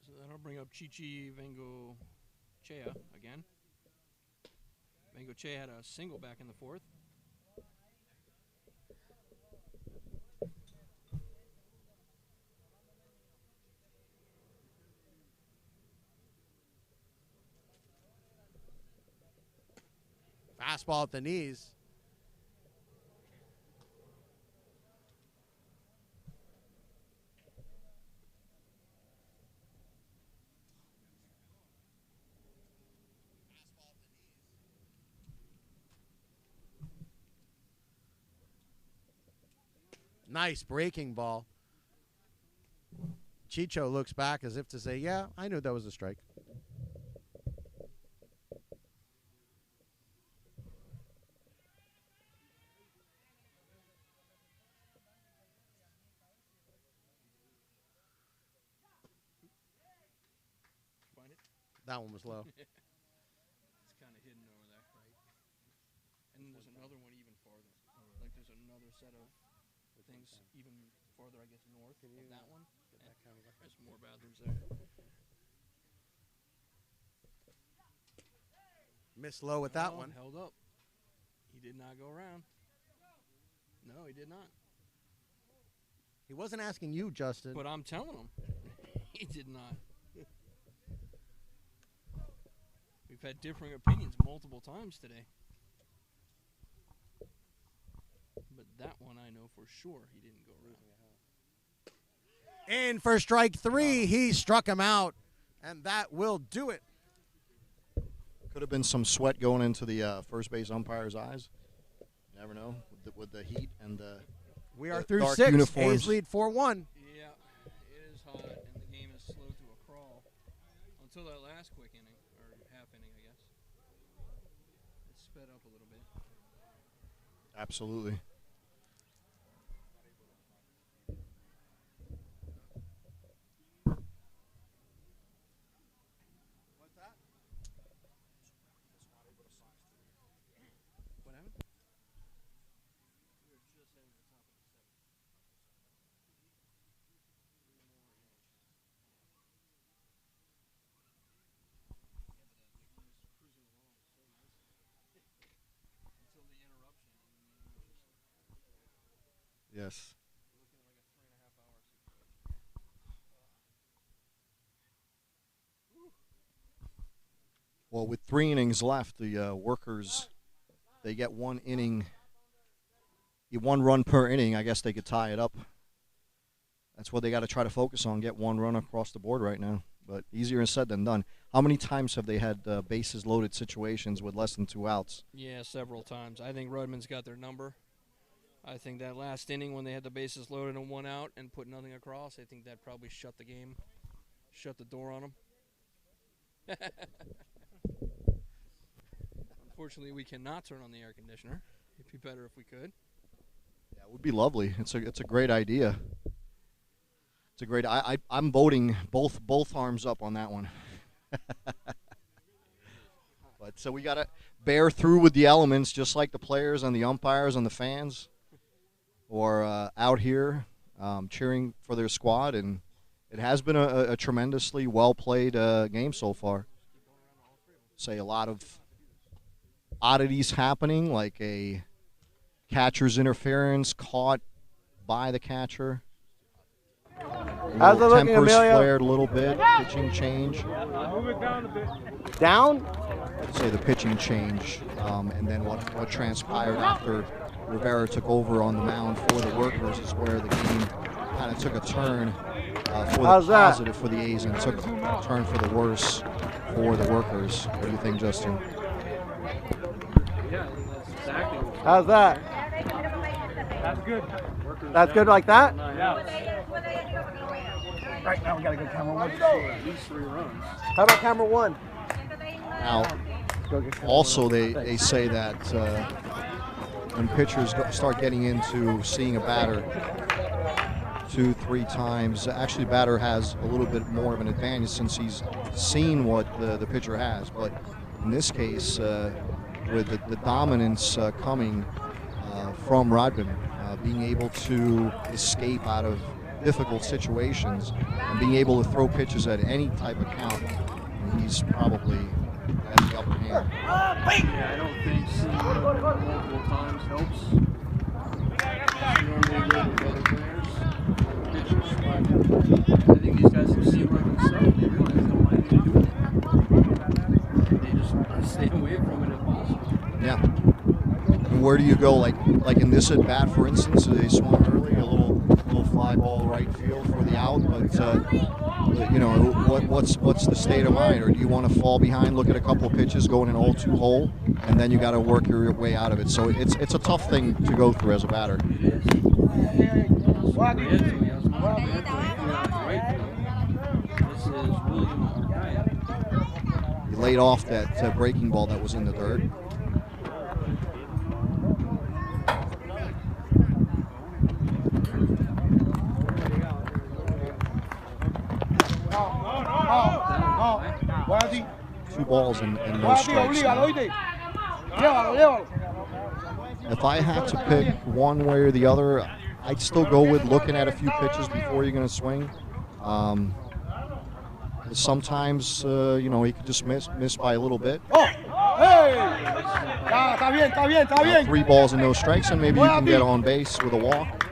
So that'll bring up Chichi Vengochea again. Vengochea had a single back in the fourth. Fastball at the knees. Nice breaking ball. Chicho looks back as if to say, yeah, I knew that was a strike. Find it? That one was low. It's kind of hidden over there, right? And then there's another one even farther. Like there's another set of things even farther, I guess, north of that one. There's more bathrooms there. Missed low with that Oh, one. Held up. He did not go around. No, he did not. He wasn't asking you, Justin. But I'm telling him, he did not. We've had differing opinions multiple times today. But that one I know for sure he didn't go around. In for strike 3, he struck him out, and that will do it. Could have been some sweat going into the first base umpire's eyes. You never know with the heat and We are the through dark 6. uniforms. A's lead 4-1. Yeah, it is hot, and the game is slow to a crawl. Until that last quick inning, or half inning, I guess. It sped up a little bit. Absolutely. What happened? Until the interruption, and then it was just Yes. looking at like a 3.5 hours. Well, with 3 innings left, the workers, they get 1 inning, 1 run per inning. I guess they could tie it up. That's what they got to try to focus on, get 1 run across the board right now. But easier said than done. How many times have they had bases loaded situations with less than 2 outs? Yeah, several times. I think Rudman's got their number. I think that last inning when they had the bases loaded and 1 out and put nothing across, I think that probably shut the game, shut the door on them. Unfortunately, we cannot turn on the air conditioner. It'd be better if we could. Yeah, it would be lovely. It's a great idea. It's a great. I'm voting both arms up on that one. But so we gotta bear through with the elements, just like the players and the umpires and the fans, or out here cheering for their squad. And it has been a tremendously well played game so far. Say a lot of oddities happening, like a catcher's interference caught by the catcher. How's it looking, Tempers Emilio? flared a little bit. Pitching change. Move it down a bit. Down? I'd say the pitching change, and then what transpired after Rivera took over on the mound for the workers is where the game kind of took a turn for the How's that? positive for the A's and took a turn for the worse for the workers. What do you think, Justin? Yeah, that's exactly what How's that? That's good. That's good like that? Yeah. Right now we got to go camera 1. At least 3 runs. How about camera 1? Now, Go get camera also one. they say that when pitchers start getting into seeing a batter 2-3 times, actually batter has a little bit more of an advantage since he's seen what the pitcher has. But in this case, with the dominance coming from Rodman, being able to escape out of difficult situations and being able to throw pitches at any type of count, he's probably has the upper hand. Yeah, I don't think seeing it multiple times helps. It's normally good with other players, pitchers, but I think these guys have seen Rodman stuff and they realize they don't want anything to do with it. They just stay away from it if possible. Yeah. And where do you go? Like in this at bat, for instance, they swung early, a little fly ball right field for the out. But you know, what's the state of mind? Or do you want to fall behind, look at a couple of pitches, go in an 0-2 hole, and then you got to work your way out of it? So it's a tough thing to go through as a batter. It is. Right, so he has one right, laid off that breaking ball that was in the dirt. Two balls and no strikes now. If I had to pick one way or the other, I'd still go with looking at a few pitches before you're going to swing. Sometimes, you know, he could just miss by a little bit. Now, 3 balls and no strikes, and maybe you can get on base with a walk.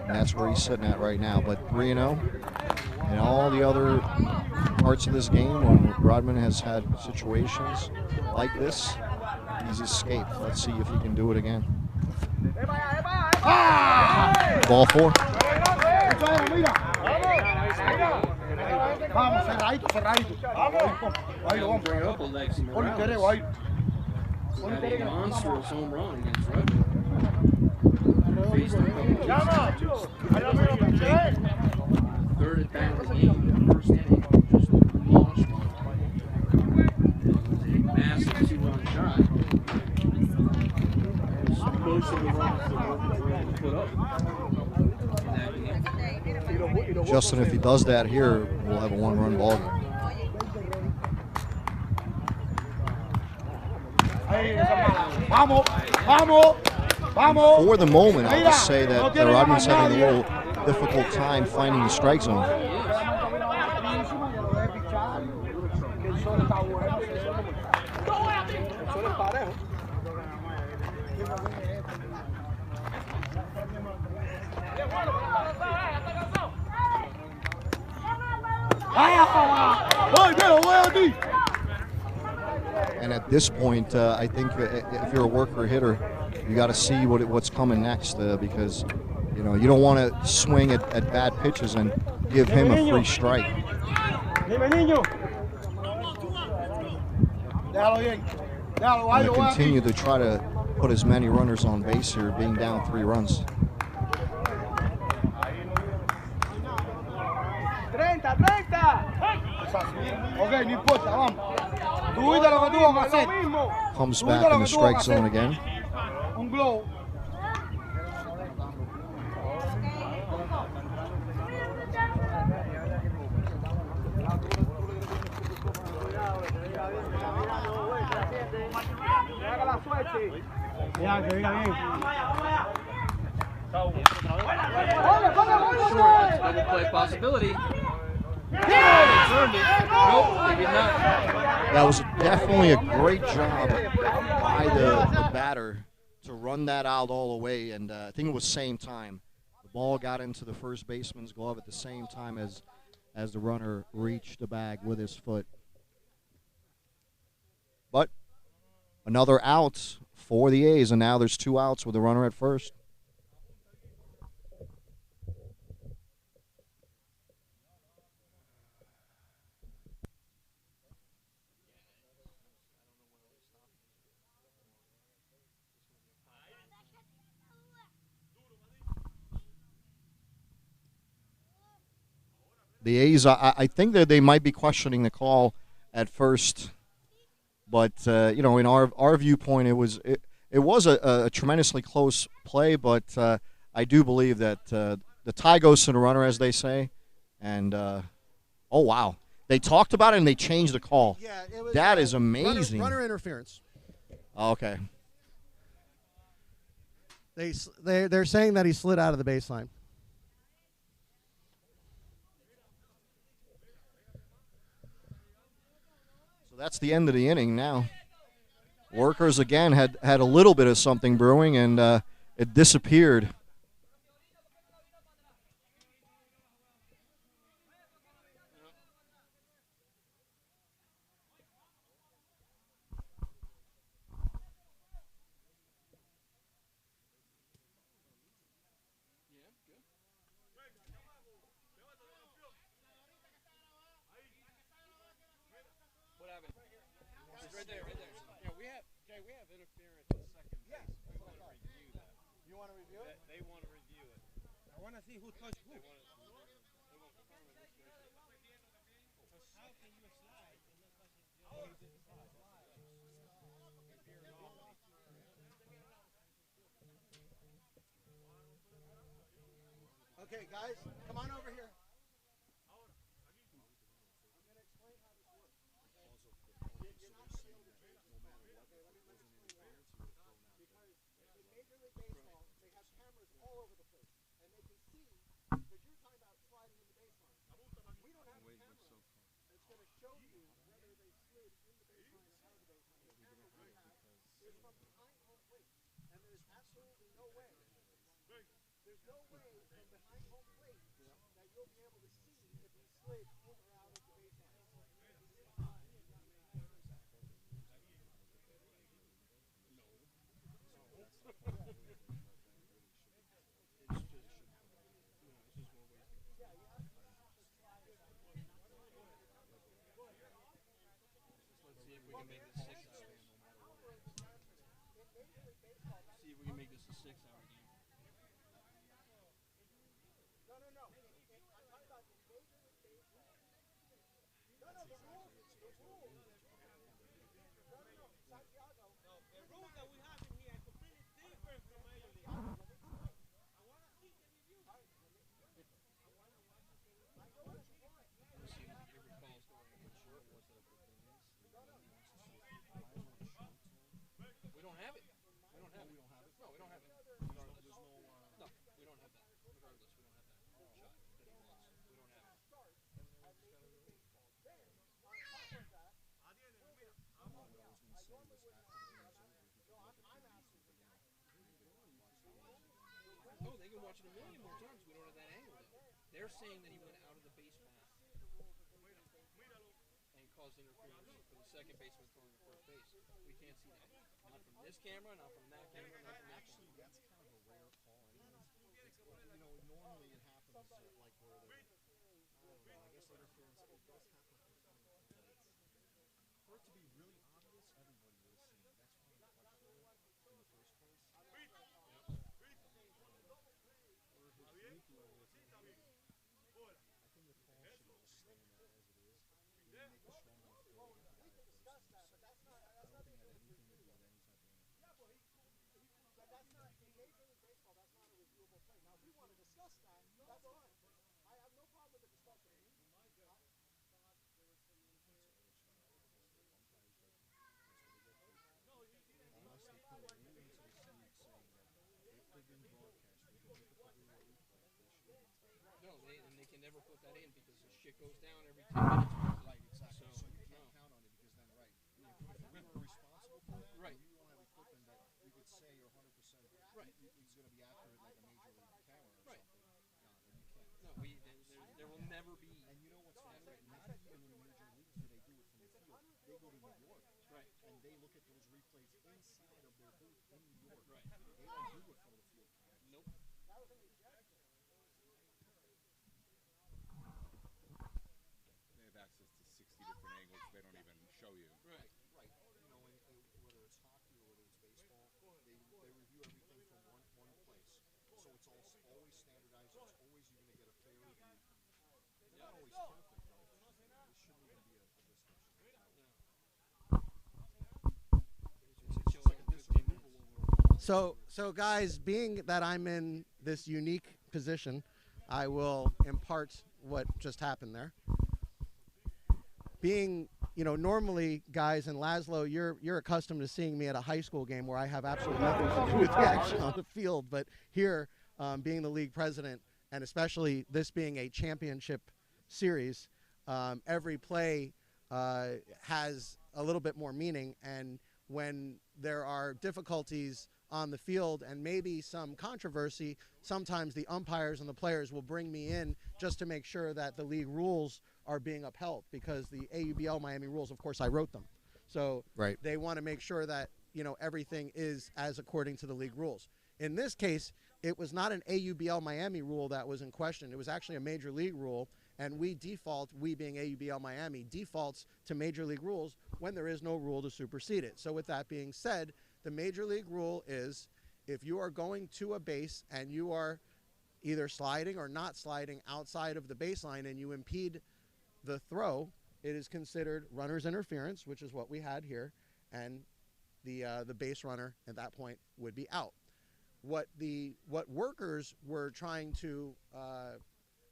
And that's where he's sitting at right now. But 3-0. And all the other parts of this game, when Rodman has had situations like this, he's escaped. Let's see if he can do it again. Ball 4. Had a monstrous home run against Redmond. Faced him third at bat of the game, the first inning, just launched one. It was a massive 2-run shot. Most of the runs that Redmond were able to put up in that game. Justin, if he does that here, we'll have a 1-run ball game. For the moment, I'll just say that Rodman's having a little difficult time finding the strike zone. And at this point, I think if you're a worker hitter, you got to see what's coming next because you know you don't want to swing at bad pitches and give him a free strike. I'm going to continue to try to put as many runners on base here, being down 3 runs. Comes back in the strike zone again. Double play possibility. Nope, they did not. That was definitely a great job by the batter to run that out all the way, and I think it was same time. The ball got into the first baseman's glove at the same time as the runner reached the bag with his foot. But another out for the A's, and now there's 2 outs with the runner at first. The A's, I think that they might be questioning the call at first, but you know, in our viewpoint, it was a tremendously close play. But I do believe that the tie goes to the runner, as they say. And oh wow, they talked about it and they changed the call. Yeah, it was, that is amazing. Runner interference. Okay. They're saying that he slid out of the baseline. That's the end of the inning now. Workers again had a little bit of something brewing, and it disappeared. Right there. Yeah, we have interference at second base. We want to review that. You want to review it? They want to review it. I want to see who touched who. They want to determine this issue. Okay, guys, come on over here. Major League Baseball, they have cameras all over the place, and they can see, because you're talking about sliding in the baseline. We don't have cameras that's going to show you whether they slid in the baseline or out of the baseline. The camera we have is from behind home plate, and there's absolutely no way. There's no way from behind home plate that you'll be able to see if he slid in or out of the baseline. See if we can make this a 6-hour game. No. I'm talking about in Major League Baseball. No, the rules. No, Santiago. The rules that we have in here are completely different from Major League. I want to see the review. We don't have it. No, we don't have it. No, we don't have it. Regardless. No, we don't have that. Regardless, we don't have that shot that he wants. We don't have it. No, they can watch it a million more times. We don't have that angle though. They're saying that he went out of the base path and caused interference for the second baseman throwing to first base. We can't see that. Not from this camera, not from that camera, not from that Actually, camera. that's kind of a rare call. Normally it happens like where they, I don't know, I guess interference, it does happen from time to time, but for it to be really obvious, everybody would have seen it. That's why I'm questioning it in the first place. For his weak level, I think the call should just stand there as it is. Maybe make a strong enough throw to get the guy close to the six. I don't think it had anything to do with any type of interference. But that's not in Major League Baseball. That's not a reviewable play. Now, if we want to discuss that, that's fine. I have no problem with the discussion. Unless they put a rule into this league saying that if they're being broadcast, they can look at the replay, they shouldn't be touched. No, they can never put that in because the shit goes down every 10 minutes. Right, exactly. So you can't count on it because then, right, if we were responsible for that, Right. you don't have equipment that you could say you're 100% Right. He's going to be accurate like a major league camera or Right. something. Then you can't. No, there will never be. And you know what's funny? Not even in the major leagues do they do it from the field. They go to New York. Right. And they look at those replays inside of their booth in New York. Right. They don't do it from the field cameras. Nope. They have access to 60 different angles they don't even show you. Right. Right. You know, whether it's hockey or whether it's baseball, they review everything from one place. So it's always standardized. It's always you're going to get a fair review. They're not always perfect, but this shouldn't even be a discussion. So guys, being that I'm in this unique position, I will impart what just happened there. Being, normally, guys, and Laszlo, you're accustomed to seeing me at a high school game where I have absolutely nothing to do with the action on the field. But here, being the league president, and especially this being a championship series, every play has a little bit more meaning. And when there are difficulties on the field and maybe some controversy, sometimes the umpires and the players will bring me in just to make sure that the league rules are being upheld, because the AUBL Miami rules, of course, I wrote them. So Right. they want to make sure that, everything is as according to the league rules. In this case, it was not an AUBL Miami rule that was in question. It was actually a major league rule, and we being AUBL Miami, defaults to major league rules when there is no rule to supersede it. So with that being said, the major league rule is if you are going to a base and you are either sliding or not sliding outside of the baseline and you impede the throw, it is considered runner's interference, which is what we had here, and the base runner at that point would be out. What workers were trying to,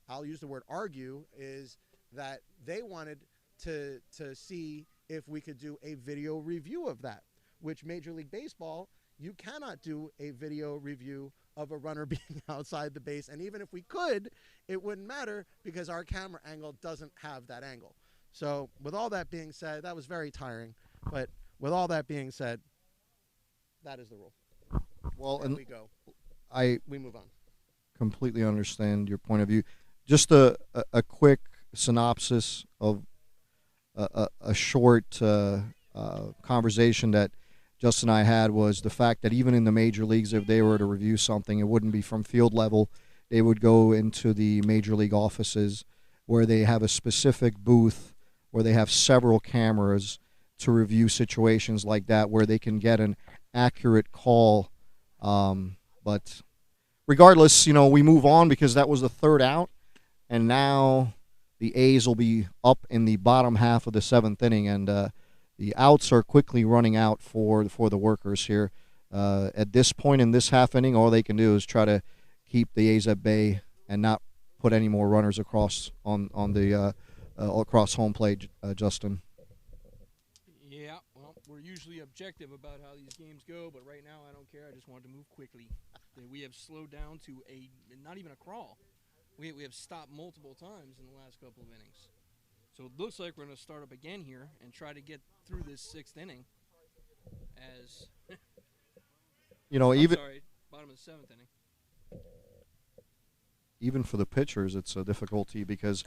I'll use the word argue, is that they wanted to see if we could do a video review of that, which Major League Baseball, you cannot do a video review of a runner being outside the base. And even if we could, it wouldn't matter because our camera angle doesn't have that angle. So with all that being said, that was very tiring. But with all that being said, that is the rule. Well, and we go. We move on. Completely understand your point of view. Just a quick synopsis of a short conversation that Justin and I had was the fact that even in the major leagues, if they were to review something, it wouldn't be from field level. They would go into the major league offices where they have a specific booth where they have several cameras to review situations like that where they can get an accurate call. But regardless, we move on because that was the third out, and now the A's will be up in the bottom half of the seventh inning, and the outs are quickly running out for the workers here. At this point in this half inning, all they can do is try to keep the A's at bay and not put any more runners across on the across home plate, Justin. Yeah, well, we're usually objective about how these games go, but right now I don't care. I just want to move quickly. We have slowed down to not even a crawl. We have stopped multiple times in the last couple of innings. So it looks like we're going to start up again here and try to get through this sixth inning as bottom of the seventh inning. Even for the pitchers, it's a difficulty because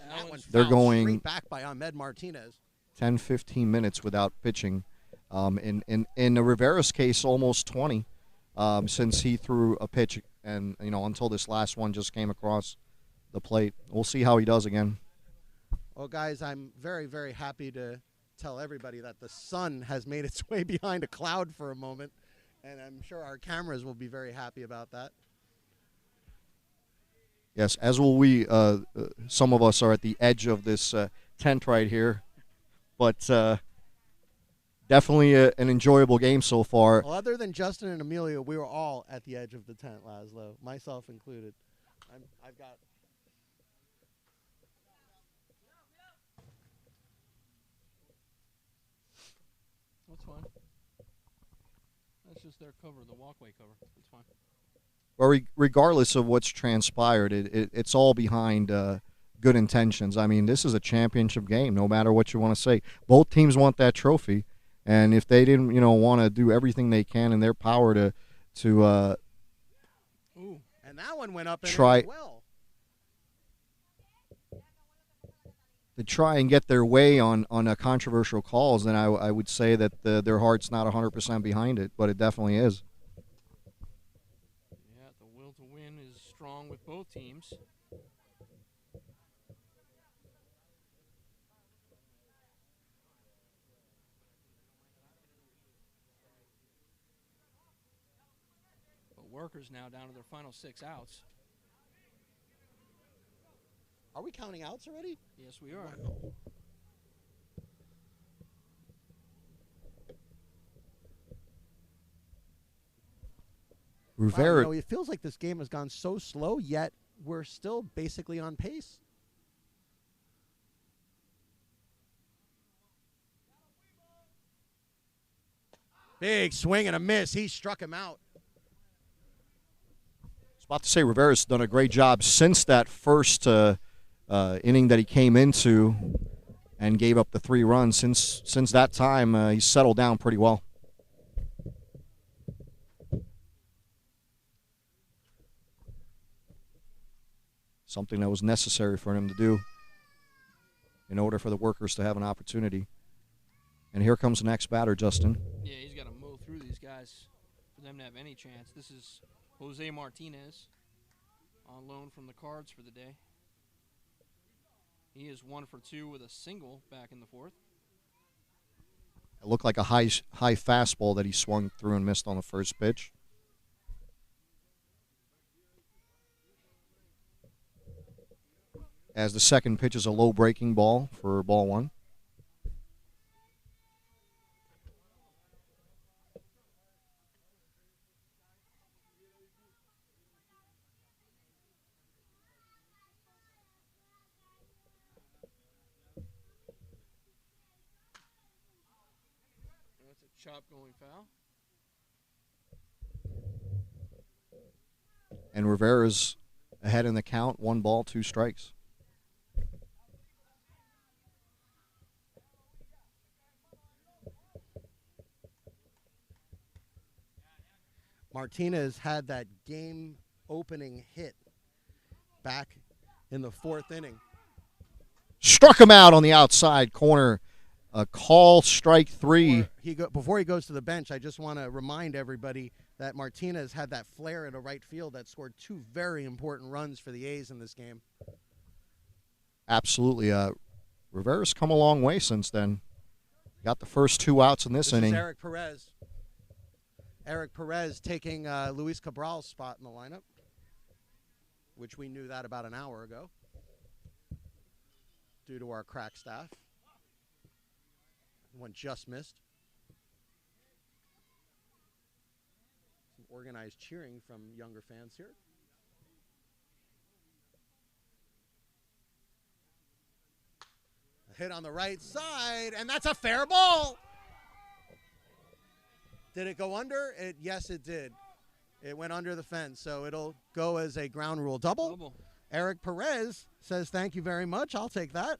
they're going straight back by Ahmed Martinez. 10, 15 minutes without pitching. In Rivera's case, almost 20 since he threw a pitch, and until this last one just came across the plate. We'll see how he does again. Well, guys, I'm very, very happy to tell everybody that the sun has made its way behind a cloud for a moment, and I'm sure our cameras will be very happy about that. Yes, as will we. Some of us are at the edge of this tent right here, but definitely an enjoyable game so far. Well, other than Justin and Emilio, we were all at the edge of the tent, Laszlo, myself included. I've got... That's fine. That's just their cover, the walkway cover. That's fine. Well, regardless of what's transpired, it's all behind good intentions. I mean, this is a championship game, no matter what you want to say. Both teams want that trophy, and if they didn't, want to do everything they can in their power to Ooh, and that one went up and try as well. To try and get their way on a controversial calls, then I would say that their heart's not 100% behind it, but it definitely is. Yeah, the will to win is strong with both teams. But workers now down to their final 6 outs. Are we counting outs already? Yes, we are. Wow. Rivera. Wow, it feels like this game has gone so slow, yet we're still basically on pace. Big swing and a miss. He struck him out. I was about to say Rivera's done a great job since that first inning that he came into and gave up the 3 runs. Since that time, he's settled down pretty well. Something that was necessary for him to do in order for the workers to have an opportunity. And here comes the next batter, Justin. Yeah, he's got to mow through these guys for them to have any chance. This is Jose Martinez on loan from the Cards for the day. He is 1 for 2 with a single back in the 4th. It looked like a high fastball that he swung through and missed on the first pitch. As the second pitch is a low breaking ball for ball 1. Chop going foul. And Rivera's ahead in the count. 1 ball, 2 strikes. Martinez had that game-opening hit back in the 4th inning. Struck him out on the outside corner. A call, strike 3. Before he goes to the bench, I just want to remind everybody that Martinez had that flare into right field that scored 2 very important runs for the A's in this game. Absolutely. Rivera's come a long way since then. Got the first 2 outs in this inning. Is Eric Perez. Eric Perez taking Luis Cabral's spot in the lineup, which we knew that about an hour ago due to our crack staff. One just missed. Some organized cheering from younger fans here. A hit on the right side, and that's a fair ball. Did it go under? Yes, it did. It went under the fence, so it'll go as a ground rule double. Eric Perez says, thank you very much. I'll take that.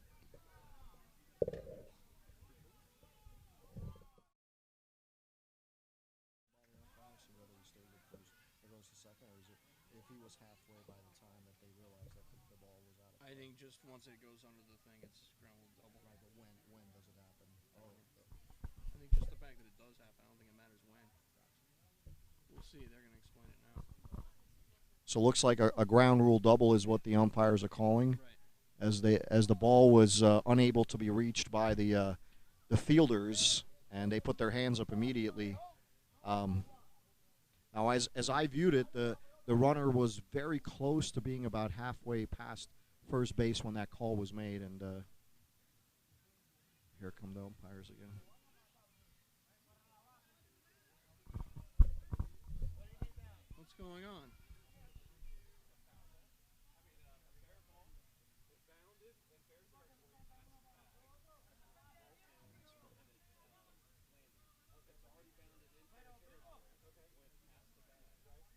I think just once it goes under the thing, it's ground rule double. Right, but when does it happen? I think just the fact that it does happen, I don't think it matters when. We'll see. They're going to explain it now. So it looks like a ground rule double is what the umpires are calling, right, as the ball was unable to be reached by the fielders, and they put their hands up immediately. Now, as I viewed it, the runner was very close to being about halfway past first base when that call was made, and here come the umpires again. What's going on?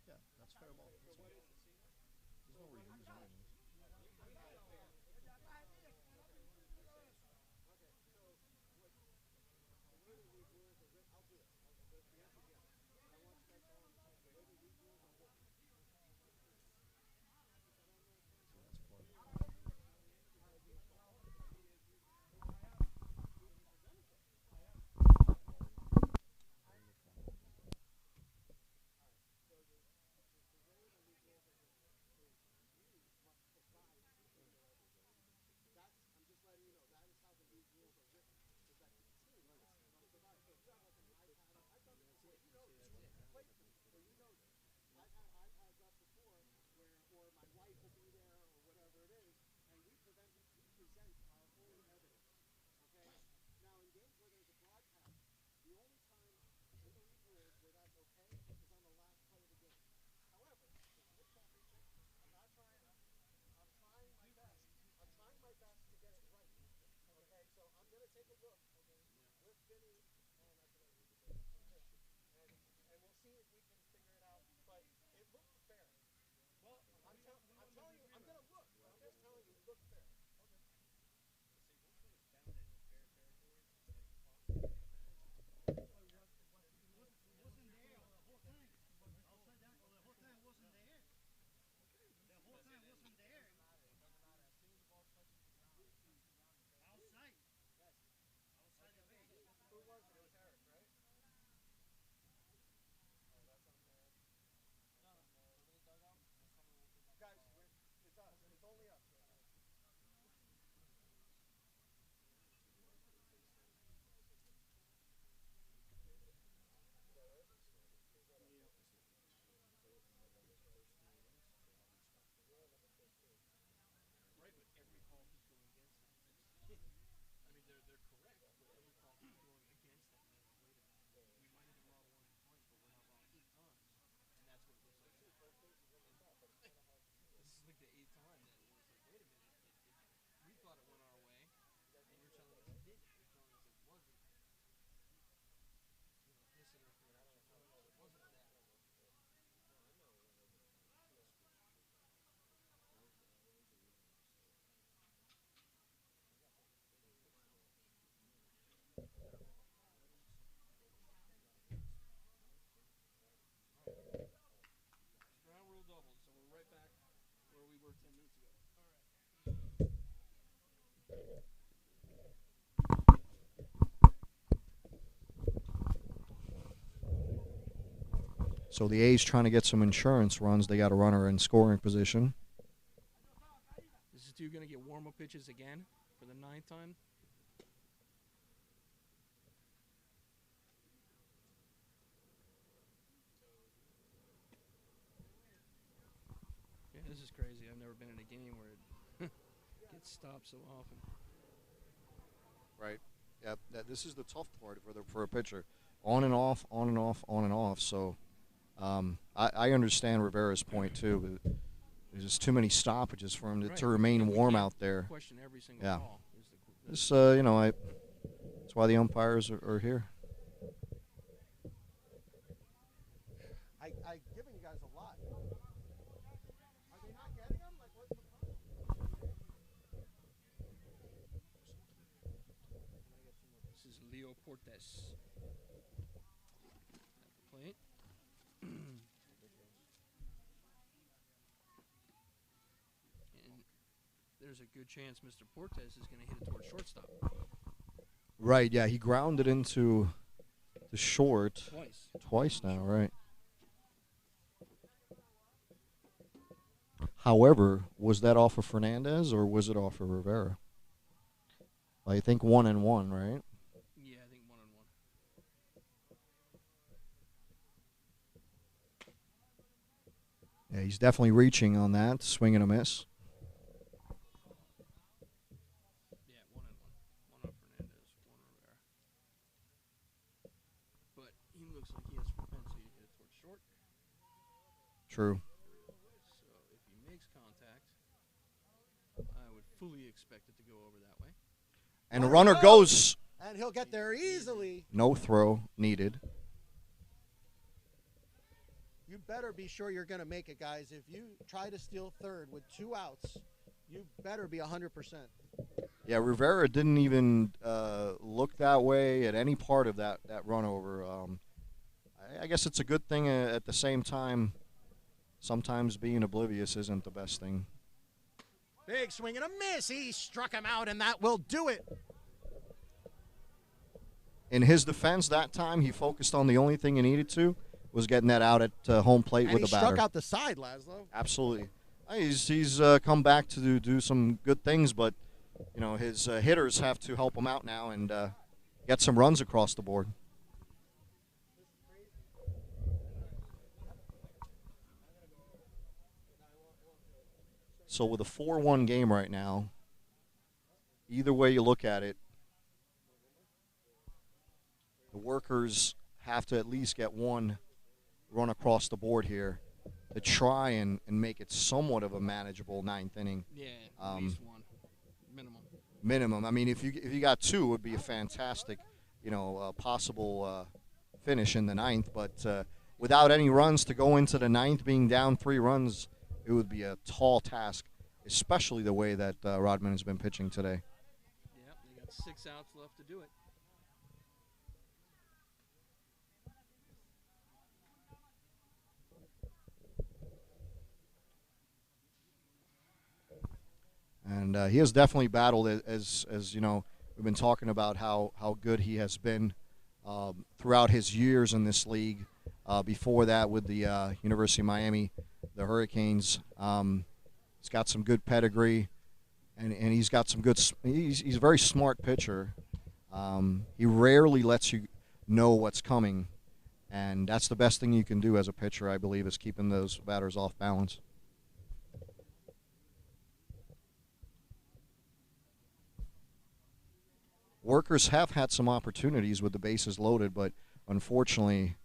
Yeah, that's fair ball. There's no reason he's on it. So the A's trying to get some insurance runs. They got a runner in scoring position. Is this dude going to get warm-up pitches again for the 9th time? Yeah, this is crazy. I've never been in a game where it gets stopped so often. Right. Yeah. This is the tough part for a pitcher. On and off, on and off, on and off. So I understand Rivera's point too. But there's just too many stoppages for him to remain warm out there. Question every single Yeah. call. This, that's why the umpires are here. I've given you guys a lot. Are they not getting them? Like, what's the problem? This is Leo Portes at the plate. And there's a good chance Mr. Portes is going to hit it towards shortstop. Right, yeah, he grounded into the short Twice now, right. However, was that off of Fernandez or was it off of Rivera? I think 1-1, right? Yeah, I think 1-1. Yeah, he's definitely reaching on that, swing and a miss. Yeah, 1-1. One on Fernandez, one on Rivera. But he looks like he has propensity to hit it towards short. True. So if he makes contact, I would fully expect it to go over that way. And the runner goes. And he'll get there easily. No throw needed. You better be sure you're going to make it, guys. If you try to steal third with 2 outs, you better be 100%. Yeah, Rivera didn't even look that way at any part of that run over. I guess it's a good thing at the same time. Sometimes being oblivious isn't the best thing. Big swing and a miss. He struck him out, and that will do it. In his defense, that time he focused on the only thing he needed to was getting that out at home plate And with he the batter. struck out the side, Laszlo. Absolutely. He's come back to do some good things, but you know his hitters have to help him out now and get some runs across the board. So with a 4-1 game right now, either way you look at it, the Workers have to at least get one run across the board here to try and make it somewhat of a manageable 9th inning. Yeah, at least one. Minimum. I mean, if you got 2, it would be a fantastic, possible finish in the 9th. But without any runs to go into the 9th, being down 3 runs, it would be a tall task, especially the way that Rodman has been pitching today. Yep, they got 6 outs left to do it. And he has definitely battled, as you know, we've been talking about how good he has been throughout his years in this league. Before that with the University of Miami, the Hurricanes. He's got some good pedigree, and he's got some good – he's a very smart pitcher. He rarely lets you know what's coming, and that's the best thing you can do as a pitcher, I believe, is keeping those batters off balance. Workers have had some opportunities with the bases loaded, but unfortunately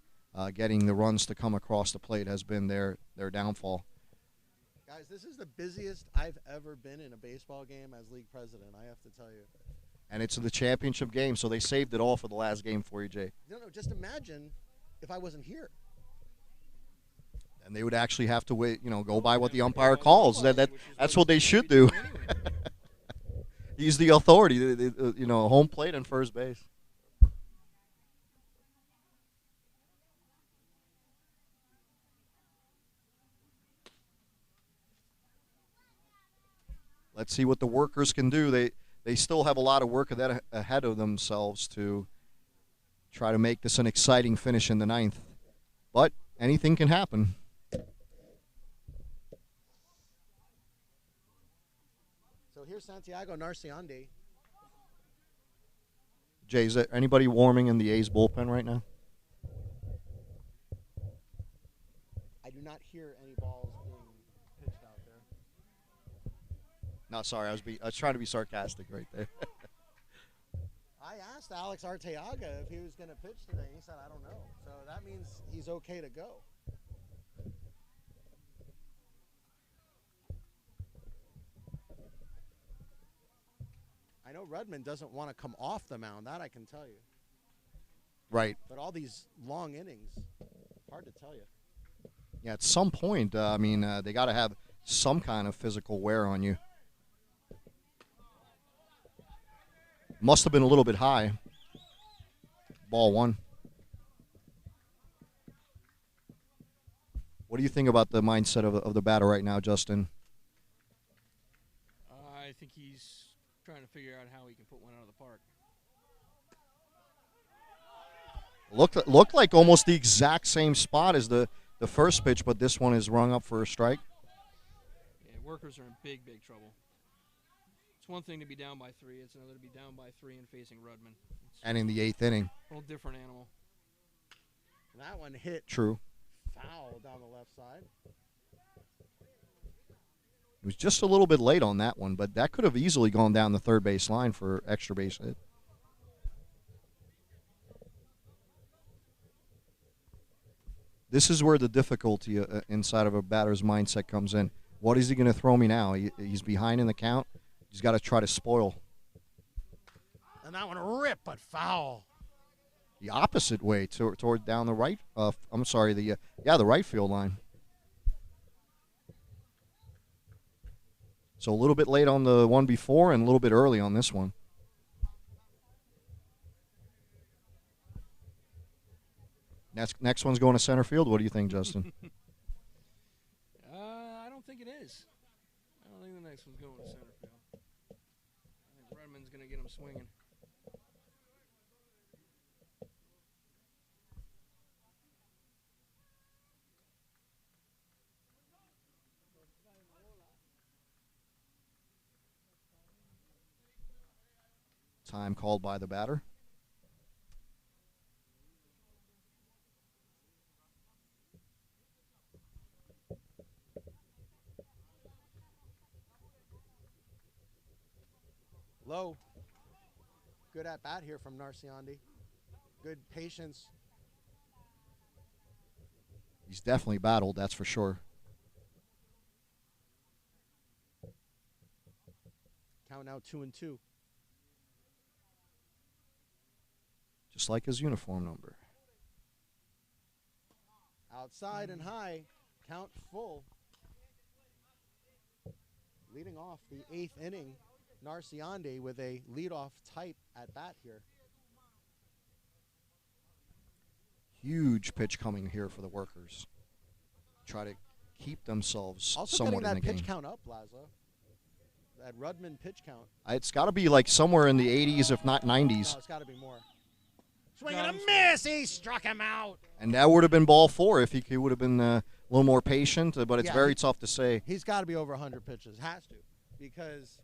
getting the runs to come across the plate has been their downfall. Guys, this is the busiest I've ever been in a baseball game as league president, I have to tell you. And it's the championship game, so they saved it all for the last game for you, Jay. No, just imagine if I wasn't here. And they would actually have to wait, go by what the umpire calls. That's what they should do. He's the authority, home plate and first base. Let's see what the workers can do. They still have a lot of work ahead of themselves to try to make this an exciting finish in the ninth. But anything can happen. So here's Santiago Narciande. Jay, is there anybody warming in the A's bullpen right now? I do not hear any balls being pitched out there. No, sorry, I was trying to be sarcastic right there. I asked Alex Arteaga if he was going to pitch today. He said, I don't know. So that means he's okay to go. I know Rudman doesn't want to come off the mound. That I can tell you. Right. But all these long innings, hard to tell you. Yeah, at some point, they got to have some kind of physical wear on you. Must have been a little bit high. Ball one. What do you think about the mindset of the batter right now, Justin? I think he's trying to figure out how he can put one out of the park. Looked like almost the exact same spot as the first pitch, but this one is rung up for a strike. Yeah, workers are in big trouble. It's one thing to be down by 3. It's another to be down by 3 and facing Rudman. It's And in the 8th inning. a whole different animal. That one hit True. foul down the left side. He was just a little bit late on that one, but that could have easily gone down the third base line for extra base hit. This is where the difficulty inside of a batter's mindset comes in. What is he going to throw me now? He's behind in the count. He's got to try to spoil. And that one rip, but foul. The opposite way toward down the right. The right field line. So a little bit late on the one before and a little bit early on this one. Next one's going to center field. What do you think, Justin? I don't think it is. I don't think the next one's going to center field. I think Redmond's going to get him swinging. Time called by the batter. Low. Good at bat here from Narciande. Good patience. He's definitely battled, that's for sure. Count now 2-2. Just like his uniform number. Outside and high. Count full. Leading off the 8th inning, Narciande with a leadoff type at bat here. Huge pitch coming here for the workers. Try to keep themselves Also somewhat getting in that the pitch game. count up, Lazo. That Rudman pitch count. It's got to be like somewhere in the 80s, if not 90s. No, it's got to be more. Swing and a miss. He struck him out. And that would have been ball 4 if he would have been a little more patient, but it's Yeah, very tough to say. He's got to be over 100 pitches. Has to. Because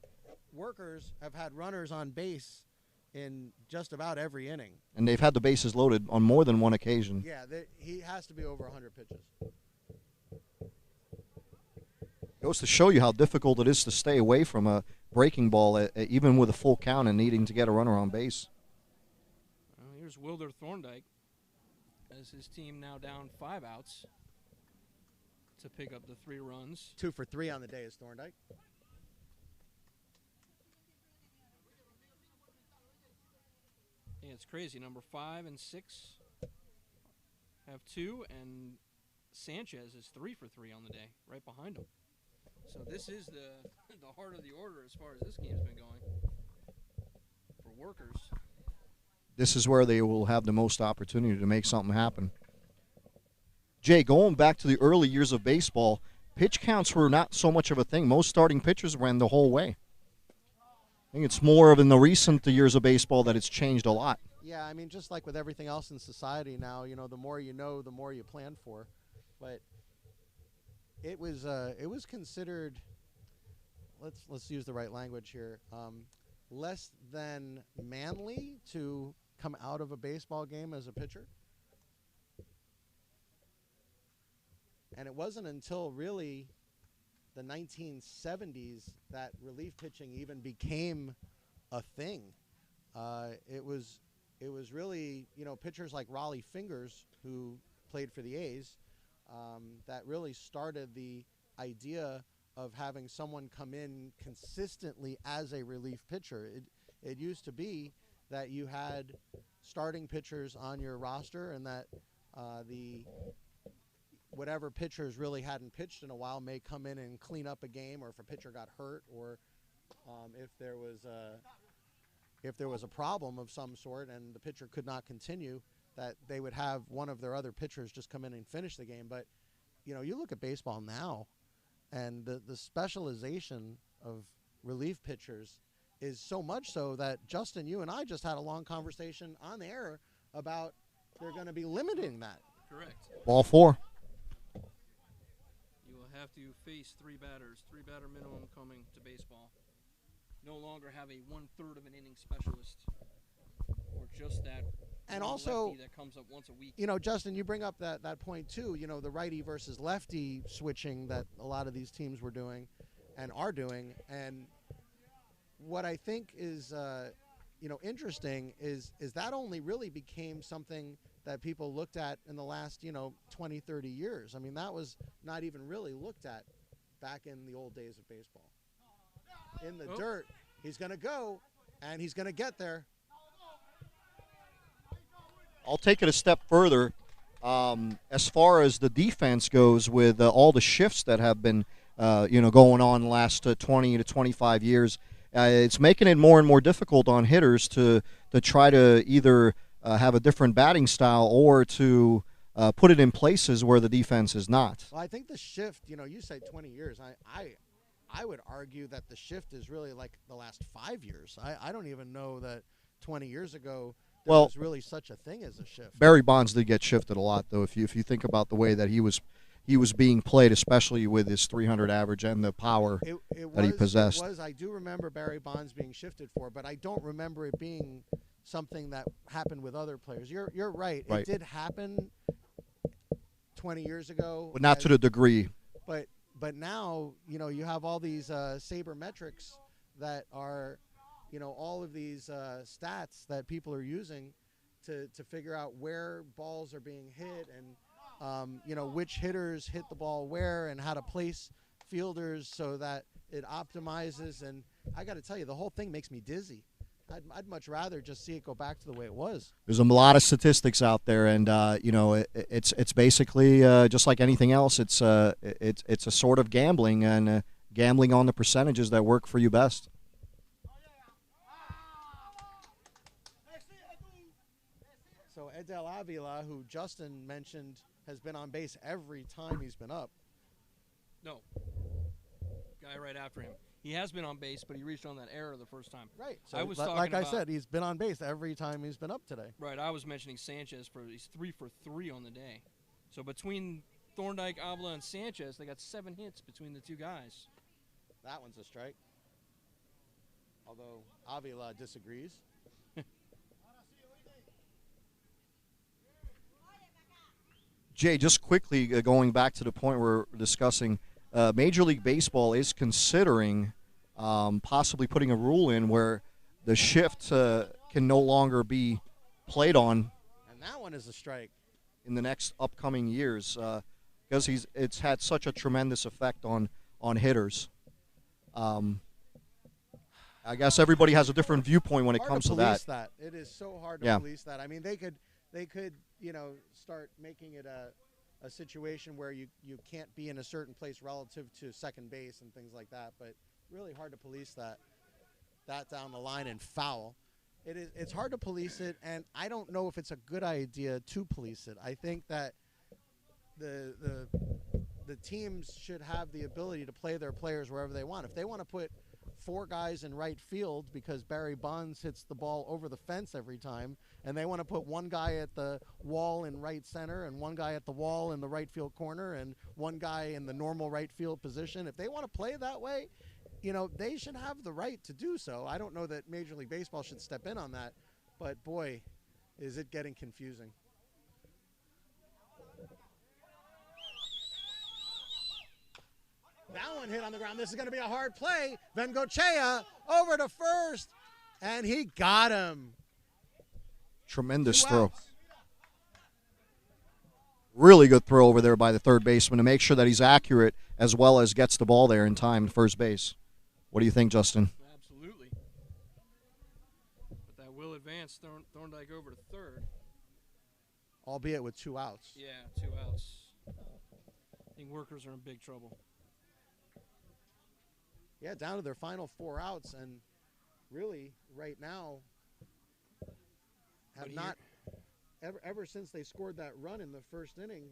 workers have had runners on base in just about every inning. And they've had the bases loaded on more than one occasion. Yeah, he has to be over 100 pitches. Goes to show you how difficult it is to stay away from a breaking ball, even with a full count and needing to get a runner on base. Well, here's Wilder Thorndike as his team now down 5 outs to pick up the 3 runs. 2 for 3 on the day is Thorndike. Yeah, it's crazy. Number 5 and 6 have 2, and Sanchez is 3 for 3 on the day, right behind him. So this is the heart of the order as far as this game's been going for workers. This is where they will have the most opportunity to make something happen. Jay, going back to the early years of baseball, pitch counts were not so much of a thing. Most starting pitchers ran the whole way. I think it's more of in the recent years of baseball that it's changed a lot. Yeah, I mean, just like with everything else in society now, the more you know, the more you plan for. But it was considered, let's use the right language here, less than manly to come out of a baseball game as a pitcher. And it wasn't until really the 1970s that relief pitching even became a thing. It was really, pitchers like Raleigh Fingers, who played for the A's, that really started the idea of having someone come in consistently as a relief pitcher. It used to be that you had starting pitchers on your roster, and that the whatever pitchers really hadn't pitched in a while may come in and clean up a game, or if a pitcher got hurt, or if there was a problem of some sort and the pitcher could not continue, that they would have one of their other pitchers just come in and finish the game. But you look at baseball now, and the specialization of relief pitchers is so much so that, Justin, you and I just had a long conversation on the air about they're going to be limiting that. Correct. Ball 4. You will have to face 3 batters, 3-batter minimum coming to baseball. No longer have a 1/3 of an inning specialist, or just that. And also, lefty that comes up once a week. Justin, you bring up that point too. The righty versus lefty switching that a lot of these teams were doing, and are doing. And what I think is, interesting is that only really became something that people looked at in the last, 20, 30 years. I mean, that was not even really looked at back in the old days of baseball. In the dirt, he's going to go, and he's going to get there. I'll take it a step further. As far as the defense goes, with all the shifts that have been, going on the last 20 to 25 years, it's making it more and more difficult on hitters to try to either have a different batting style or to put it in places where the defense is not. Well, I think the shift, you say 20 years. I would argue that the shift is really like the last 5 years. I don't even know that 20 years ago there was really such a thing as a shift. Barry Bonds did get shifted a lot, though, if you think about the way that he was being played, especially with his 300 average and the power that he possessed. I do remember Barry Bonds being shifted for, but I don't remember it being something that happened with other players. You're right. It did happen 20 years ago. But not to the degree. But now, you have all these sabermetrics that are, all of these stats that people are using to figure out where balls are being hit, and, which hitters hit the ball where, and how to place fielders so that it optimizes. And I got to tell you, the whole thing makes me dizzy. I'd much rather just see it go back to the way it was. There's a lot of statistics out there, and it's basically just like anything else. It's a sort of gambling, and gambling on the percentages that work for you best. So Edel Avila, who Justin mentioned, has been on base every time he's been up. No. Guy right after him. He has been on base, but he reached on that error the first time. Right. So I was I said, he's been on base every time he's been up today. Right. I was mentioning Sanchez he's 3 for 3 on the day. So between Thorndike, Avila, and Sanchez, they got 7 hits between the two guys. That one's a strike. Although Avila disagrees. Jay, just quickly going back to the point we're discussing, Major League Baseball is considering possibly putting a rule in where the shift can no longer be played on. And that one is a strike. In the next upcoming years, because it's had such a tremendous effect on hitters. I guess everybody has a different viewpoint when it comes to that. It is so hard to police that. I mean, they could start making it a situation where you can't be in a certain place relative to second base and things like that, but really hard to police that down the line and foul. It's hard to police it, and I don't know if it's a good idea to police it. I think that the the teams should have the ability to play their players wherever they want. If they want to put 4 guys in right field because Barry Bonds hits the ball over the fence every time, and they want to put 1 guy at the wall in right center and 1 guy at the wall in the right field corner and 1 guy in the normal right field position, if they want to play that way, they should have the right to do so. I don't know that Major League Baseball should step in on that, but boy, is it getting confusing. That one hit on the ground. This is going to be a hard play. Vengochea over to first, and he got him. Tremendous 2 throw. outs. Really good throw over there by the third baseman to make sure that he's accurate as well as gets the ball there in time to first base. What do you think, Justin? Absolutely. But that will advance Thorndike over to third. Albeit with 2 outs. Yeah, 2 outs. I think Workers are in big trouble. Yeah, down to their final 4 outs, and really, right now, have But not ever since they scored that run in the first inning,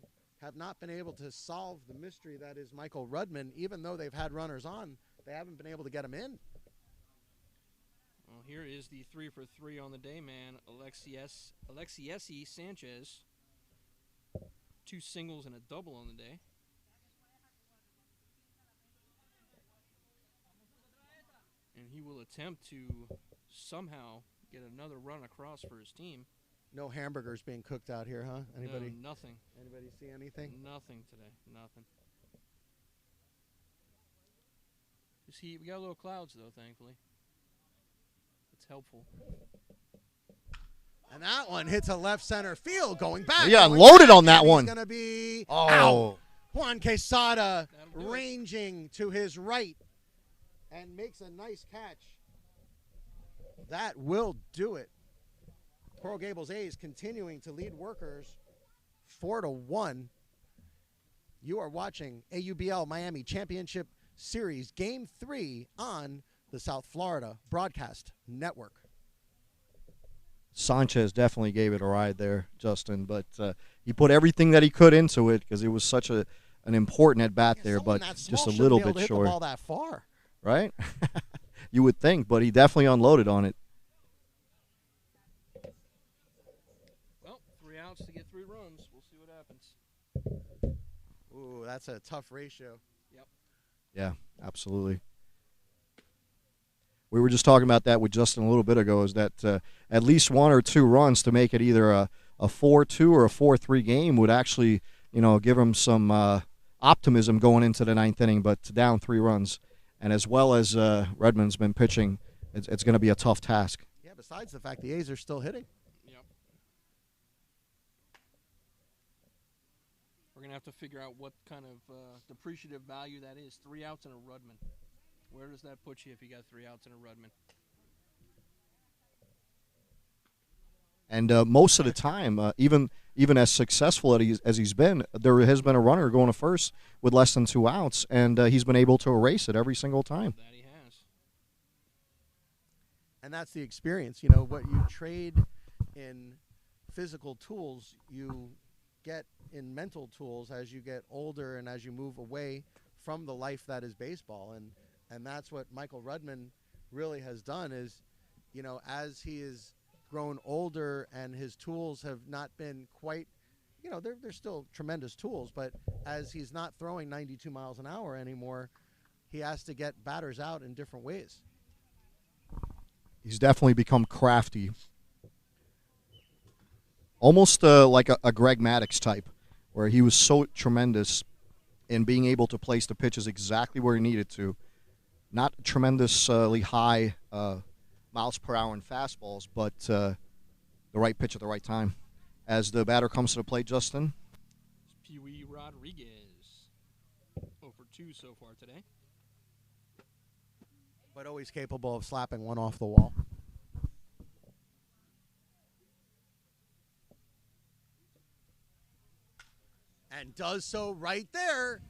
have not been able to solve the mystery that is Michael Rudman. Even though they've had runners on, they haven't been able to get him in. Well, here is the 3 for 3 on the day, man. Alexiesi Sanchez. 2 singles and a double on the day. And he will attempt to somehow get another run across for his team. No hamburgers being cooked out here, huh? Anybody? No, nothing. Anybody see anything? Nothing today. Nothing. We got a little clouds, though, thankfully. It's helpful. And that one hits a left center field going back. Yeah, going loaded back, on that and one. He's going to be Oh. out. Juan Quesada That'll do it. ranging to his right and makes a nice catch. That will do it. Coral Gables A's continuing to lead Workers 4-1. You are watching AUBL Miami Championship Series Game 3 on the South Florida Broadcast Network. Sanchez definitely gave it a ride there, Justin, but he put everything that he could into it because it was such an important at-bat there, but just a little bit Hit the short. ball that far. Right? You would think, but he definitely unloaded on it. Well, 3 outs to get 3 runs. We'll see what happens. Ooh, that's a tough ratio. Yeah, absolutely. We were just talking about that with Justin a little bit ago, is that at least 1 or 2 runs to make it either a 4-2 or a 4-3 game would actually, give him some optimism going into the 9th inning, but down 3 runs. And as well as Redmond's been pitching, it's going to be a tough task. Yeah, besides the fact the A's are still hitting. Yep. We're going to have to figure out what kind of depreciative value that is. 3 outs and a Rudman. Where does that put you if you got 3 outs and a Rudman? And most of the time, even as successful as he's been, there has been a runner going to first with less than 2 outs, and he's been able to erase it every single time. That he has. And that's the experience. What you trade in physical tools, you get in mental tools as you get older and as you move away from the life that is baseball. And that's what Michael Rudman really has done is, as he is grown older and his tools have not been quite, they're still tremendous tools, but as he's not throwing 92 miles an hour anymore, he has to get batters out in different ways. He's definitely become crafty. Almost like a Greg Maddux type, where he was so tremendous in being able to place the pitches exactly where he needed to. Not tremendously high miles per hour in fastballs, but the right pitch at the right time. As the batter comes to the plate, Justin. It's Pee-wee Rodriguez. 0 for 2 so far today. But always capable of slapping one off the wall. And does so right there,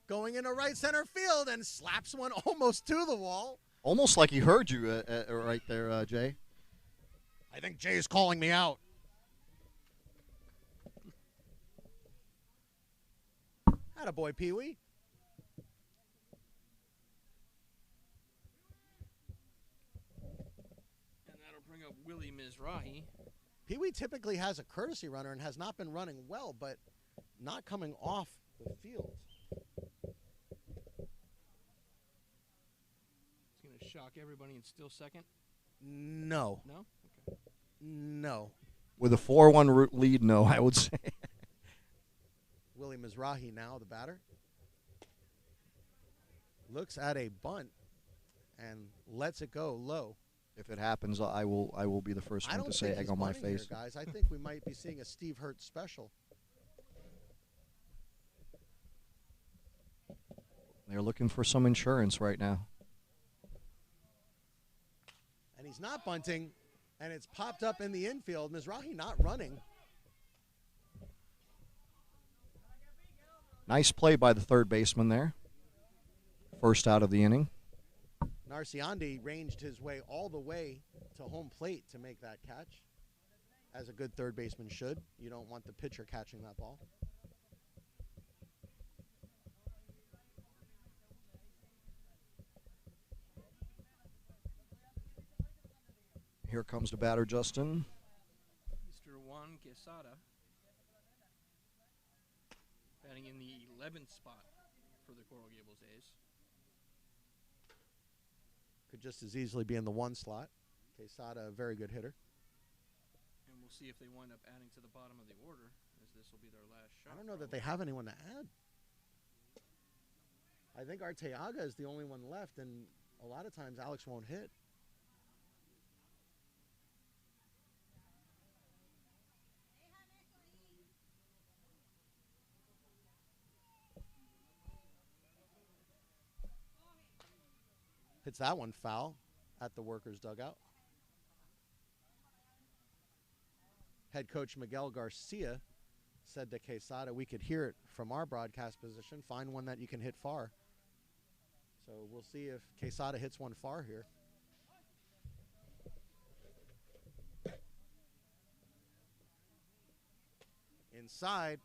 going into right center field and slaps one almost to the wall. Almost like he heard you right there, Jay. I think Jay's calling me out. That Attaboy, Pee-wee. And that'll bring up Willie Mizrahi. Pee-wee typically has a courtesy runner and has not been running well, but not coming off the field. It's going to shock everybody and still second. No. No? Okay. No. With a 4-1 lead, no, I would say. Willie Mizrahi now, the batter. Looks at a bunt and lets it go low. If it happens, I will be the first I one don't to say think egg he's on my bunting here, face. guys. I think we might be seeing a Steve Hurt special. They're looking for some insurance right now. And he's not bunting, and it's popped up in the infield. Mizrahi not running. Nice play by the third baseman there. First out of the inning. Narciandi ranged his way all the way to home plate to make that catch, as a good third baseman should. You don't want the pitcher catching that ball. Here comes the batter, Justin. Mr. Juan Quesada. Batting in the 11th spot for the Coral Gables A's. Could just as easily be in the 1 slot. Quesada, a very good hitter. And we'll see if they wind up adding to the bottom of the order, as this will be their last shot. I don't know that they have anyone to add. I think Arteaga is the only one left, and a lot of times Alex won't hit. Hits that one foul at the workers' dugout. Head coach Miguel Garcia said to Quesada, we could hear it from our broadcast position. Find one that you can hit far. So we'll see if Quesada hits one far here. Inside.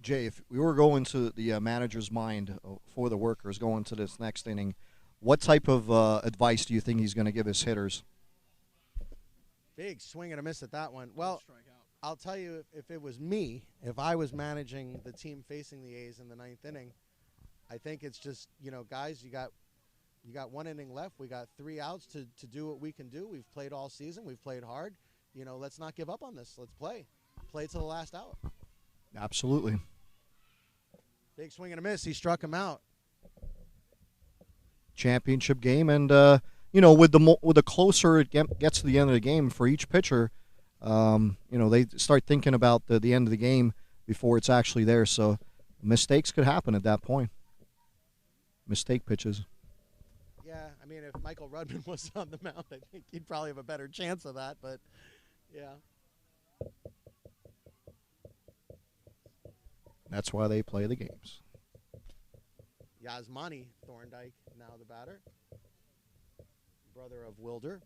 Jay, if we were going to the manager's mind for the workers going to this next inning, what type of advice do you think he's going to give his hitters? Big swing and a miss at that one. Well, I'll tell you, if it was me, if I was managing the team facing the A's in the 9th inning, I think it's just, you know, guys, you got 1 inning left. We got 3 outs to do what we can do. We've played all season. We've played hard. You know, let's not give up on this. Let's play. Play to the last out. Absolutely. Big swing and a miss. He struck him out. Championship game, and you know, with the closer it gets to the end of the game for each pitcher, you know, they start thinking about the end of the game before it's actually there. So mistakes could happen at that point. Mistake pitches. Yeah, I mean, if Michael Rudman was on the mound, I think he'd probably have a better chance of that. But yeah. That's why they play the games. Yasmani Thorndike, now the batter. Brother of Wilder.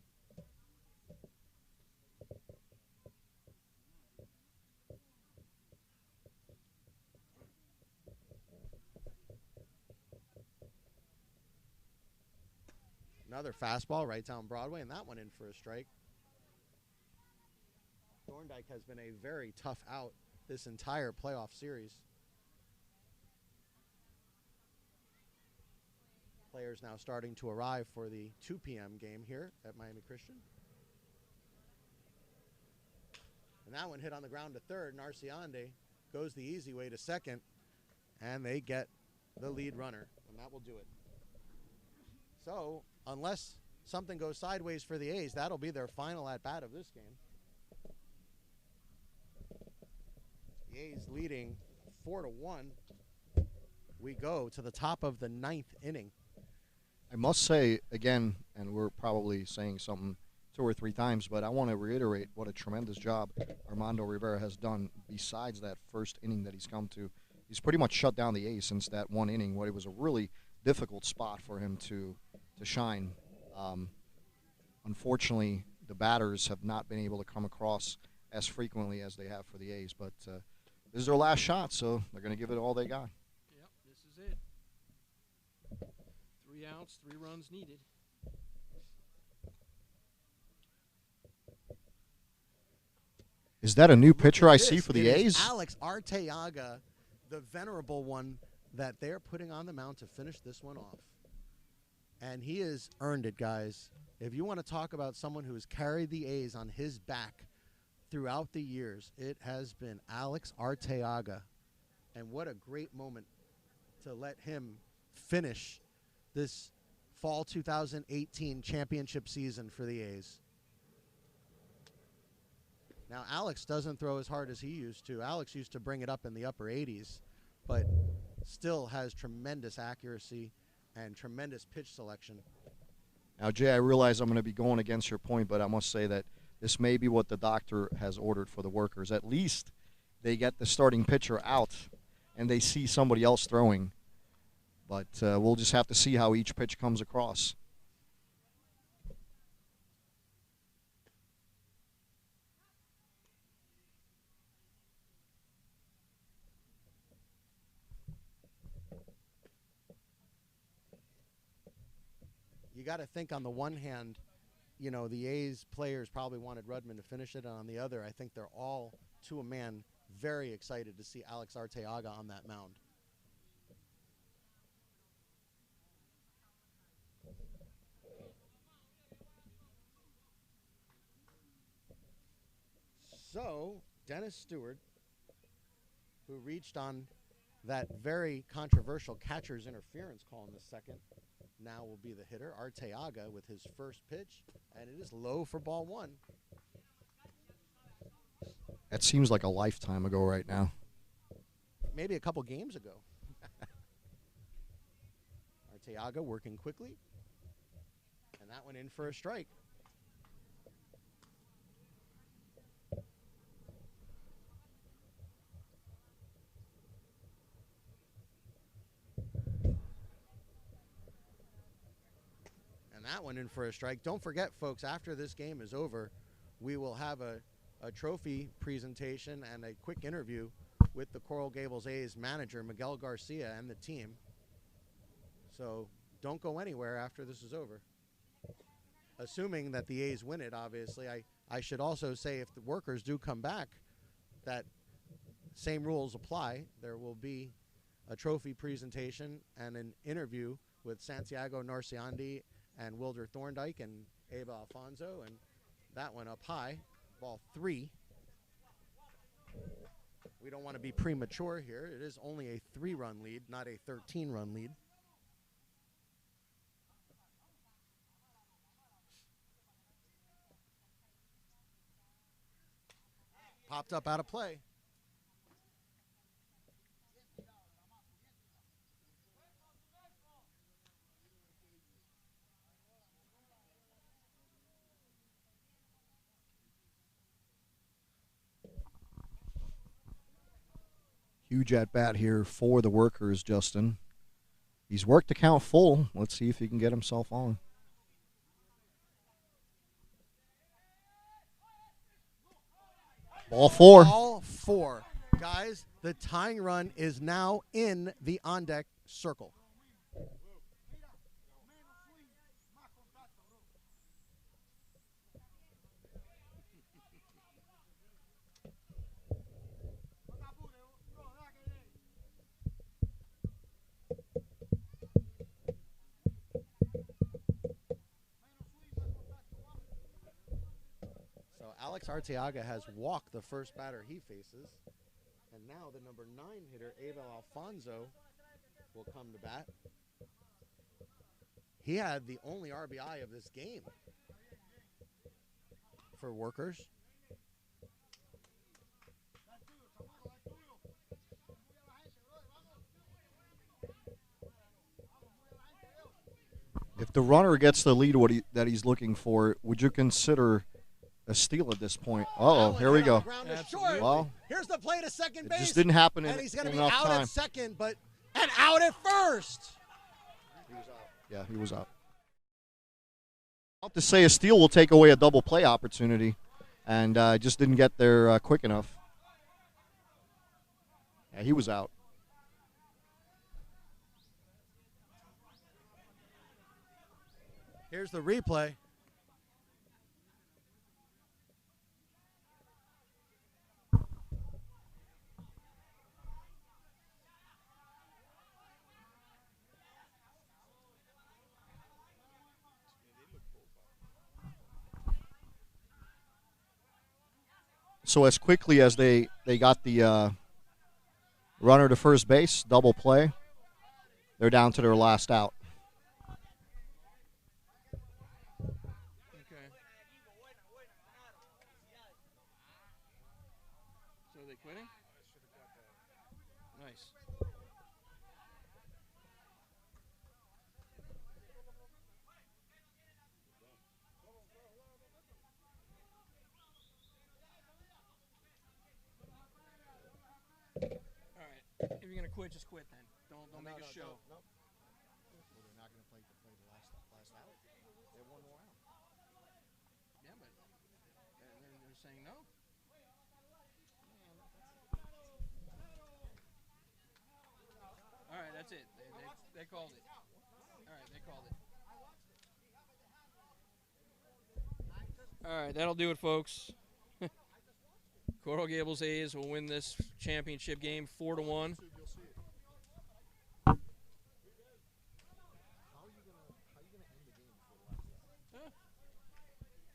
Another fastball right down Broadway, and that one in for a strike. Thorndike has been a very tough out this entire playoff series. Players now starting to arrive for the 2 p.m. game here at Miami Christian. And that one hit on the ground to third. Narciandi goes the easy way to second, and they get the lead runner, and that will do it. So, unless something goes sideways for the A's, that'll be their final at-bat of this game. The A's leading 4-1. We go to the top of the 9th inning. I must say, again, and we're probably saying something 2 or 3 times, but I want to reiterate what a tremendous job Armando Rivera has done besides that first inning that he's come to. He's pretty much shut down the A's since that 1 inning, what it was a really difficult spot for him to shine. Unfortunately, the batters have not been able to come across as frequently as they have for the A's. But this is their last shot, so they're going to give it all they got. Yep, this is it. 3 outs, 3 runs needed. Is that a new pitcher I This see for the is A's? Alex Arteaga, the venerable one that they're putting on the mound to finish this one off. And he has earned it, guys. If you want to talk about someone who has carried the A's on his back throughout the years, it has been Alex Arteaga. And what a great moment to let him finish this fall 2018 championship season for the A's. Now, Alex doesn't throw as hard as he used to. Alex used to bring it up in the upper 80s, but still has tremendous accuracy and tremendous pitch selection. Now, Jay, I realize I'm going to be going against your point, but I must say that this may be what the doctor has ordered for the workers. At least they get the starting pitcher out and they see somebody else throwing. But we'll just have to see how each pitch comes across. You got to think on the one hand, you know, the A's players probably wanted Rudman to finish it, and on the other, I think they're all, to a man, very excited to see Alex Arteaga on that mound. So, Dennis Stewart, who reached on that very controversial catcher's interference call in the second, now will be the hitter, Arteaga, with his first pitch, and it is low for ball 1. That seems like a lifetime ago right now. Maybe a couple games ago. Arteaga working quickly, and that one in for a strike. That one in for a strike. Don't forget, folks, after this game is over, we will have a trophy presentation and a quick interview with the Coral Gables A's manager, Miguel Garcia, and the team. So don't go anywhere after this is over. Assuming that the A's win it, obviously. I should also say if the workers do come back, that same rules apply. There will be a trophy presentation and an interview with Santiago Narciandi and Wilder Thorndike and Abe Alfonso, and that one up high, ball 3. We don't want to be premature here. It is only a 3-run lead, not a 13-run lead. Popped up out of play. Huge at-bat here for the workers, Justin. He's worked the count full. Let's see if he can get himself on. Ball 4. Ball 4. Guys, the tying run is now in the on-deck circle. Alex Arteaga has walked the first batter he faces. And now the number 9 hitter, Abel Alfonso, will come to bat. He had the only RBI of this game for workers. If the runner gets the lead that he's looking for, would you consider a steal at this point? Uh-oh, here we go. Well, here's the play to second base. It just didn't happen and he's going to be enough out time. at second, and out at first. He was out. Yeah, he was out. To say a steal will take away a double play opportunity, and just didn't get there quick enough. Yeah, he was out. Here's the replay. So as quickly as they got the runner to first base, double play, they're down to their last out. Okay. So are they quitting? Nice. All right. If you're gonna quit, just quit then. Don't make a show. Well, they're not going to play the last out. They have one more out. Yeah, but they're saying no. All right, that's it. They called it. All right, they called it. All right, that'll do it, folks. Coral Gables A's will win this championship game 4-1.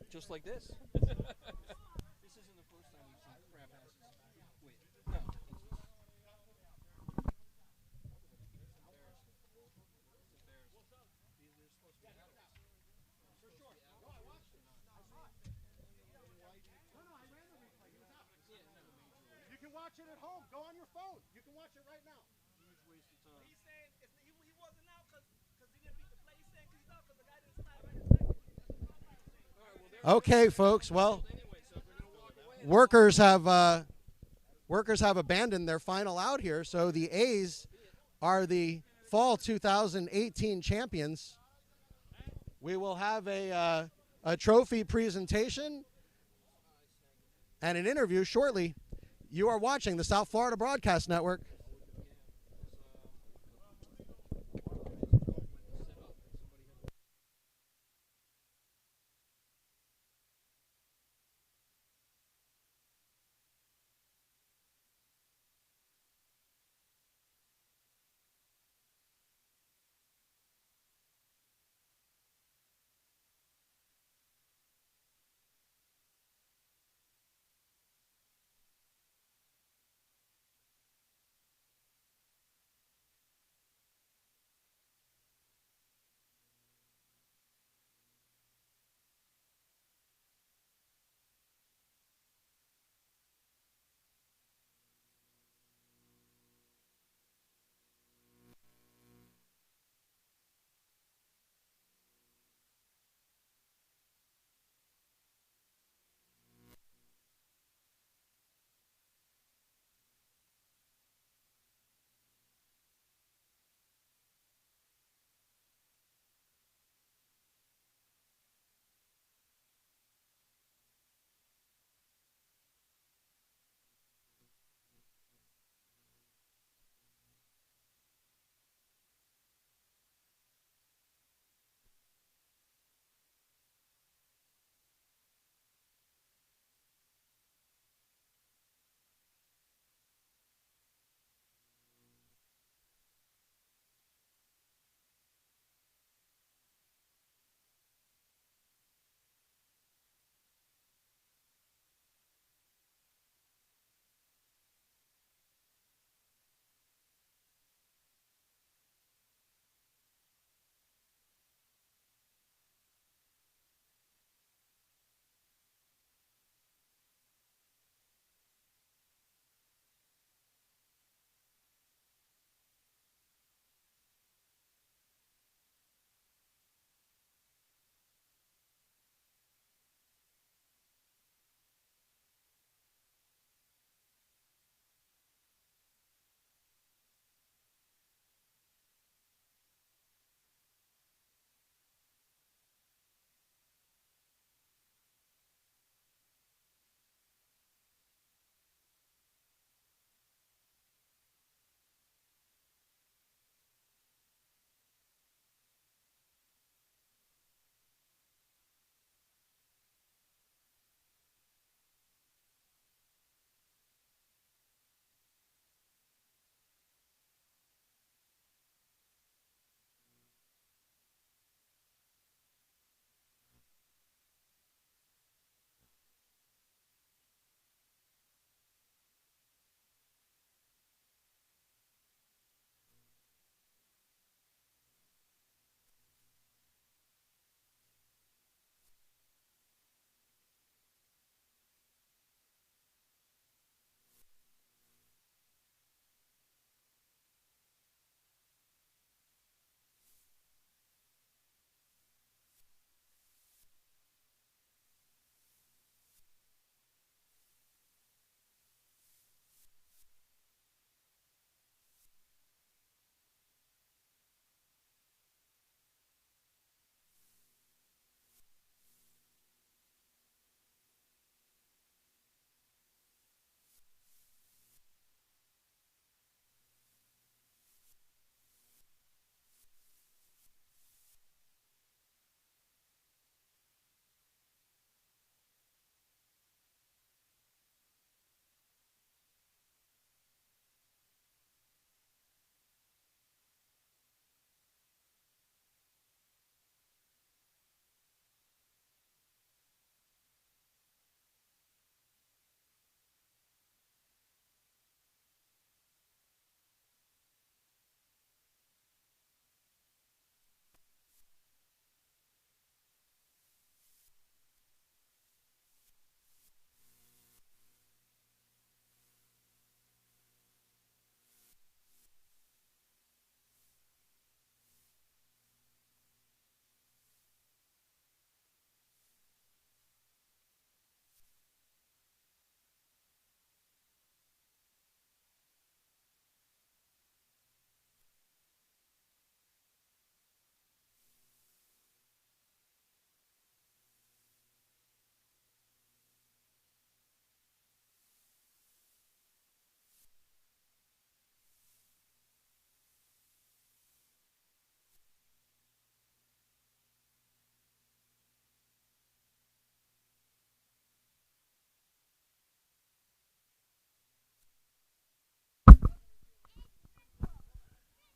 Just like this. This isn't the first time we've seen crap asses. Wait, no. You can watch it at home. Go on your phone. You can watch it right now. Huge waste of time. He's saying he wasn't out because he didn't beat the play. He's saying he's out because the guy didn't slide right in second. Okay, folks. Well, workers have abandoned their final out here, so the A's are the fall 2018 champions. We will have a trophy presentation and an interview shortly. You are watching the South Florida Broadcast Network.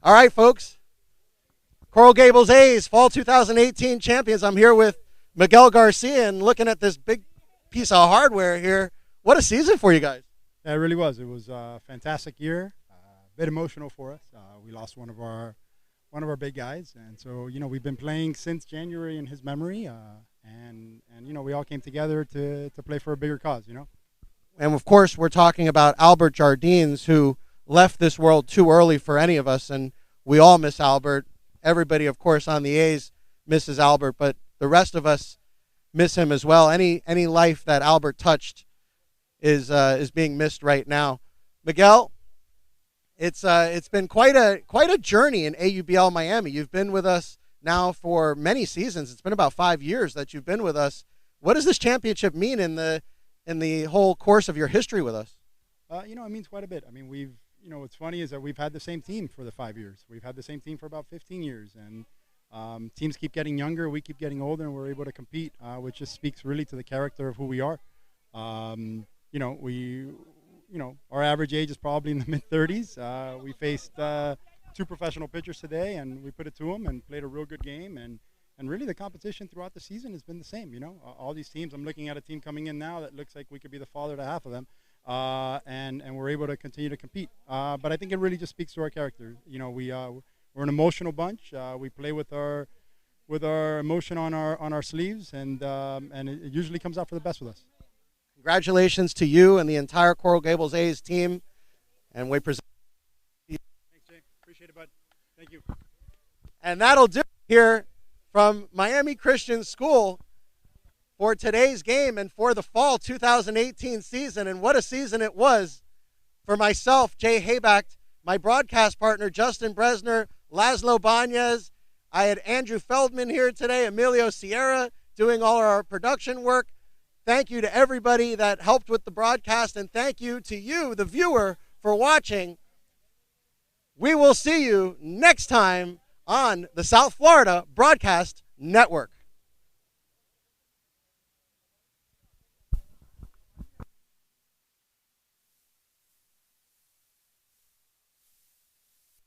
All right, folks. Coral Gables A's Fall 2018 champions. I'm here with Miguel Garcia, and looking at this big piece of hardware here. What a season for you guys. Yeah, it really was. It was a fantastic year. A bit emotional for us. We lost one of our big guys, and so we've been playing since January in his memory, and we all came together to play for a bigger cause. And of course, we're talking about Albert Jardines, who left this world too early for any of us, and we all miss Albert. Everybody, of course, on the A's misses Albert, but the rest of us miss him as well. Any life that Albert touched is being missed right now. Miguel, it's been quite a journey in AUBL Miami. You've been with us now for many seasons. It's been about 5 years that you've been with us. What does this championship mean in the whole course of your history with us? It means quite a bit. I mean, what's funny is that we've had the same team for the 5 years. We've had the same team for about 15 years, and teams keep getting younger, we keep getting older, and we're able to compete, which just speaks really to the character of who we are. Our average age is probably in the mid-30s. We faced 2 professional pitchers today, and we put it to them and played a real good game. And really, the competition throughout the season has been the same. All these teams. I'm looking at a team coming in now that looks like we could be the father to half of them, and we're able to continue to compete. But I think it really just speaks to our character. We're an emotional bunch. We play with our emotion on our sleeves, and it usually comes out for the best with us. Congratulations to you and the entire Coral Gables A's team, and we present. Thanks, Jay. Appreciate it, bud. Thank you. And that'll do it here from Miami Christian School for today's game and for the Fall 2018 season. And what a season it was for myself, Jay Hayback, my broadcast partner, Justin Bresner, Laszlo Banez. I had Andrew Feldman here today, Emilio Sierra doing all our production work. Thank you to everybody that helped with the broadcast, and thank you to you, the viewer, for watching. We will see you next time on the South Florida Broadcast Network.